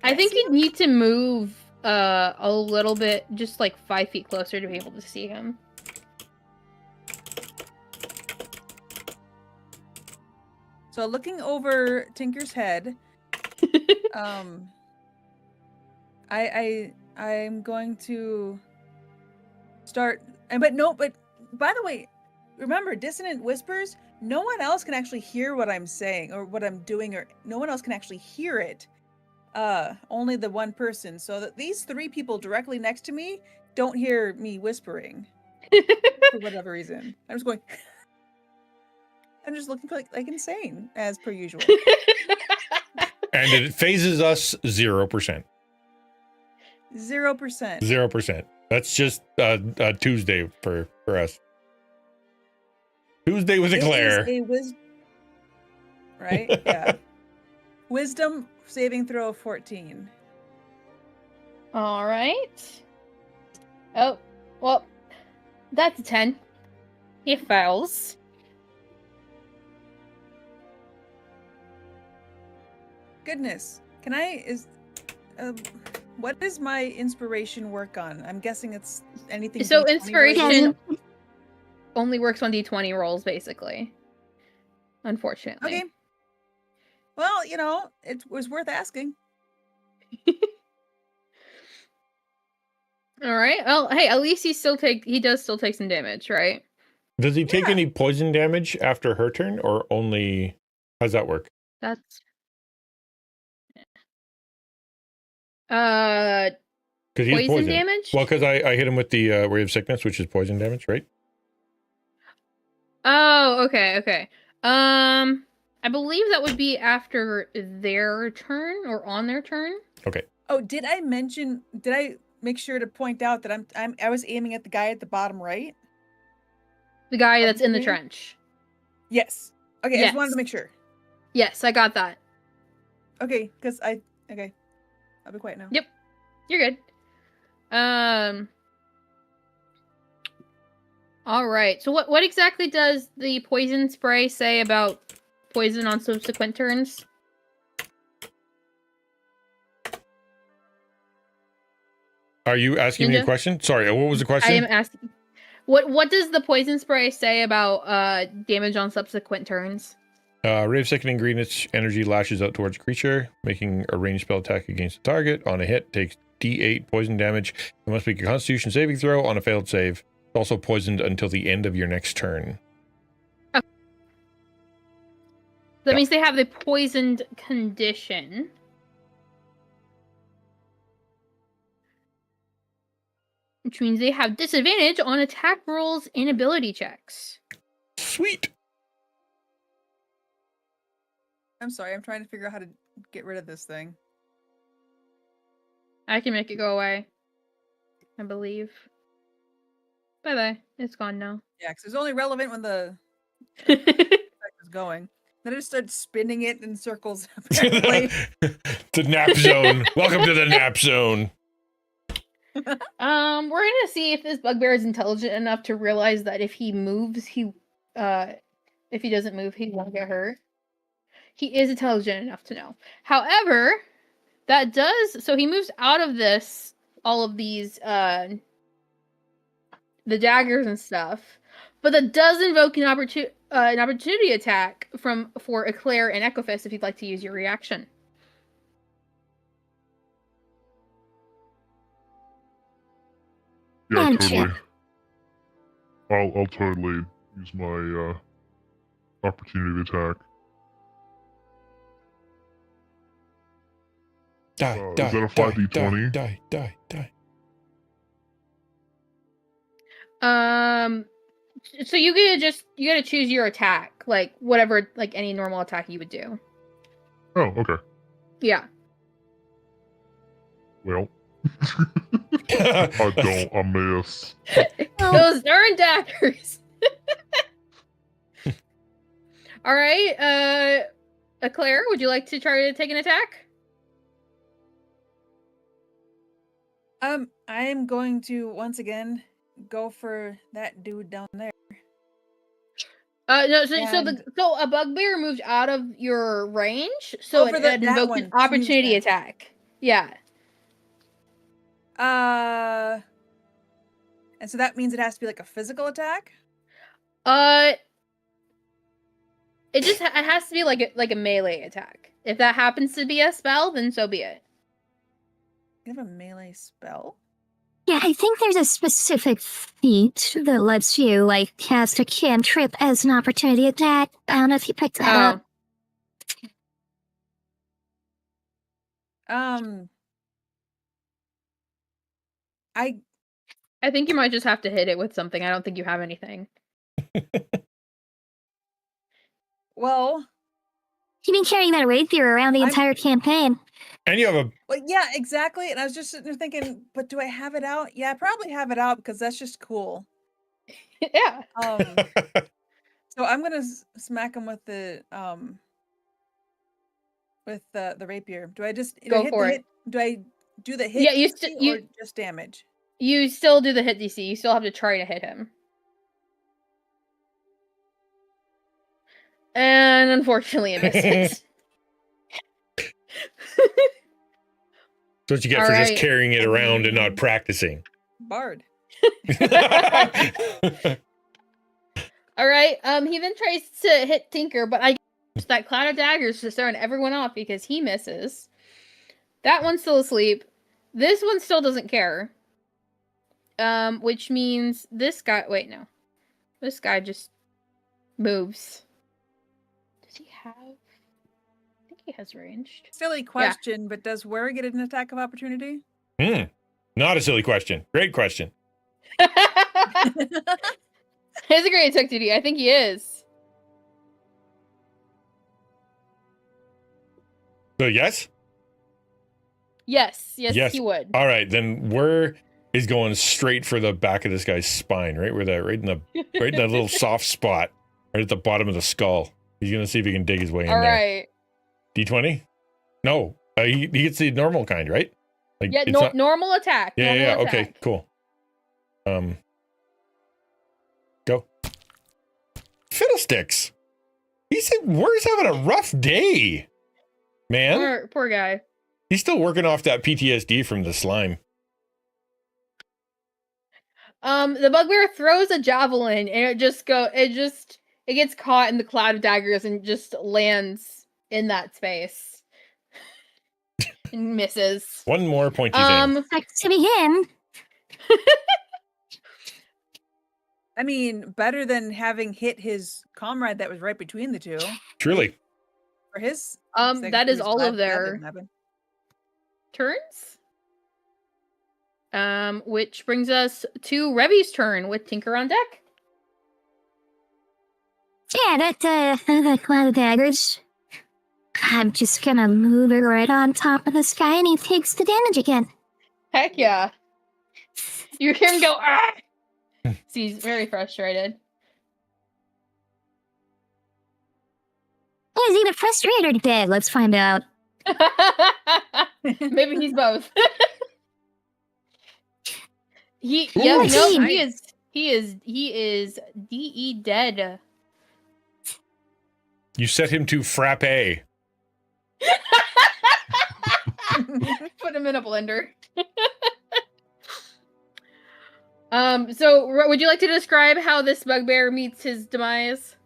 I think see you need to move a little bit, just like 5 feet closer to be able to see him. So looking over Tinker's head, I'm going to start. But by the way, remember dissonant whispers. No one else can actually hear what I'm saying or what I'm doing, or no one else can actually hear it. Only the one person. So that these 3 people directly next to me don't hear me whispering for whatever reason. I'm just going. I'm just looking like insane as per usual. And it phases us 0%. 0%. 0%. That's just Tuesday for us. Tuesday with Eclair. Right? Yeah. Wisdom saving throw of 14. All right. Oh, well, that's a 10. He fails. Goodness. What does my inspiration work on? I'm guessing it's anything. So D20 inspiration related? only works on D20 rolls, basically. Unfortunately. Okay. Well, it was worth asking. All right. Well, hey, at least he does still take some damage, right? Does he take Yeah. any poison damage after her turn, or only? How's that work? That's Because he's poison poisoned. damage? Well, because I hit him with the Ray of Sickness, which is poison damage, right? Oh, okay. I believe that would be after their turn or on their turn. Okay. Oh, did I make sure to point out that I was aiming at the guy at the bottom right? The guy Of that's the in the screen? trench. Yes. Okay, I just wanted Yes. to make sure. Yes, I got that. Okay, okay. I'll be quiet now. Yep. You're good. All right. So what exactly does the poison spray say about poison on subsequent turns? Are you asking me a Ninja? question? Sorry, what was the question? I am asking. What does the poison spray say about damage on subsequent turns? Ray of Sickening Greenness energy lashes out towards a creature, making a ranged spell attack against the target. On a hit, takes D8 poison damage. It must make a Constitution saving throw. On a failed save, it's also poisoned until the end of your next turn. Okay. That Yeah. means they have the poisoned condition. Which means they have disadvantage on attack rolls and ability checks. Sweet. I'm sorry, I'm trying to figure out how to get rid of this thing. I can make it go away. I believe. Bye-bye. It's gone now. Yeah, because it's only relevant when the effect is going. Then I just started spinning it in circles. Apparently. The nap zone. Welcome to the nap zone. We're gonna see if this bugbear is intelligent enough to realize that if he moves, if he doesn't move, he won't get hurt. He is intelligent enough to know. However, so he moves out of all of these, the daggers and stuff, but that does invoke an opportunity attack for Eclair and Echofist if you'd like to use your reaction. Yeah, Gotcha. totally. I'll totally use my opportunity attack. Die, Is die, that a die, 5d20? die. So you gotta choose your attack, like whatever, like any normal attack you would do. Oh, okay. Yeah. Well, I miss. Those darn daggers. All right, Claire, would you like to try to take an attack? I'm going to once again go for that dude down there. No. And- So a bugbear moved out of your range, so for it that invoked one. an opportunity Choose that. attack. Yeah. And so that means it has to be like a physical attack. It just it has to be like a melee attack. If that happens to be a spell, then so be it. You have a melee spell. Yeah, I think there's a specific feat that lets you, like, cast a cantrip as an opportunity attack. I don't know if you picked that up. I think you might just have to hit it with something. I don't think you have anything. Well, You've been carrying that rapier around the entire campaign. And you have a well, yeah, exactly. And I was just sitting there thinking, but do I have it out? Yeah, I probably have it out because that's just cool. Yeah. So I'm gonna smack him with the rapier. Do I just Go for it? Do I do the hit? Yeah, you DC or just damage. You still do the hit DC. You still have to try to hit him. And unfortunately, it misses. That's what you get for just carrying it around and not practicing. Bard. All right. He then tries to hit Tinker, but I guess that cloud of daggers just throwing everyone off because he misses. That one's still asleep. This one still doesn't care. Which means this guy. Wait, no. This guy just moves. Does he have? I think he has ranged. Silly question, but does Wary get an attack of opportunity? Not a silly question. Great question. He's a great attack duty. I think he is. So yes? Yes, he would. All right, then where is going straight for the back of this guy's spine, right where that, right in that little soft spot, right at the bottom of the skull. He's gonna see if he can dig his way in there. All right. D20? No, he gets the normal kind, right? Like, Yeah, normal attack. Yeah, normal yeah. attack. Okay, cool. Go. Fiddlesticks. He said, "Where's having a rough day, man?" Poor guy. He's still working off that PTSD from the slime. The bugbear throws a javelin and it gets caught in the cloud of daggers and just lands in that space. And misses. One more pointy thing. Like to begin. I mean, better than having hit his comrade that was right between the two. Truly. For his that is all of their turns. Which brings us to Revy's turn with Tinker on deck. Yeah, that cloud of daggers. I'm just gonna move it right on top of this guy and he takes the damage again. Heck yeah. You hear him go, ah! So he's very frustrated. Is he either frustrated or dead? Let's find out. Maybe he's both. He is DE dead. You set him to frappe. Put him in a blender. So would you like to describe how this bugbear meets his demise?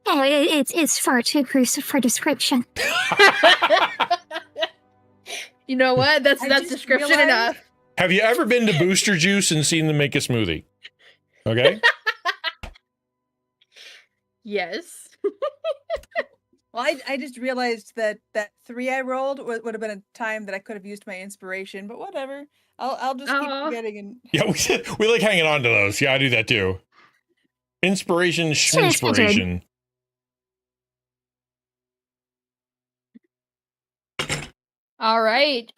Oh, it's far too gruesome for description. You know what? That's description enough. Have you ever been to Booster Juice and seen them make a smoothie? Okay. Yes. Well, I just realized that 3 I rolled would have been a time that I could have used my inspiration, but whatever. I'll just keep Aw. forgetting and Yeah, we like hanging on to those. Yeah, I do that too. Inspiration, schminspiration. All right.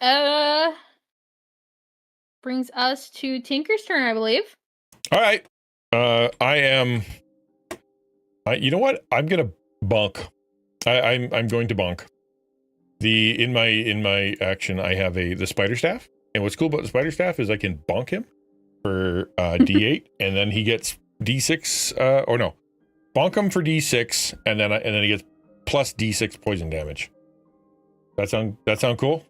Brings us to Tinker's turn, I believe. All right. I am. You know what? I'm gonna bonk. I'm going to bonk. In my action, I have the spider staff, and what's cool about the spider staff is I can bonk him for D8, and then he gets D6. Or no, bonk him for D6, and then he gets plus D6 poison damage. That sound cool?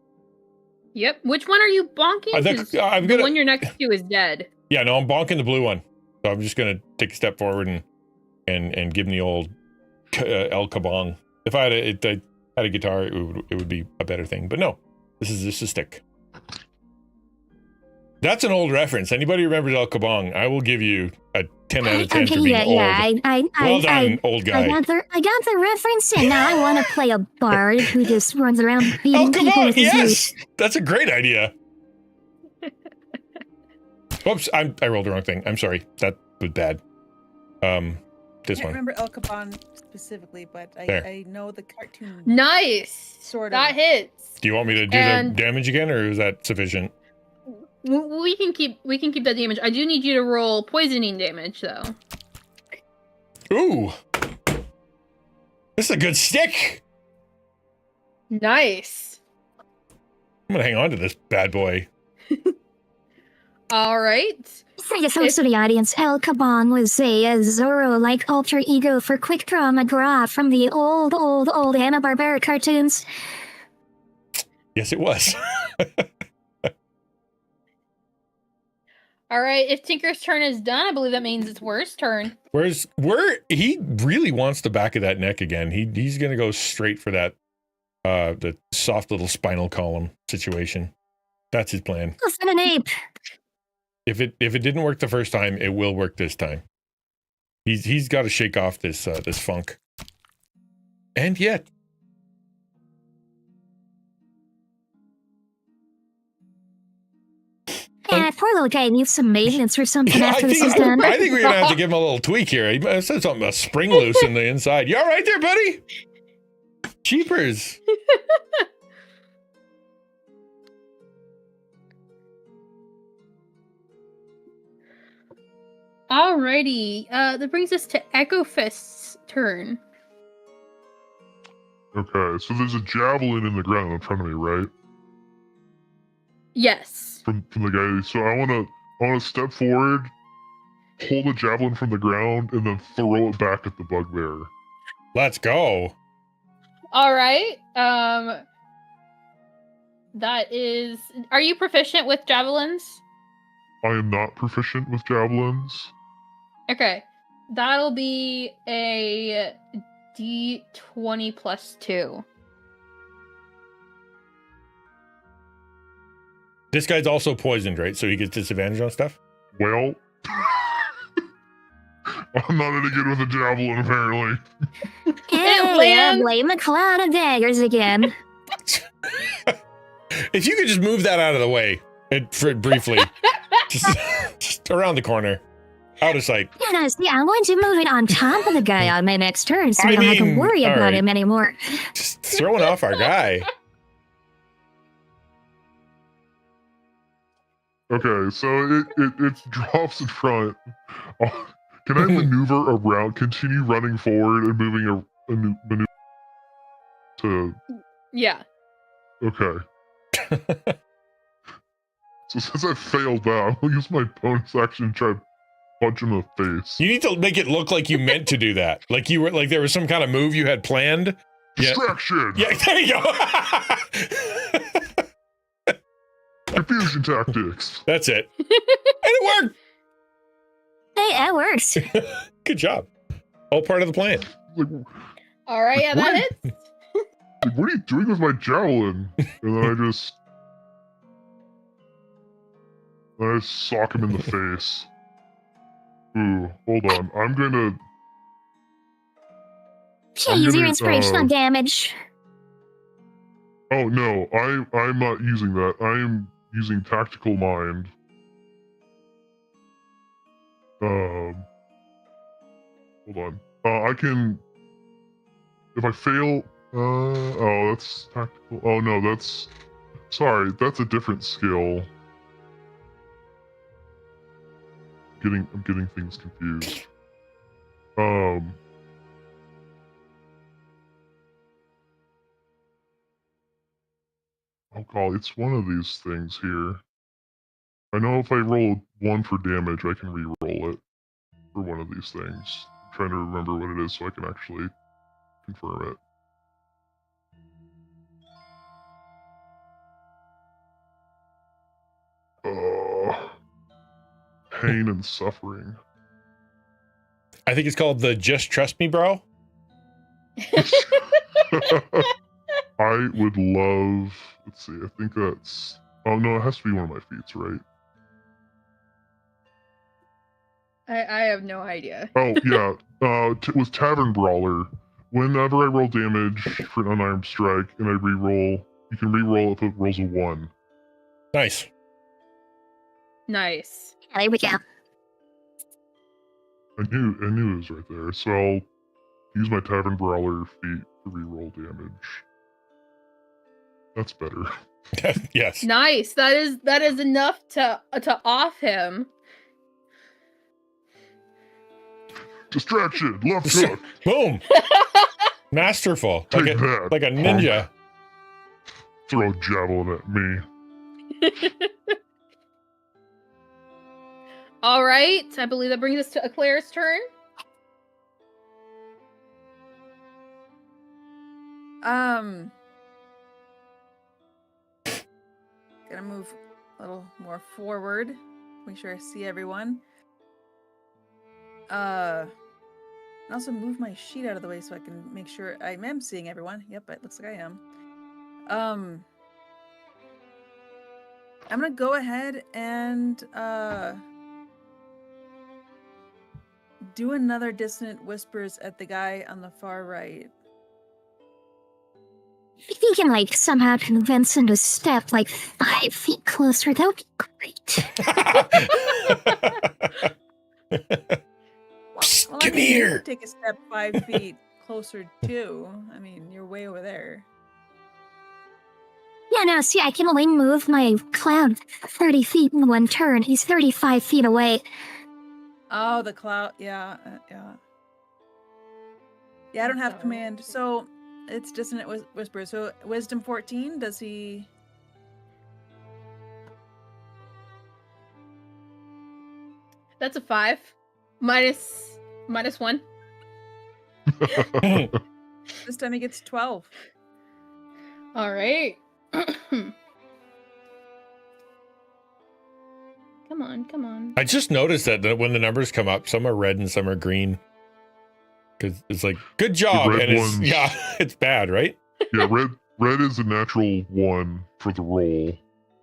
Yep. Which one are you bonking? I think 'Cause I'm the gonna. one you're next to is dead. Yeah, no, I'm bonking the blue one. So I'm just gonna take a step forward and give him the old El Kabong. If I had a guitar, it would be a better thing. But no, this is a stick. That's an old reference. Anybody remembers El Kabong? I will give you a 10 out of 10 for being old. Well done, old guy. I got the reference, and now I want to play a bard who just runs around El beating people Kabong, with his yes! lute. That's a great idea. Oops, I rolled the wrong thing. I'm sorry. That was bad. I This can't one. remember El Caban specifically, but There. I know the cartoon. Nice. Sort That of. hits. Do you want me to do And- the damage again, or is that sufficient? We can keep that damage. I do need you to roll poisoning damage though. Ooh. This is a good stick. Nice. I'm gonna hang on to this bad boy. All right. For the folks of the audience, El Caban was a Zorro-like alter ego for Quick Draw McGraw from the old Hanna-Barbera cartoons. Yes, it was. All right. If Tinker's turn is done, I believe that means it's Worst's turn. He really wants the back of that neck again. He's gonna go straight for that the soft little spinal column situation. That's his plan. Listen, an ape. If it didn't work the first time, it will work this time. He's got to shake off this funk. And yet, Poor little guy needs some maintenance or something after this is done. I think we're gonna have to give him a little tweak here. He said something about spring loose in the inside. You all right there, buddy? Cheapers. Alrighty. That brings us to Echo Fist's turn. Okay, so there's a javelin in the ground in front of me, right? Yes. From the guy. So I wanna step forward, pull the javelin from the ground, and then throw it back at the bugbear. Let's go. All right. That is. Are you proficient with javelins? I am not proficient with javelins. Okay. That'll be a D20 plus 2. This guy's also poisoned, right? So he gets disadvantage on stuff? Well, I'm not any good with a javelin, apparently. Yeah, lands. blame the cloud of daggers again. If you could just move that out of the way briefly. just around the corner. Out of sight. Yeah, no, see, I'm going to move it on top of the guy on my next turn, so we I don't have to mean, worry all about right. him anymore. Just throwing off our guy. Okay, so it drops in front. Can I maneuver around, continue running forward and moving a new maneuver to... Yeah. Okay. So since I failed that, I'll use my bonus action to try to punch him in the face. You need to make it look like you meant to do that. Like you were, like there was some kind of move you had planned. Yeah. Distraction! Yeah, there you go. Confusion tactics! That's it. And it worked. Hey, that works. Good job. All part of the plan. Like, All right. Yeah, that hits. like, what are you doing with my javelin? And then I just sock him in the face. Ooh, hold on. I'm gonna Yeah, use your inspirational uh, damage. Oh no, I'm not using that. I am using tactical mind. Hold on. I can. If I fail, oh, that's tactical. Oh no, that's. Sorry, that's a different skill. I'm getting things confused. Oh god, it's one of these things here. I know if I roll 1 for damage, I can re-roll it for one of these things. I'm trying to remember what it is so I can actually confirm it. Pain and suffering. I think it's called the Just Trust Me, Bro. I would love. Let's see. I think that's. Oh no, it has to be one of my feats, right? I have no idea. Oh yeah. With Tavern Brawler, whenever I roll damage for an unarmed strike and I re-roll, you can re-roll if it rolls a 1. Nice. Nice. There we go. I knew it was right there. So I'll use my Tavern Brawler feat to re-roll damage. That's better. Yes. Nice. That is enough to off him. Distraction, left hook. Boom. Masterful. Take like that. a ninja. Throw a javelin at me. All right. I believe that brings us to Claire's turn. Gonna move a little more forward. Make sure I see everyone. And also move my sheet out of the way so I can make sure I am seeing everyone. Yep, it looks like I am. I'm gonna go ahead and do another dissonant whispers at the guy on the far right. If you can, like, somehow convince him to step, like, 5 feet closer, that would be great. Psst, I come mean, you here. could take a step 5 feet closer too. I mean, you're way over there. Yeah, no, see, I can only move my cloud 30 feet in one turn. He's 35 feet away. Oh, the cloud. Yeah, yeah. Yeah, I don't have Sorry. command, so it's dissonant whisper. So wisdom 14. Does he? That's a 5. Minus 1. This time he gets 12. All right. Come on. I just noticed that when the numbers come up, some are red and some are green. Because it's like, good job. red And it's, ones- yeah, it's bad, right? Yeah, red is a natural 1 for the roll,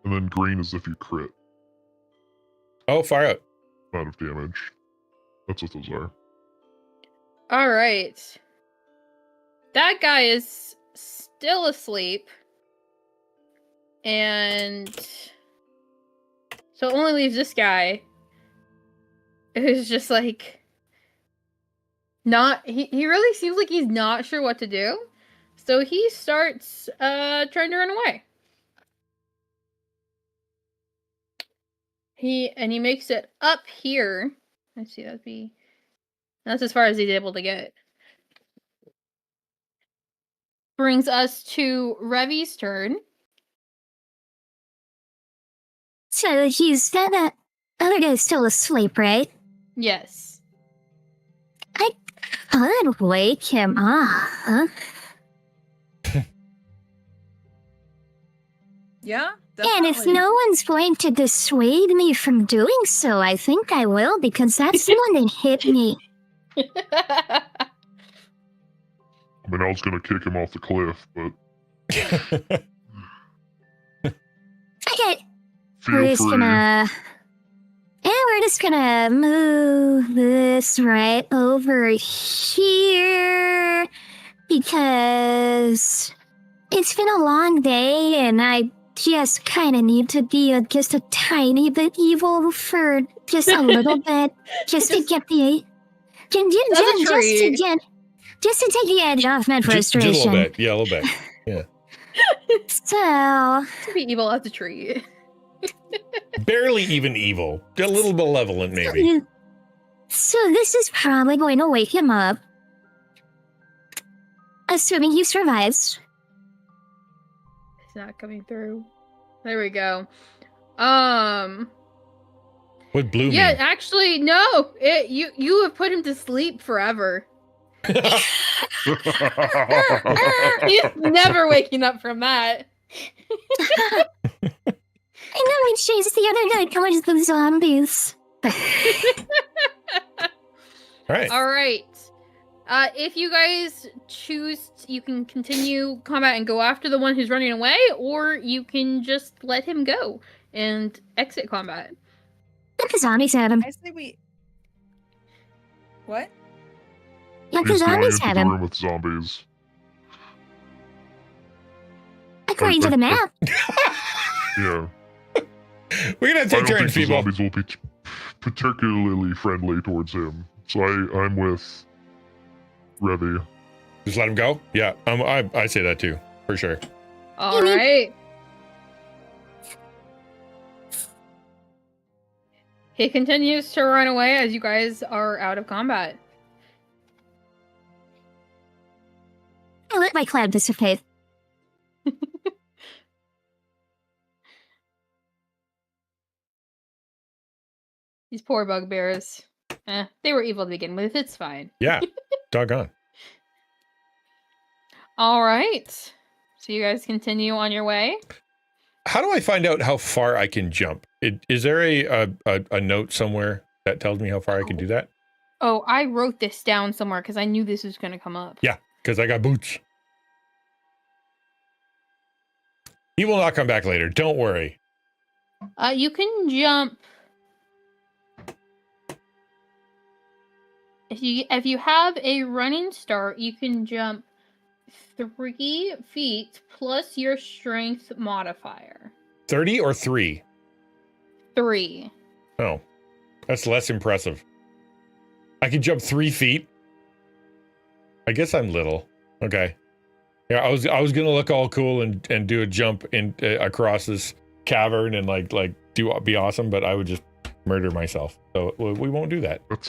and then green is if you crit. Oh, fire out. Amount of damage. That's what those are. All right. That guy is still asleep. And so it only leaves this guy who's just like he really seems like he's not sure what to do. So he starts trying to run away. He makes it up here. Let's see, that's as far as he's able to get. Brings us to Revi's turn. So that other guy's still asleep, right? Yes. I could wake him up. Yeah, And if definitely. no one's going to dissuade me from doing so, I think I will, because that's the one that hit me. I mean, I was gonna kick him off the cliff, but Okay, feel we're just free. gonna move this right over here. because it's been a long day and I just kind of need to be just a tiny bit evil for just a little bit, just to get the, just to take the edge off my frustration. Just a little bit. Yeah, a little bit. Yeah. So, To be evil as a tree. Barely even evil. A little malevolent, maybe. so this is probably going to wake him up. Assuming he survives. It's not coming through. There we go. What blue Yeah, mean? actually, no. You have put him to sleep forever. He's never waking up from that. I know I chased the other night towards the zombies. All right. All right. If you guys choose, you can continue combat and go after the one who's running away, or you can just let him go and exit combat. Let the zombies at him. I say we. What? Let the He's going zombies into at the him. room with zombies. According to the map. Yeah. We're gonna I take don't turns, think the people. zombies will be particularly friendly towards him. So I'm with Revy. Just let him go. Yeah, I say that too, for sure. All right. He continues to run away as you guys are out of combat. I let my cloud dissipate. These poor bugbears. They were evil to begin with. It's fine. Yeah, doggone. All right. So you guys continue on your way. How do I find out how far I can jump? Is there a note somewhere that tells me how far I can do that? Oh, I wrote this down somewhere because I knew this was going to come up. Yeah, because I got boots. He will not come back later. Don't worry. You can jump. If you have a running start, you can jump 3 feet plus your strength modifier. 30 or 3? 3. Oh, that's less impressive. I can jump 3 feet. I guess I'm little. Okay. Yeah, I was gonna look all cool and do a jump in across this cavern and be awesome, but I would just murder myself. So we won't do that. That's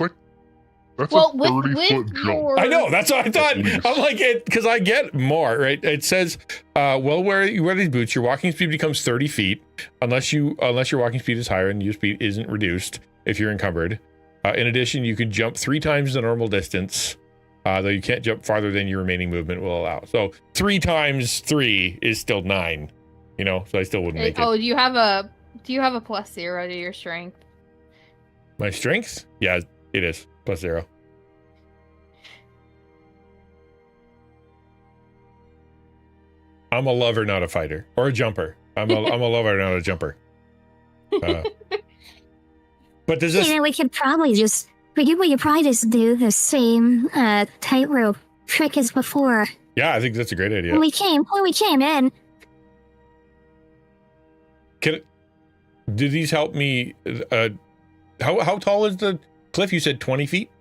a With 30-foot jump. your... I know, that's what I thought. At least. I'm like, because I get more, right? It says, wear these boots. Your walking speed becomes 30 feet unless your walking speed is higher and your speed isn't reduced if you're encumbered. In addition, you can jump 3 times the normal distance, though you can't jump farther than your remaining movement will allow. So 3 times 3 is still 9, so I still wouldn't make it. Oh, do you have a +0 to your strength? My strength? Yeah, it is +0. I'm a lover, not a fighter, or a jumper. I'm a lover, not a jumper. But does this? Yeah, we could probably just do the same tightrope trick as before. Yeah, I think that's a great idea. When we came in. Do these help me? How tall is the cliff? You said 20 feet.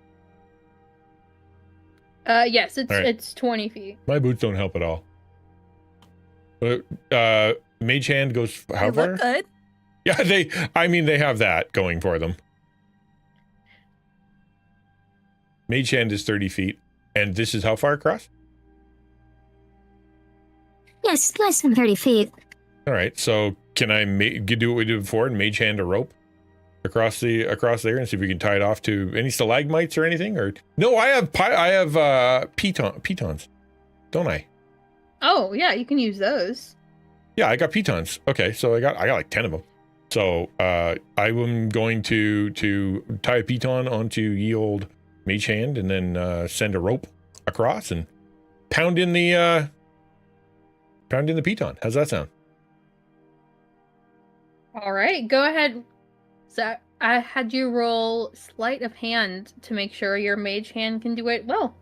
Yes, All right. it's 20 feet. My boots don't help at all. Mage hand goes how They far? look good. Yeah, they have that going for them. Mage hand is 30 feet, and this is how far across? Yes, less than 30 feet. All right, so can I do what we did before and mage hand a rope across there and see if we can tie it off to any stalagmites or anything? Or no, I have pitons, don't I? Oh, yeah, you can use those. Yeah, I got pitons. Okay, so I got like 10 of them. So I am going to tie a piton onto ye old mage hand and then send a rope across and pound in the piton. How's that sound? All right, go ahead. So I had you roll sleight of hand to make sure your mage hand can do it well.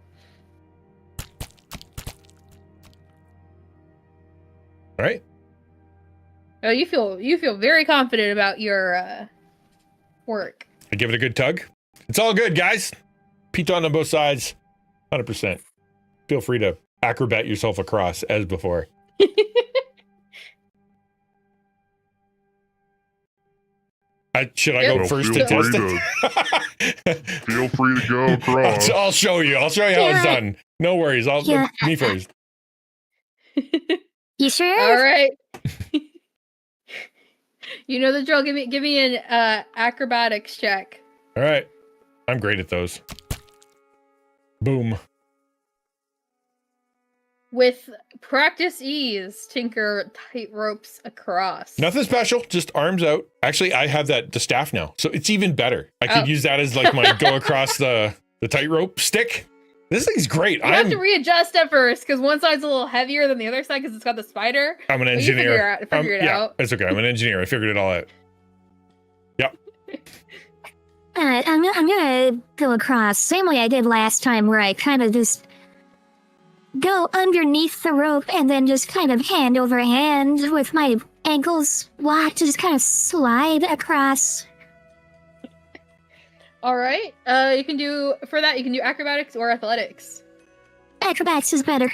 All right. Oh, you feel very confident about your work. I give it a good tug. It's all good, guys. Piton on both sides, 100%. Feel free to acrobat yourself across as before. Should I go Well, first feel to test free it? Feel free to go across. I'll show you. I'll show you how it's done. No worries. Me first. You sure? All right. You know the drill. Give me an acrobatics check. All right. I'm great at those. Boom. With practice ease, Tinker tight ropes across. Nothing special. Just arms out. Actually, I have the staff now, so it's even better. I could use that as like my go across the tightrope stick. This thing's great. You have to readjust at first because one side's a little heavier than the other side because it's got the spider. I'm an engineer. Figure it out. It's okay. I'm an engineer. I figured it all out. Yep. Alright, I'm gonna go across, same way I did last time, where I kind of just go underneath the rope and then just kind of hand over hand with my ankles locked to just kind of slide across. All right. You can do acrobatics or athletics. Acrobatics is better.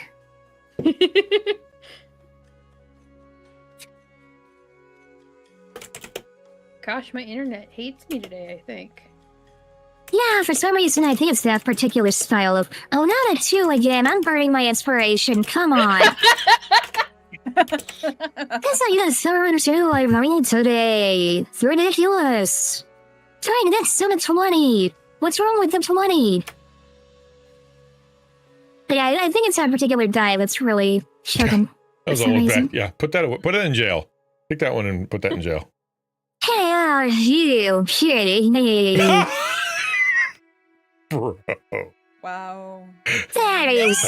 Gosh, my internet hates me today, I think. Yeah, for some reason I think it's that particular style of, oh, not a 2 again, I'm burning my inspiration, come on. That's not even a 2 I'm running today. It's ridiculous. Trying to get still to 20. What's wrong with the 20? Yeah, I think it's that particular die that's really shocking. That was all bad. Yeah, put it in jail. Take that one and put that in jail. Hey, are you shitty? Bro. Wow. That is.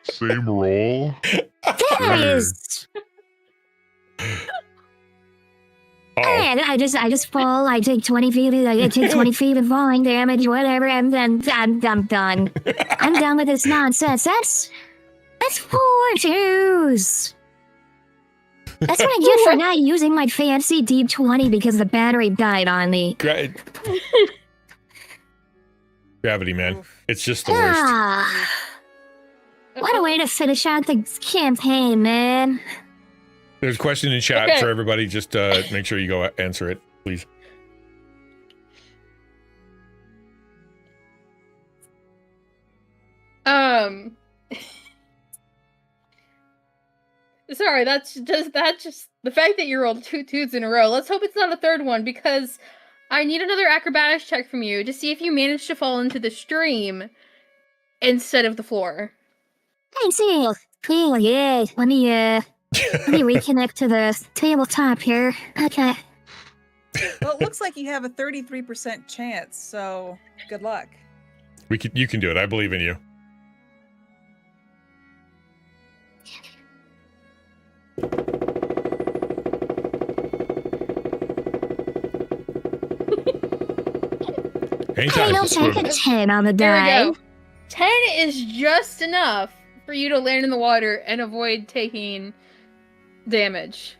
Same roll. That is. And I just fall. I take 20 feet. I take 20 feet of falling damage, whatever, and then I'm done. I'm done with this nonsense. That's 4 twos. That's what I get for not using my fancy D20 because the battery died on me. Gravity, man. It's just the worst. What a way to finish out the campaign, man. There's a question in chat for everybody. Just make sure you go answer it, please. Sorry, that's just the fact that you rolled 2 twos in a row. Let's hope it's not a third one because I need another acrobatics check from you to see if you managed to fall into the stream instead of the floor. Thanks, yeah. Cool, yeah. Let me reconnect to the tabletop here. Okay. Well, it looks like you have a 33% chance, so good luck. You can do it. I believe in you. Anytime. I'll take a 10 on the die. There we go. 10 is just enough for you to land in the water and avoid taking damage.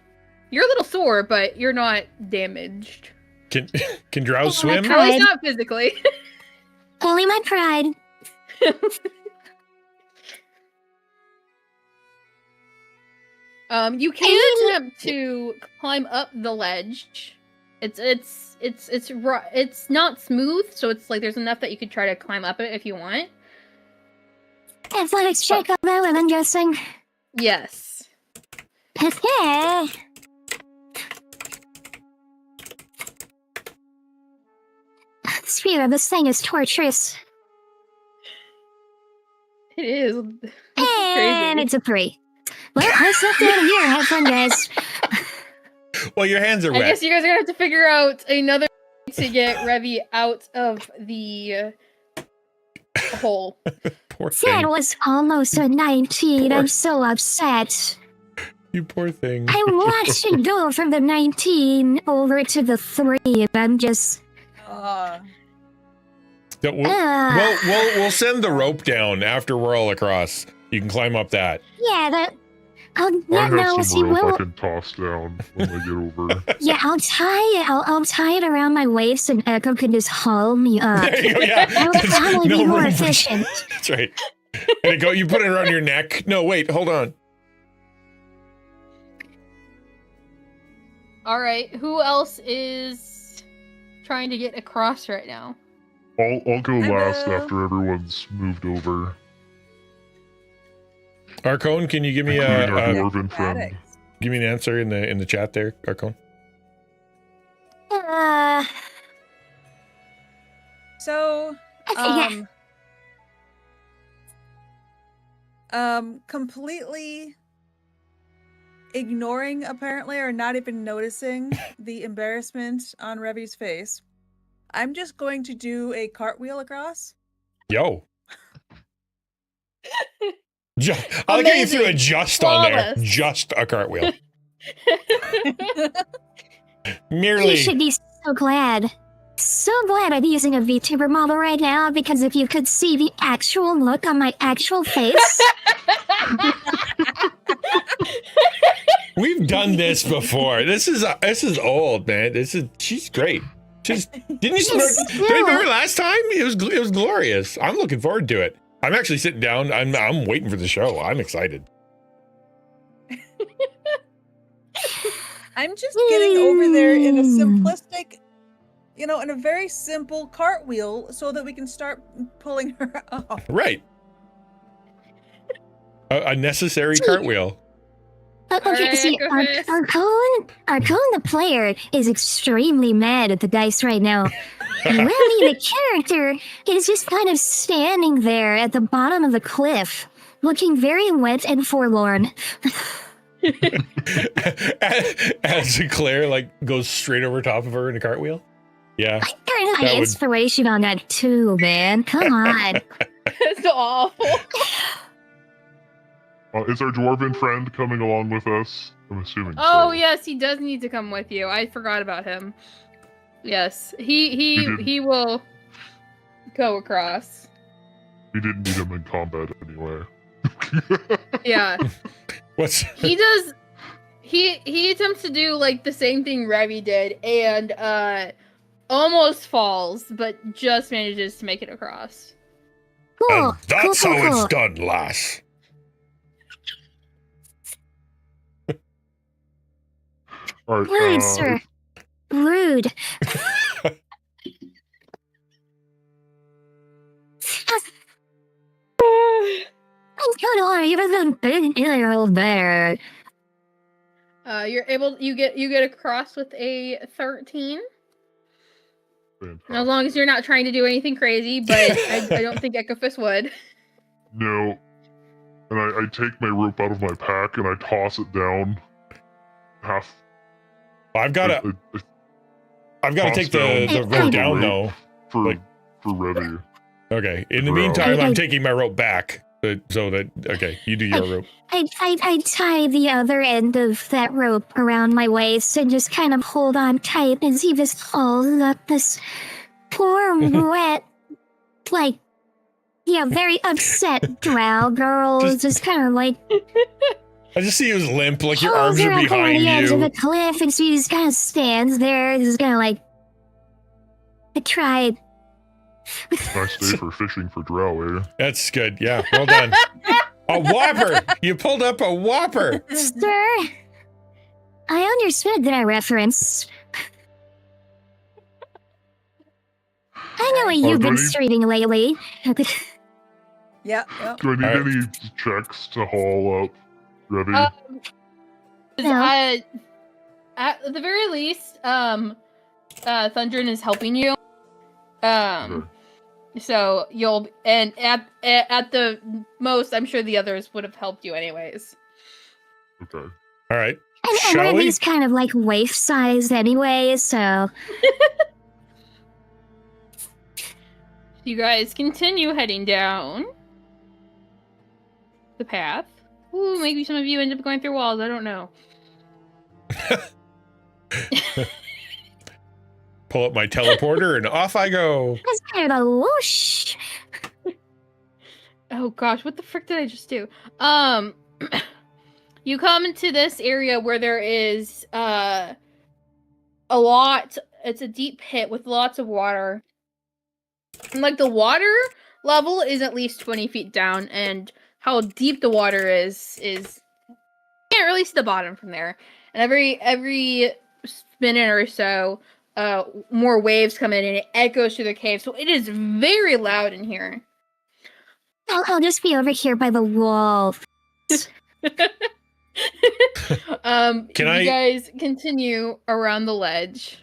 You're a little sore, but you're not damaged. Can Drow swim? At least not physically. Only my pride. You can attempt to climb up the ledge. It's not smooth, so it's like there's enough that you could try to climb up it if you want. Athletics check on that one, I'm guessing. Yes. Okay. Spirit, this thing is torturous. It is. And it's a 3. Well, I stepped out of here. Have fun, guys. Well, your hands are wet. I guess you guys are gonna have to figure out another to get Revy out of the hole. Poor thing. That was almost a 19. I'm so upset. You poor thing. I watched it go from the 19 over to the 3, and I'm just... We'll send the rope down after we're all across. You can climb up that. Yeah, Oh, I yeah, have no, she some rope I will. can toss down when I get over. Yeah, I'll tie it around my waist, and Echo can just haul me up. There you go. Yeah. That would probably No be more room for- efficient. That's right. And you put it around your neck. No, wait, hold on. All right, who else is trying to get across right now? I'll go I last will. after everyone's moved over, Arcone, can you give me including our a dwarven friend. Acrobatics. give me an answer in the chat there, Arcone? So, I completely ignoring apparently or not even noticing the embarrassment on Revy's face. I'm just going to do a cartwheel across. Yo. I'll get you through a Amazing. just on there. Flawless. Just a cartwheel. You Merely. should be so glad. So glad I'm using a VTuber model right now, because if you could see the actual look on my actual face. We've done this before. This is old, man. She's great. Didn't you She's don't you still- remember last time? It was glorious. I'm looking forward to it. I'm actually sitting down. I'm waiting for the show. I'm excited. I'm just getting over there in a simplistic, in a very simple cartwheel so that we can start pulling her off. Right. A necessary cartwheel. Okay, Alright, see, go ahead. Arcone the player is extremely mad at the dice right now. Remy the character is just kind of standing there at the bottom of the cliff, looking very wet and forlorn. As Claire goes straight over top of her in a cartwheel. Yeah. I kind of That had would- inspiration on that too, man. Come on. It's awful. Is our dwarven friend coming along with us? I'm assuming Oh so. yes, he does need to come with you. I forgot about him. Yes, He did. he will go across. We didn't need him in combat anyway. Yeah, What's he does. He attempts to do the same thing Revy did, and almost falls, but just manages to make it across. Cool. And that's cool, how cool. it's done, lass. Alright, Rude, sir. Rude. I'm kind of even been a little better. You get across with a 13. fantastic. As long as you're not trying to do anything crazy, but I don't think Ecofist would. No. And I take my rope out of my pack and I toss it down half. I've got to Toss take down the the rope down rope. though. for Like- Revy. Okay. In the Bro. meantime, I'm I- taking my rope back. Okay, you do your rope. I tie the other end of that rope around my waist and just kind of hold on tight as he just holds up this poor, wet, very upset drow girl. Just kind of I just see you as limp, like your pulls arms her are up on behind the edge of you. the cliff, and she just kind of stands there, just kind of I tried. Nice day for fishing for drow, eh? That's good. Yeah, well done. A whopper! You pulled up a whopper! Sir, I understood that reference. I know what you've been buddy. streaming lately. Yeah. Do I need Alright. any checks to haul up Revy? No. At the very least, Thundrin is helping you. Okay. So you'll and at the most, I'm sure the others would have helped you anyways. Okay. All right. And Shall we? Revy's kind of waif sized anyway, so You guys continue heading down the path. Ooh, maybe some of you end up going through walls. I don't know. Pull up my teleporter and off I go. it's kind of a whoosh. Oh gosh, what the frick did I just do? You come into this area where there is a lot. It's a deep pit with lots of water. And, like, the water level is at least 20 feet down, and how deep the water is can't really see the bottom from there. And every minute or so, more waves come in and it echoes through the cave. So it is very loud in here. I'll just be over here by the wall. You guys continue around the ledge.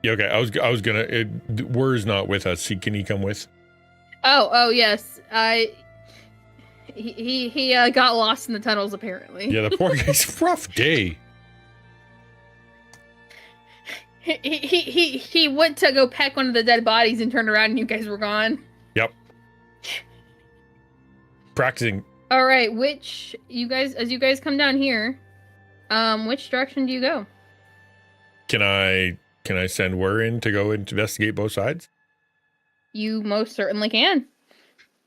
Yeah, okay, I was gonna. Wur's not with us. Can he come with? Oh yes. He got lost in the tunnels apparently. Yeah, the poor guy's rough day. He went to go peck one of the dead bodies and turned around and you guys were gone. Yep. Practicing. All right, as you guys come down here, which direction do you go? Can I send Wur in to go investigate both sides? You most certainly can.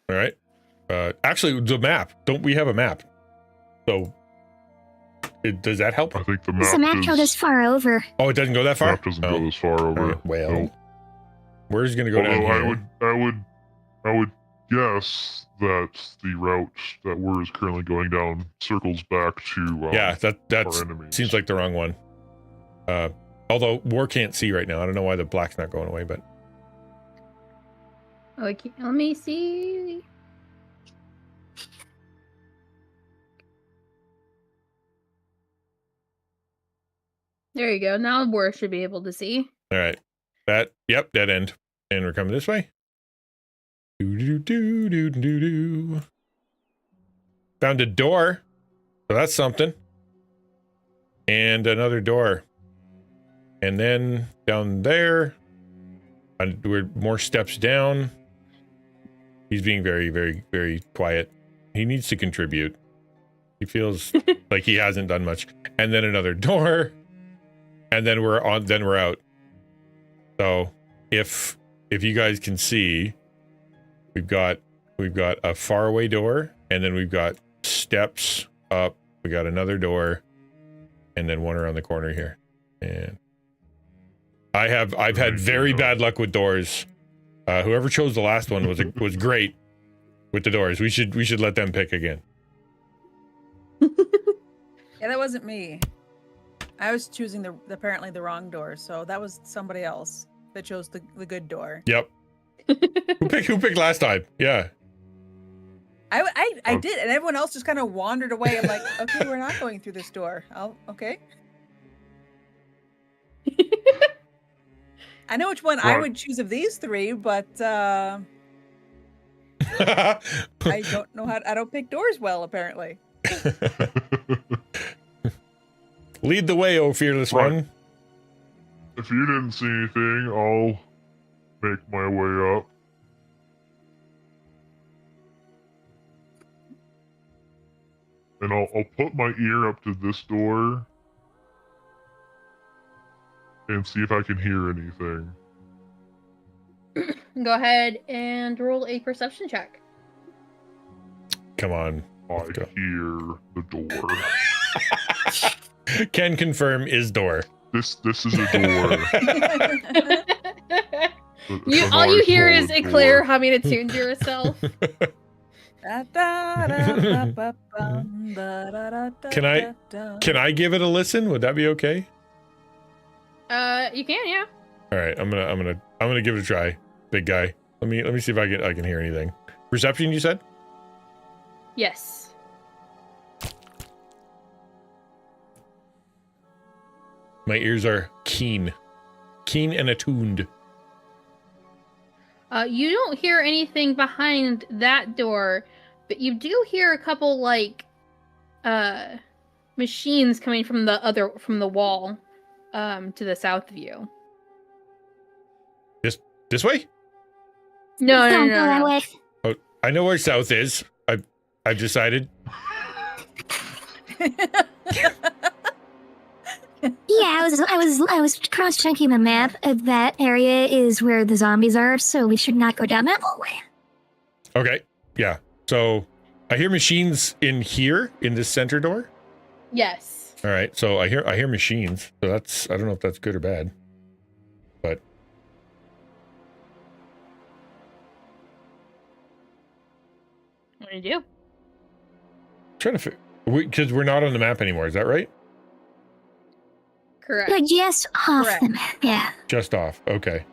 All right. Actually, the map. Don't we have a map? So, does that help? I think the Does the map go this far over? Oh, it doesn't go that The far? map doesn't go this far over. Well, No. Wur's gonna go down Although here. I would guess that the route that Wur is currently going down circles back to Yeah, that our enemies. seems like the wrong one. Although Wur can't see right now. I don't know why the black's not going away, but Okay, let me see. There you go. Now War should be able to see. all right. Yep, dead end. And we're coming this way. Do. Found a door. So that's something. And another door. And then down there, we're more steps down. He's being very, very, very quiet. He needs to contribute. He feels like he hasn't done much. And then another door. And then we're out. So if you guys can see, we've got a faraway door, and then we've got steps up. We got another door, and then one around the corner here. And I've had very bad luck with doors. Whoever chose the last one was great with the doors. We should let them pick again. Yeah, that wasn't me. I was choosing apparently the wrong door, so that was somebody else that chose the good door. Yep. Who picked last time? Yeah. I did, and everyone else just kind of wandered away. I'm like, okay, we're not going through this door. Okay. I know which one I would choose of these three, but I don't know I don't pick doors well, apparently. Lead the way, oh fearless one. If you didn't see anything, I'll make my way up. And I'll put my ear up to this door and see if I can hear anything. Go ahead and roll a perception check. Come on. I hear the door. Can confirm is door. This is a door. All you hear is a Claire humming a tune to herself. Can I give it a listen? Would that be okay? You can, yeah. All right, I'm gonna give it a try, big guy. Let me see if I can hear anything. Perception, you said? Yes. My ears are keen and attuned. You don't hear anything behind that door, but you do hear a couple machines coming from the wall to the south of you. This way? No. Don't go that way. Oh, I know where south is. I've decided. Yeah, I was cross-checking the map. That area is where the zombies are, so we should not go down that way. Okay, yeah. So I hear machines in here in this center door. Yes. All right. So I hear machines. So that's, I don't know if that's good or bad, but. What do you do? Trying to because we're not on the map anymore. Is that right? Correct. But yes, off Correct. them. Yeah. Just off. Okay.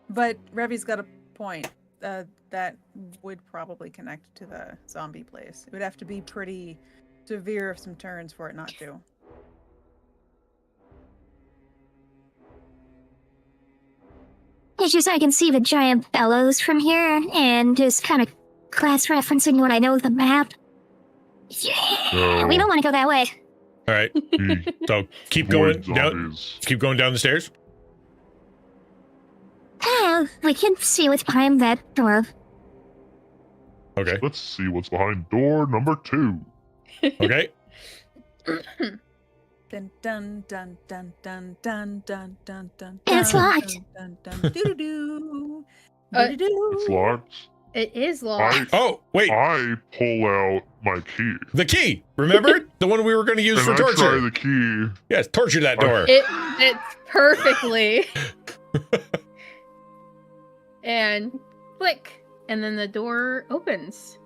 But Revy's got a point. That would probably connect to the zombie place. It would have to be pretty severe of some turns for it not to. It's just I can see the giant bellows from here, and just kind of cross-referencing what I know of the map. Yeah, we don't want to go that way. All right. So keep going down. Keep going down the stairs. Oh, we can see what's behind that door. Okay. Let's see what's behind door number 2. Okay. Dun dun dun dun dun dun dun dun dun. It's dun, locked. Dun dun dun doo doo Uh, doo. It's locked. It is locked. Oh, wait. I pull out my key. The key. Remember? The one we were going to use And for I try torture. the key. Yes, torture that door. It fits perfectly. And click. And then the door opens.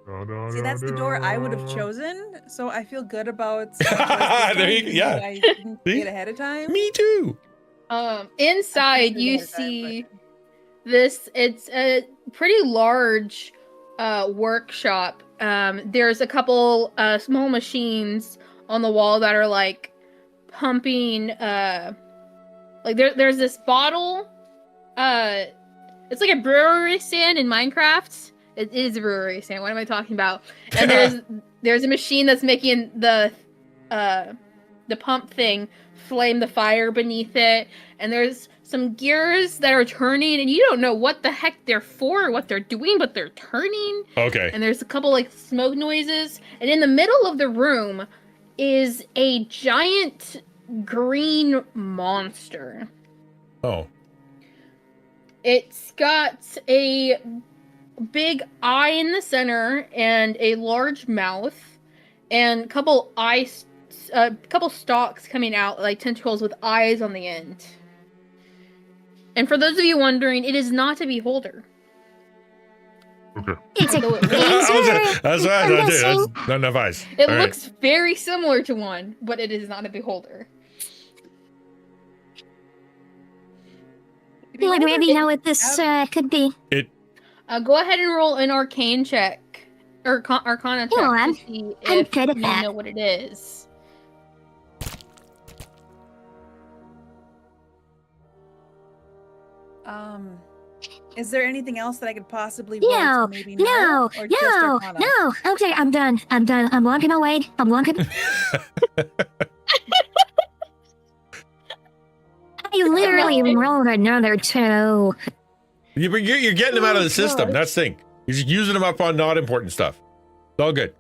See, that's the door I would have chosen, so I feel good about. There you go, yeah. I didn't See? see it ahead of time. Me too. Inside sure you there's that, see this. It's a pretty large workshop. There's a couple small machines on the wall that are like pumping. Like there's this bottle. It's like a brewery stand in Minecraft. It is a brewery stand. What am I talking about? And there's a machine that's making the pump thing flame the fire beneath it. And there's some gears that are turning, and you don't know what the heck they're for or what they're doing, but they're turning. Okay. And there's a couple like smoke noises. And in the middle of the room is a giant green monster. Oh. It's got a big eye in the center and a large mouth and a couple stalks coming out like tentacles with eyes on the end. And for those of you wondering, it is not a beholder. Okay. It's a Although it laser. That's what I I'm thought, dude. guessing. That's not enough eyes. It All right. looks very similar to one, but it is not a beholder. Would Randy know what this could be? Go ahead and roll an arcane check or arcana check Go on. to see I'm if good at you that. know what it is. Is there anything else that I could possibly No, roll to maybe No, know, or just no, Arcana? no. Okay, I'm done. I'm walking away. I'm walking. I literally rolled another 2. You're getting them out of the system. gosh. That's the thing. You're just using them up on not important stuff. It's all good.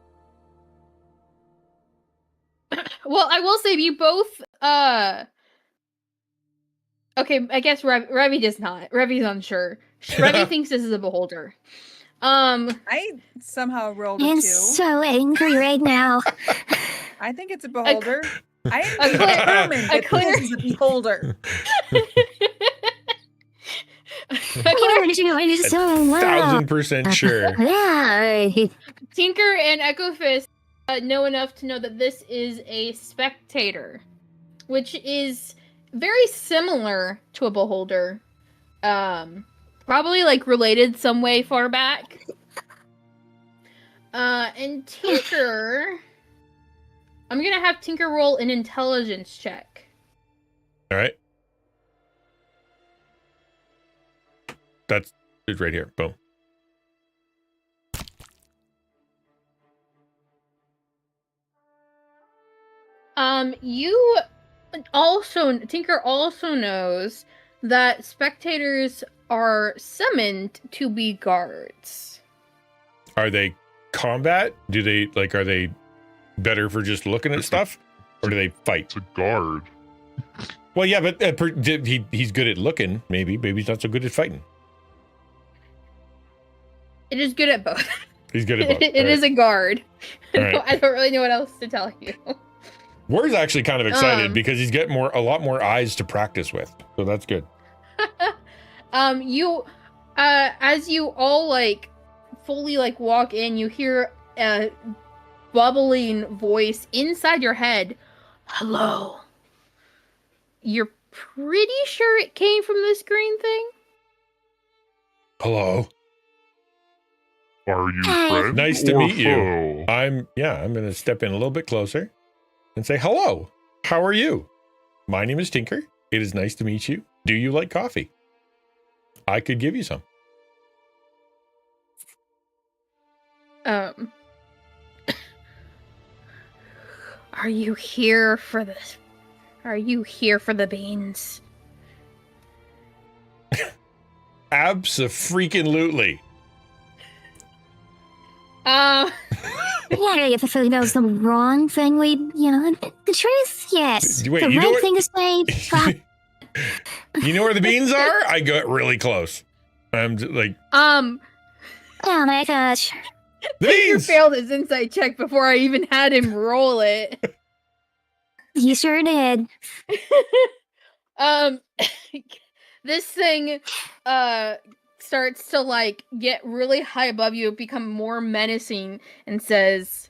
Well, I will say you both. Okay, I guess Revy does not. Revy's unsure. Revy thinks this is a beholder. I somehow rolled a I'm 2. so angry right now. I think it's a beholder. I a am clear- determined a that clear- this is a beholder. You're doing so well. 1,000% sure. Yeah. Tinker and Echo Fist know enough to know that this is a spectator, which is very similar to a beholder. Probably like related some way far back. And Tinker, I'm gonna have Tinker roll an intelligence check. All right. That's it right here. Boom. Tinker also knows that spectators are summoned to be guards. Are they combat? Are they better for just looking at stuff? Or do they fight? It's a guard. Well, yeah, but he's good at looking, maybe. Maybe he's not so good at fighting. It is good at both. He's good at both. It is a guard. All right. I don't really know what else to tell you. We're actually kind of excited Um. because he's getting a lot more eyes to practice with. So that's good. As you all like fully like walk in, you hear a bubbling voice inside your head. Hello. You're pretty sure it came from this green thing? Hello. Are you Hi. friend Nice to or meet you. foe? I'm going to step in a little bit closer and say, hello. How are you? My name is Tinker. It is nice to meet you. Do you like coffee? I could give you some. Are you here for this? Are you here for the beans? Abso-freaking-lutely. Yeah, if the food knows the wrong thing, the truth, yes. Wait, the you know right what- thing to say, You know where the beans are? I got really close. I'm just like, oh my gosh. the Tinker beans! failed his insight check before I even had him roll it. You sure did. This thing starts to like get really high above you, become more menacing, and says,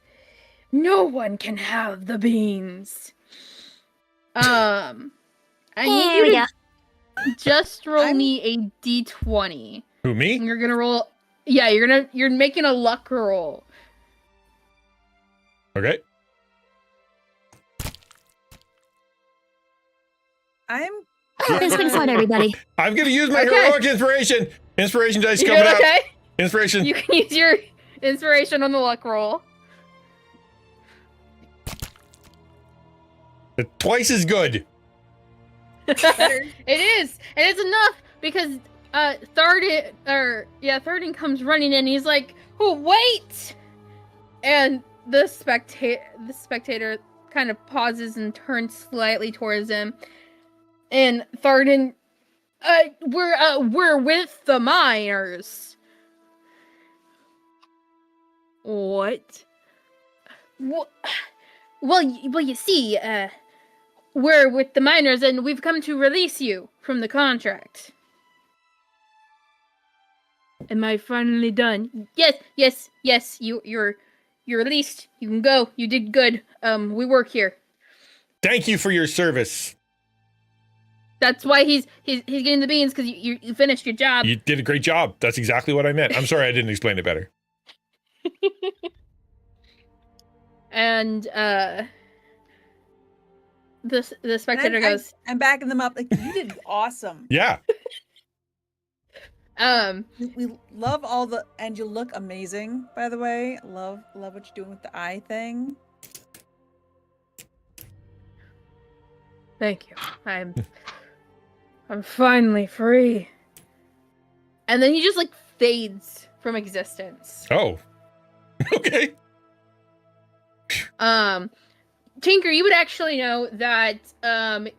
"No one can have the beans." I need There we you go. to just roll I'm- me a d20. Who, me? And you're gonna roll. Yeah, you're making a luck roll. Okay. I'm It's been fun, everybody. I'm going to use my Okay. heroic inspiration. Inspiration dice You coming doing out. okay? Inspiration. You can use your inspiration on the luck roll. Twice as good. It is, and it's enough because Tharden comes running in. He's like, "Oh, wait!" And the spectator kind of pauses and turns slightly towards him. And Tharden, we're with the miners. What? Well, you see, we're with the miners, and we've come to release you from the contract. Am I finally done? Yes. You're released. You can go. You did good. We work here. Thank you for your service. That's why he's getting the beans, because you finished your job. You did a great job. That's exactly what I meant. I'm sorry I didn't explain it better. And the spectator goes, I'm backing them up. Like, you did awesome. Yeah. We love all the, and you look amazing, by the way. Love what you're doing with the eye thing. "Thank you. I'm finally free." And then he just like fades from existence. Oh. Okay. Tinker, you would actually know that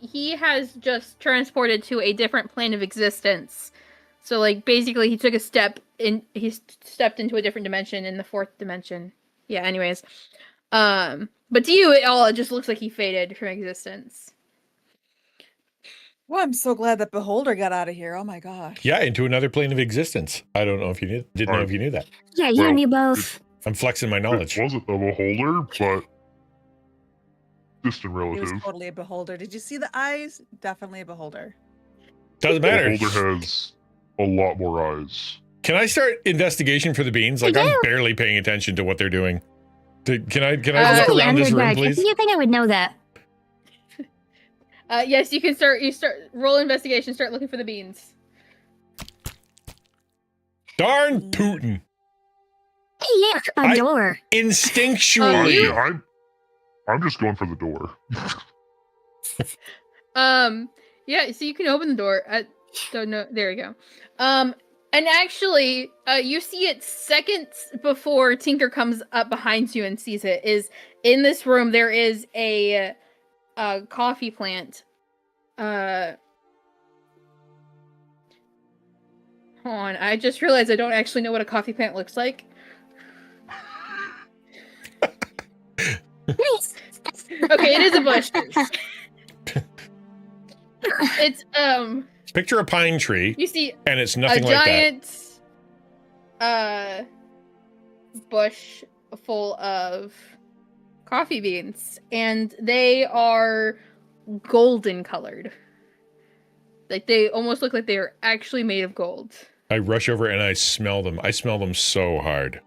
he has just transported to a different plane of existence. So like basically he stepped into a different dimension, in the fourth dimension. Yeah, anyways. But to you it just looks like he faded from existence. Well, I'm so glad that Beholder got out of here. Oh my gosh. Yeah, into another plane of existence. I don't know if you didn't know if you knew that. Yeah, you Well, and me both. I'm flexing my knowledge. It wasn't the beholder, but distant He was relative. totally a Beholder. Did you see the eyes? Definitely a Beholder. Doesn't matter. Beholder has a lot more eyes. Can I start investigation for the beans? Like, I'm barely paying attention to what they're doing. Can I look around this room, please? You think I would know that? Yes, you can start roll investigation, start looking for the beans. Darn tootin'. Hey, a door. Instinctually. You- I'm just going for the door. Yeah, so you can open the door. Don't know. There you go. And actually, you see it seconds before Tinker comes up behind you and sees it. Is in this room there is a coffee plant. Hold on, I just realized I don't actually know what a coffee plant looks like. Okay, it is a bush. It's Picture a pine tree, you see and it's a nothing like that. giant bush full of coffee beans, and they are golden colored. Like they almost look like they are actually made of gold. I rush over and I smell them. I smell them so hard.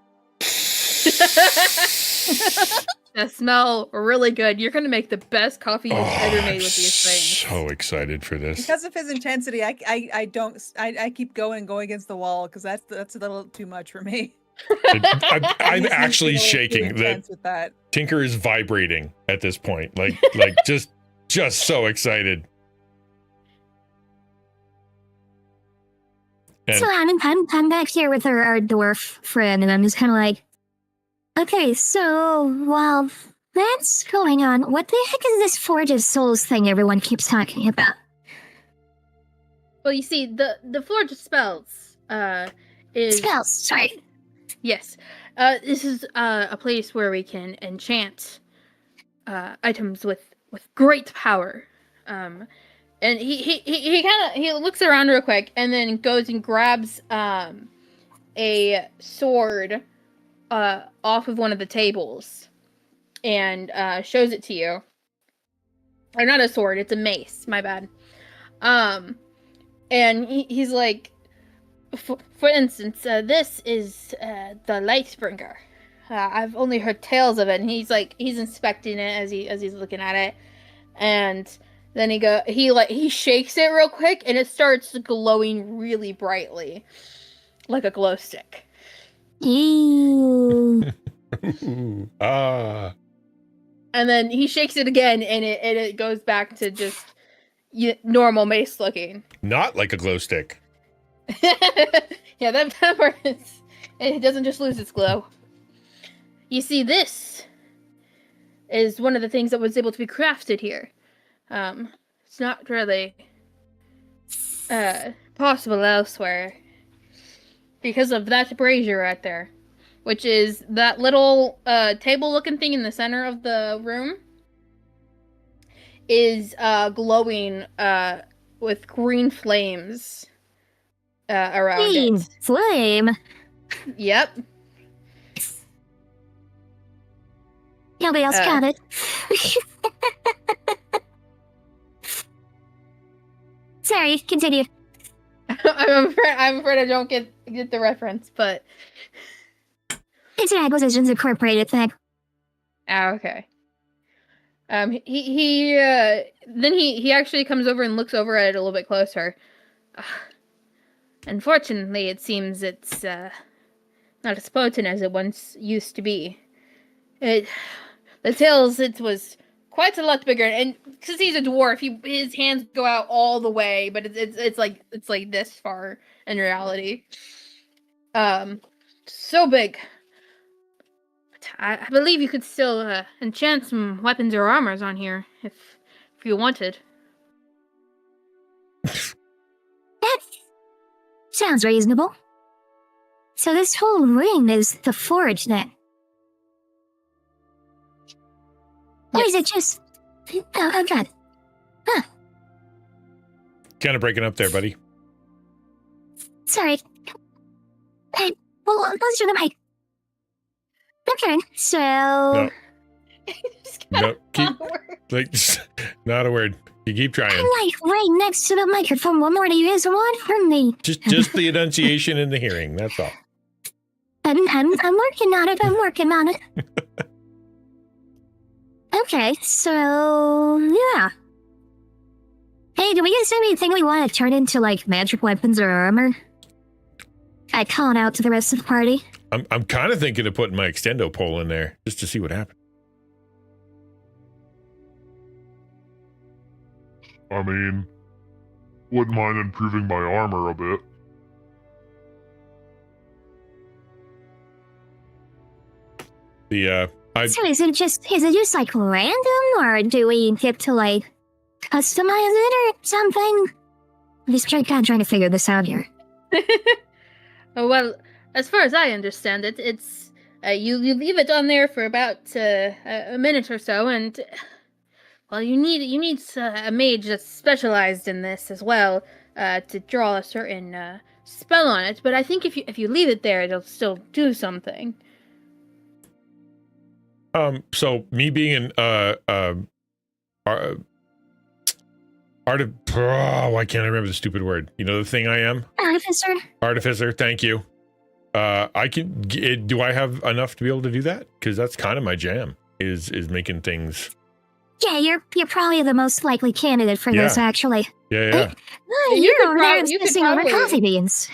They smell really good. You're gonna make the best coffee you've ever made with these things. So excited for this. Because of his intensity, I keep going and going against the wall because that's a little too much for me. I'm He's actually a little too shaking. intense with that. Tinker is vibrating at this point. Like just so excited. And So I'm back here with our dwarf friend, and I'm just kind of like, okay, so while that's going on, what the heck is this Forge of Souls thing everyone keeps talking about? Well, you see, the Forge of Spells is Spells, sorry. yes. This is a place where we can enchant items with great power. And he kind of looks around real quick and then goes and grabs a sword off of one of the tables and shows it to you. Or not a sword, it's a mace. My bad. And he's like, for instance, this is the Lightbringer. I've only heard tales of it, and he's inspecting it as he's looking at it, and then he shakes it real quick, and it starts glowing really brightly, like a glow stick. Ew. ah. And then he shakes it again, and it goes back to just normal mace looking. Not like a glow stick. Yeah, that part is, it doesn't just lose its glow. You see, this is one of the things that was able to be crafted here. It's not really possible elsewhere because of that brazier right there, which is that little table-looking thing in the center of the room is glowing with green flames around Green it. flame. Yep. Nobody else got it. Sorry, continue. I'm afraid I don't get the reference, but It's an Acquisitions Incorporated thing. okay. He actually comes over and looks over at it a little bit closer. Unfortunately, it seems it's not as potent as it once used to be. The tales, it was quite a lot bigger, and because he's a dwarf, his hands go out all the way, but it's like this far in reality. So big. I believe you could still enchant some weapons or armors on here if you wanted. That sounds reasonable. So this whole ring is the forge then? Or is it just... Oh god. Huh. Kind of breaking up there, buddy. Sorry. Hey, well, let's do the mic. Okay, so... No. No, keep, not a word. You keep trying. I'm like right next to the microphone. What more do you guys want from me? Just the enunciation and the hearing. That's all. I'm working on it. I'm working on it. Okay, so yeah. Hey, do we guys have anything we want to turn into like magic weapons or armor? I call it out to the rest of the party. I'm kind of thinking of putting my extendo pole in there just to see what happens. I mean, wouldn't mind improving my armor a bit. So is it just like random, or do we get to like customize it or something? I'm just kind of trying to figure this out here. Well, as far as I understand it, it's You leave it on there for about a minute or so, and well, you need a mage that's specialized in this as well to draw a certain spell on it. But I think if you leave it there, it'll still do something. So me being an why can't I remember the stupid word? You know the thing I am? Artificer. Artificer, thank you. Do I have enough to be able to do that? Because that's kind of my jam, is making things. Yeah, you're probably the most likely candidate for this, actually. Yeah. You're over there obsessing over coffee beans.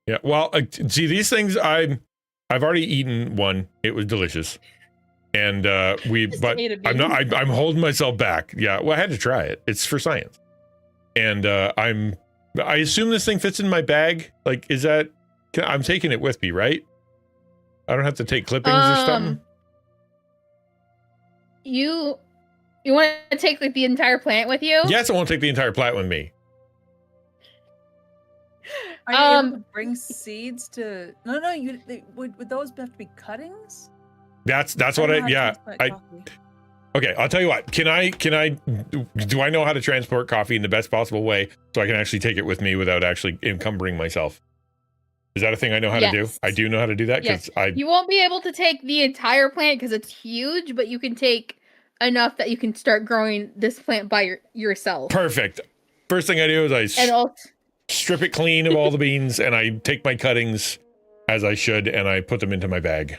Yeah, well, see, these things, I've already eaten one. It was delicious. And but I'm holding myself back. Yeah, well, I had to try it. It's for science. And I assume this thing fits in my bag. Like, I'm taking it with me, right? I don't have to take clippings or something. You want to take like the entire plant with you? Yes, I won't take the entire plant with me. Are you able to bring seeds to? No. Would those have to be cuttings? That's what okay, I'll tell you what. Do I know how to transport coffee in the best possible way so I can actually take it with me without actually encumbering myself? Is that a thing I know how to do? I do know how to do that because You won't be able to take the entire plant because it's huge, but you can take enough that you can start growing this plant by yourself. Perfect. First thing I do is strip it clean of all the beans, and I take my cuttings as I should, and I put them into my bag.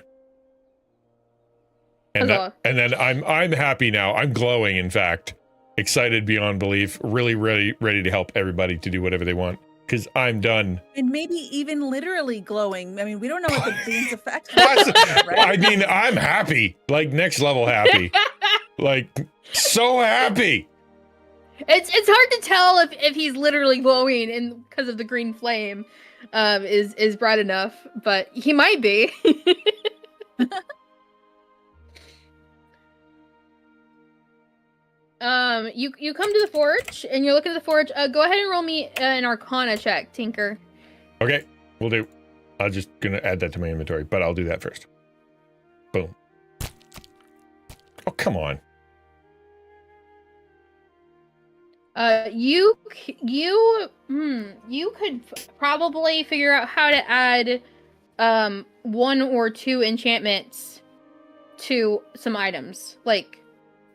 And then I'm happy now. I'm glowing, in fact, excited beyond belief, really ready to help everybody to do whatever they want. Because I'm done. And maybe even literally glowing. I mean, we don't know what the beans affect. Right? I mean, I'm happy. Like, next level happy. Like, so happy. It's hard to tell if he's literally glowing and because of the green flame is bright enough, but he might be. You come to the forge and you're looking at the forge. Go ahead and roll me an Arcana check, Tinker. Okay, we'll do. I'm just gonna add that to my inventory, but I'll do that first. Boom. Oh, come on. You could probably figure out how to add one or two enchantments to some items. Like,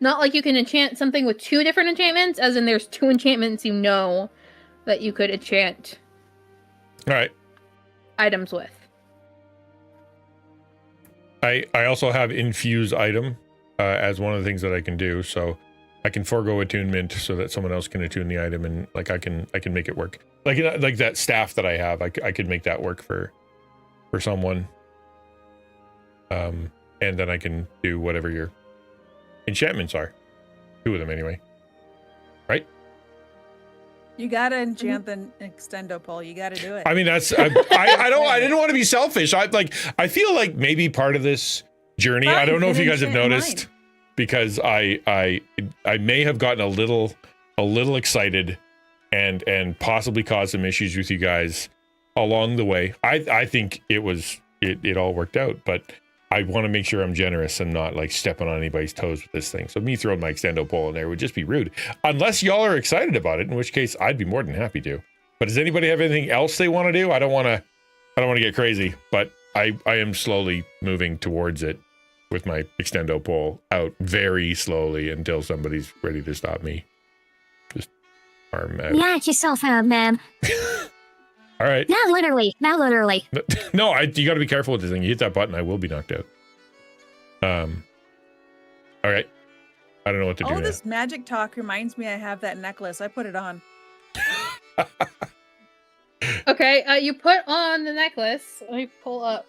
not like you can enchant something with two different enchantments, as in there's two enchantments you know that you could enchant. All right. Items with. I also have infuse item as one of the things that I can do, so I can forego attunement so that someone else can attune the item, and like I can make it work. Like that staff that I have, I could make that work for someone. And then I can do whatever your enchantments are. 2 of them anyway. Right? You gotta enchant the extendo pole. You gotta do it. I mean, that's I didn't want to be selfish. I feel like maybe part of this journey. I don't know if you guys have noticed, because I may have gotten a little excited and possibly caused some issues with you guys along the way. I think it all worked out, but I want to make sure I'm generous and not like stepping on anybody's toes with this thing. So me throwing my extendo pole in there would just be rude, unless y'all are excited about it, in which case I'd be more than happy to. But does anybody have anything else they want to do? I don't want to get crazy, but I am slowly moving towards it with my extendo pole out very slowly until somebody's ready to stop me. Just arm out. Knock yourself out, man. All right. Not literally. No, you got to be careful with this thing. You hit that button, I will be knocked out. All right. I don't know what to do now. This magic talk reminds me I have that necklace. I put it on. Okay, you put on the necklace. Let me pull up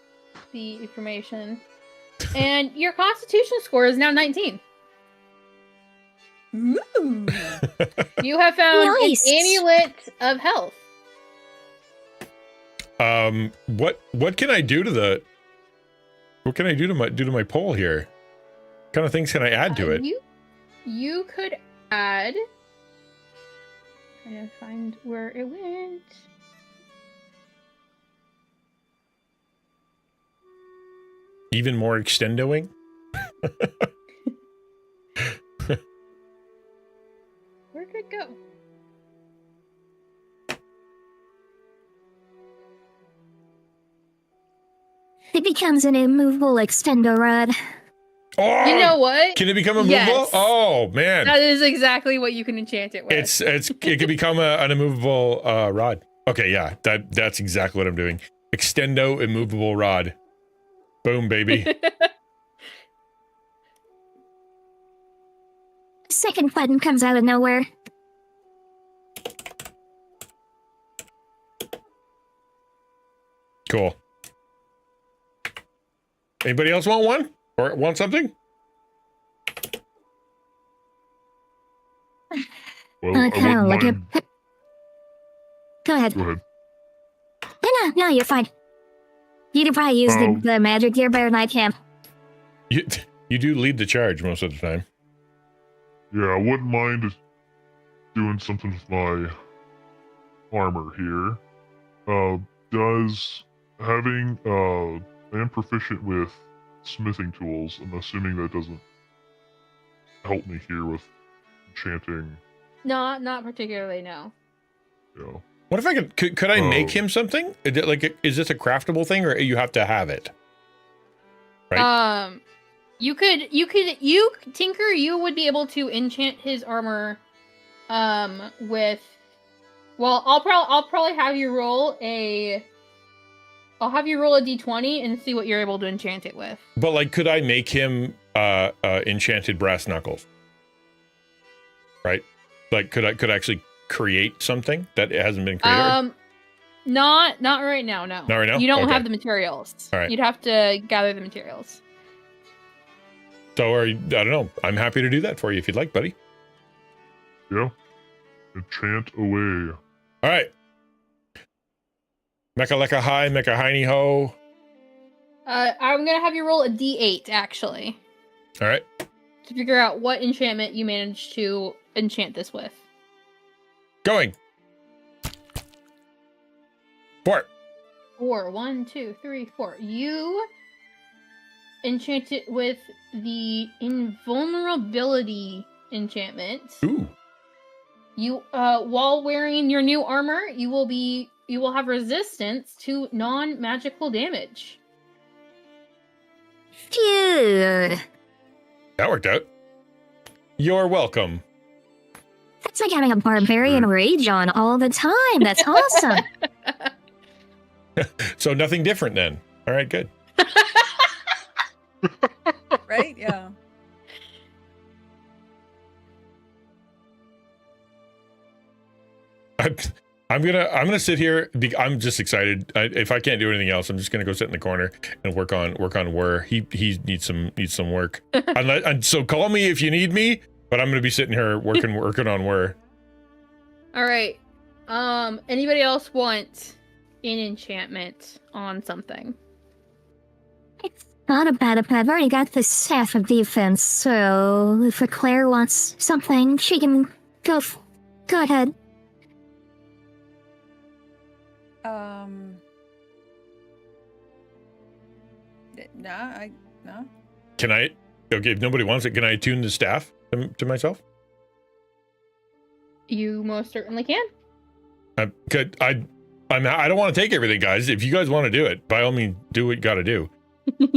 the information. And your constitution score is now 19. Ooh. You have found Nice. an amulet of health. What can I do to my pole here? What kind of things can I add to it? You could add. Trying to find where it went. Even more extendoing? Where'd it go? It becomes an immovable extendo rod. Oh, You know what? can it become immovable? Yes. Oh man, That is exactly what you can enchant it with. it can become an immovable rod. Okay, yeah, that's exactly what I'm doing. Extendo immovable rod. Boom, baby. Second button comes out of nowhere. Cool. Anybody else want one or want something? Well, I kind of wouldn't like mind. a... Go ahead. Go ahead. No, you're fine. You can probably use the magic gear better than I can. You do lead the charge most of the time. Yeah, I wouldn't mind doing something with my armor here. Does having I am proficient with smithing tools. I'm assuming that doesn't help me here with enchanting. Not particularly, no. You know. What if I could I make him something? Is this a craftable thing, or you have to have it? Right? You Tinker, you would be able to enchant his armor, with. Well, I'll probably have you roll a. I'll have you roll a d20 and see what you're able to enchant it with. But like, could I make him enchanted brass knuckles? Right? Like, could I actually create something that hasn't been created? Not right now. No. Not right now? You don't Okay. have the materials. All right. You'd have to gather the materials. So, I don't know. I'm happy to do that for you if you'd like, buddy. Yeah. Enchant away. All right. Mecha lecka hi, mecha hiney ho. I'm gonna have you roll a d8 actually All right. to figure out what enchantment you managed to enchant this with. Going. 4. 4. 1, 2, 3, 4. You enchant it with the invulnerability enchantment. Ooh. You while wearing your new armor, you will have resistance to non-magical damage. Phew. That worked out. You're welcome. That's like having a barbarian rage on all the time. That's awesome. So nothing different then. All right, good. Right? Yeah. I'm gonna sit here. I'm just excited. If I can't do anything else, I'm just gonna go sit in the corner and work on Whir. He needs some work. And so call me if you need me. But I'm gonna be sitting here working on Whir. All right. Anybody else want an enchantment on something? It's not about it, but I've already got the staff of defense, so if Claire wants something, she can go ahead. No. Can I? Okay, if nobody wants it, can I attune the staff to myself? You most certainly can. I don't want to take everything, guys. If you guys want to do it, by all means, do what you got to do.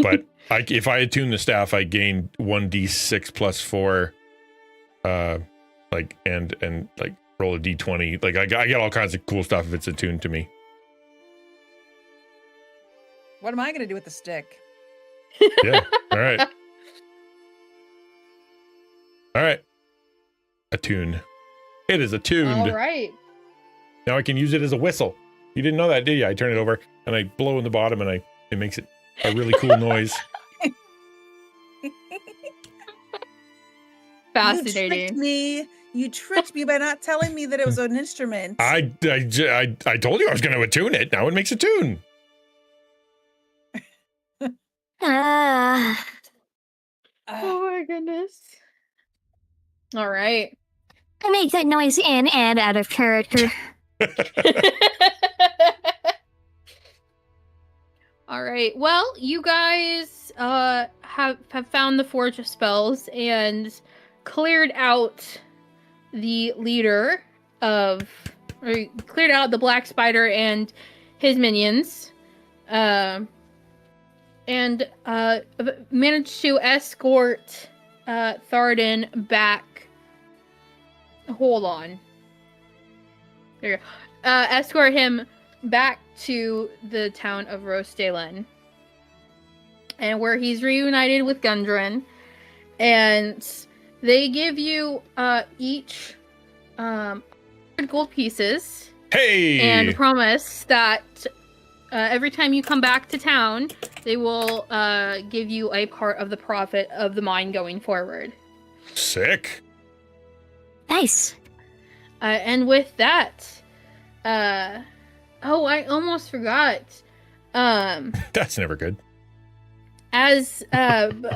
But if I attune the staff, I gain 1d6 plus 4, and roll a d20. Like I get all kinds of cool stuff if it's attuned to me. What am I gonna do with the stick? Yeah. All right. All right. Attune. It is attuned. All right. Now I can use it as a whistle. You didn't know that, did you? I turn it over and I blow in the bottom and it makes it a really cool noise. Fascinating. You tricked me by not telling me that it was an instrument. I told you I was going to attune it. Now it makes a tune. Oh my goodness. All right. I make that noise in and out of character. All right. Well, you guys have found the Forge of Spells and cleared out the leader of, or cleared out the Black Spider and his minions, and managed to escort Tharden back. Hold on. There you go. Escort him back to the town of Roastdaelen, and where he's reunited with Gundren, and they give you each 100 gold pieces. Hey! And promise that every time you come back to town, they will give you a part of the profit of the mine going forward. Sick. Nice. And with that, oh, I almost forgot. That's never good. As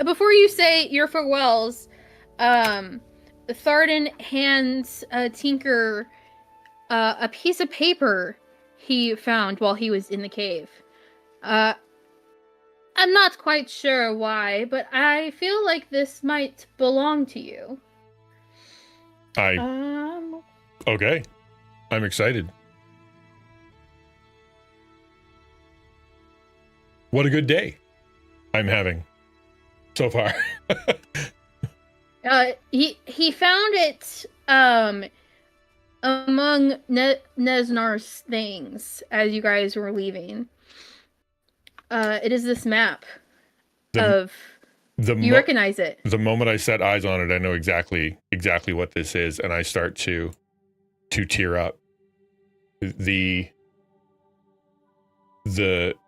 before you say your farewells, Tharden hands Tinker a piece of paper he found while he was in the cave. I'm not quite sure why, but I feel like this might belong to you. Okay. I'm excited. What a good day I'm having so far. He found it among Nesnar's things as you guys were leaving. It is this map you recognize it. The moment I set eyes on it, I know exactly what this is, and I start to tear up. The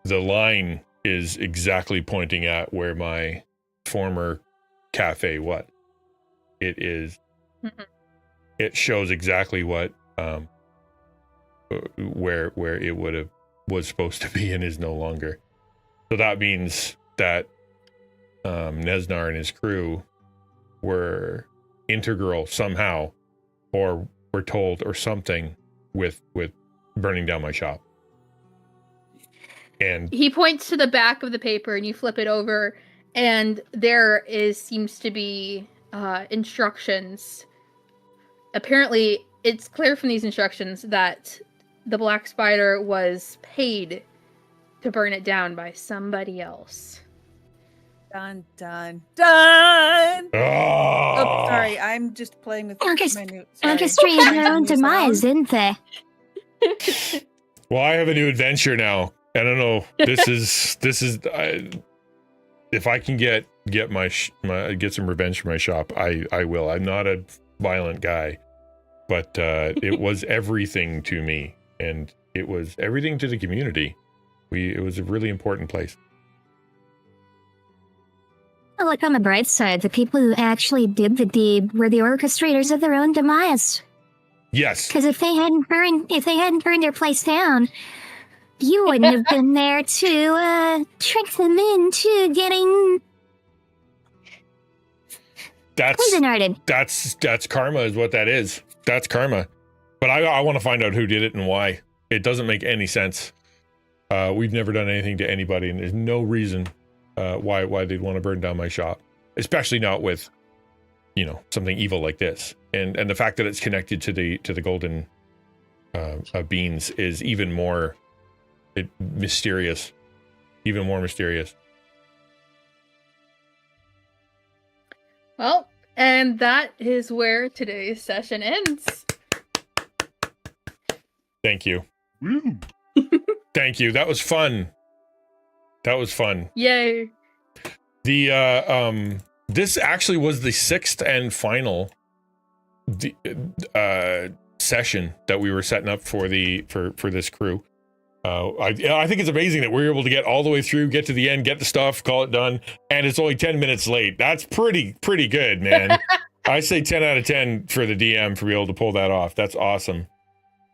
line is exactly pointing at where my former cafe was. It is. Mm-hmm. It shows exactly what where it was supposed to be and is no longer. So that means that Nesnar and his crew were integral somehow, or were told, or something with burning down my shop. And he points to the back of the paper, and you flip it over, and there seems to be instructions. Apparently, it's clear from these instructions that the Black Spider was paid to burn it down by somebody else. Dun, dun, dun! oh, Oh, sorry. I'm just playing with my new... Orchestrating their own demise, didn't they? Well, I have a new adventure now. I don't know. This is. If I can get some revenge for my shop, I will. I'm not a violent guy, but it was everything to me, and it was everything to the community. It was a really important place. Well, look on the bright side. The people who actually did the deed were the orchestrators of their own demise. Yes. Because if they hadn't burned their place down, you wouldn't have been there to trick them into getting poison-hearted. That's karma, is what that is. That's karma. But I want to find out who did it and why. It doesn't make any sense. We've never done anything to anybody, and there's no reason why they'd want to burn down my shop, especially not with, something evil like this. And the fact that it's connected to the golden beans is even more mysterious, even more mysterious. Well, and that is where today's session ends. Thank you. Woo. Thank you. That was fun. Yay. The this actually was the sixth and final session that we were setting up for this crew. I think it's amazing that we're able to get all the way through, get to the end, get the stuff, call it done, and it's only 10 minutes late. That's pretty good, man. I say 10 out of 10 for the DM for being able to pull that off. That's awesome.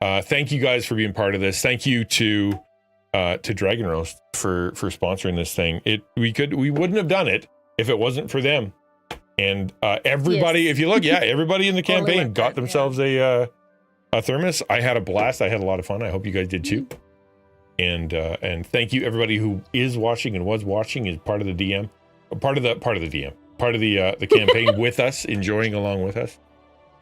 Thank you guys for being part of this. Thank you to Dragon Roast for sponsoring this thing. We wouldn't have done it if it wasn't for them. And everybody, Yes. if you look, everybody in the Totally campaign with got that, themselves a thermos. I had a blast. I had a lot of fun. I hope you guys did too. And thank you everybody who is watching and was watching, is part of the DM, part of the campaign with us, enjoying along with us.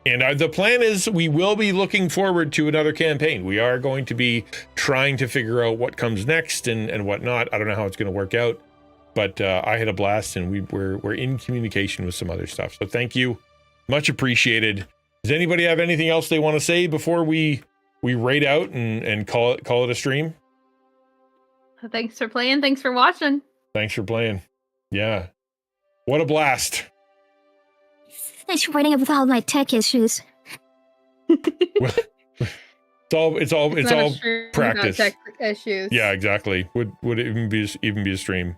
And the plan is we will be looking forward to another campaign. We are going to be trying to figure out what comes next and whatnot. I don't know how it's going to work out, but I had a blast, and we're in communication with some other stuff. So thank you, much appreciated. Does anybody have anything else they want to say before we raid out and call it a stream? Thanks for playing. Thanks for watching. Thanks for playing. Yeah, what a blast. Thanks for putting up with all my tech issues. It's all not a stream without practice. tech issues. Yeah, exactly. Would it even be a stream?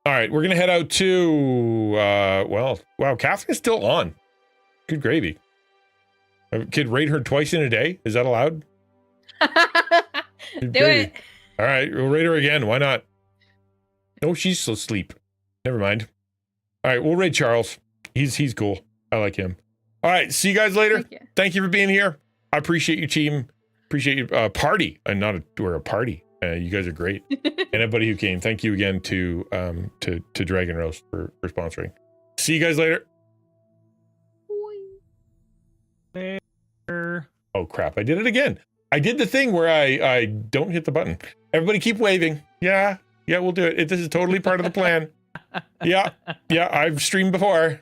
All right, we're gonna head out to wow, Catherine's still on. Good gravy. Could raid her twice in a day? Is that allowed? Do it. All right, we'll raid her again. Why not? No, she's still asleep. Never mind. All right, we'll raid Charles. He's cool. I like him. All right, see you guys later. Thank you for being here. I appreciate you, team. Appreciate you. Party. We're a party. You guys are great. And everybody who came, thank you again to Dragon Roast for sponsoring. See you guys later. Oh crap! I did it again. I did the thing where I don't hit the button. Everybody keep waving. Yeah, we'll do it. This is totally part of the plan. Yeah, I've streamed before.